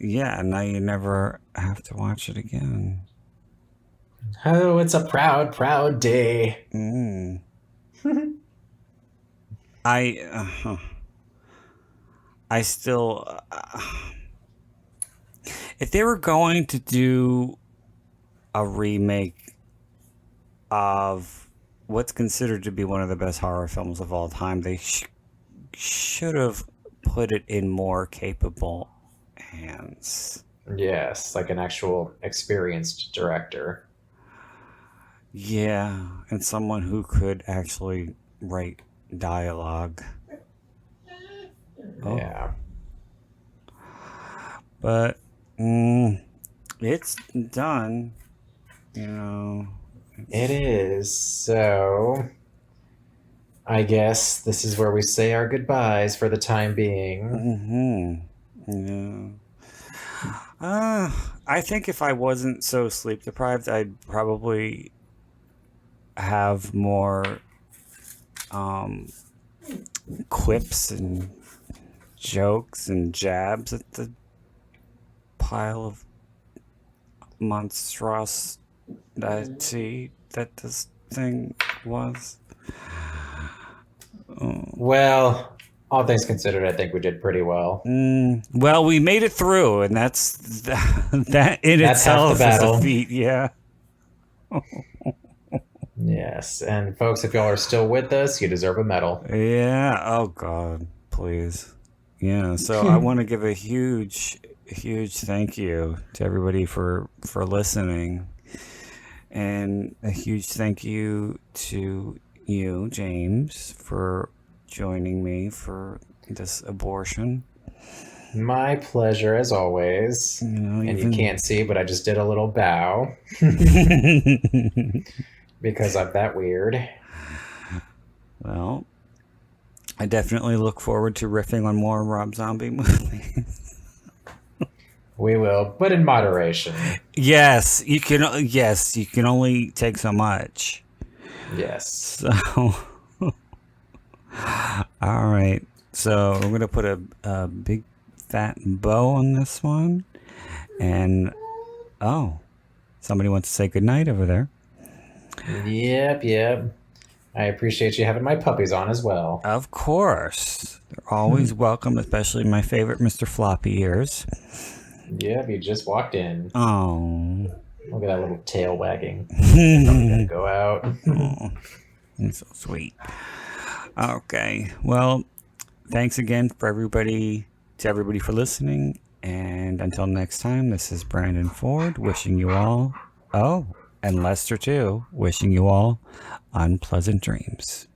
Yeah, now you never have to watch it again. Oh, it's a proud, proud day. I still, if they were going to do a remake of what's considered to be one of the best horror films of all time, they should have put it in more capable hands. Yes, like an actual experienced director. Yeah, and someone who could actually write dialogue. Oh, Yeah. but it's done. You know. It is. So I guess this is where we say our goodbyes for the time being. Yeah. I think if I wasn't so sleep deprived, I'd probably have more quips and jokes and jabs at the pile of monstrosity that this thing was. Well, all things considered, I think we did pretty well. Well, we made it through, and that in That's half the itself is battle. a feat. Yeah. Yes. And folks, if y'all are still with us, you deserve a medal. Yeah. Oh God, please. Yeah. So I want to give a huge thank you to everybody for listening, and a huge thank you to you, James, for joining me for this abortion. My pleasure, as always. You know, And you even can't see, but I just did a little bow because I'm that weird. well, I definitely look forward to riffing on more Rob Zombie movies. We will, but in moderation. Yes, you can. Yes, you can only take so much. Yes. So, all right. So we're gonna put a big fat bow on this one, and somebody wants to say goodnight over there. Yep. I appreciate you having my puppies on as well. Of course, they're always welcome, especially my favorite, Mr. Floppy Ears. Yep, you just walked in. Oh, Look at that little tail wagging. I'm gonna go out. oh, that's so sweet. Okay, well, thanks again for everybody for listening, and until next time, this is Brandon Ford wishing you all, and Lester too, wishing you all unpleasant dreams.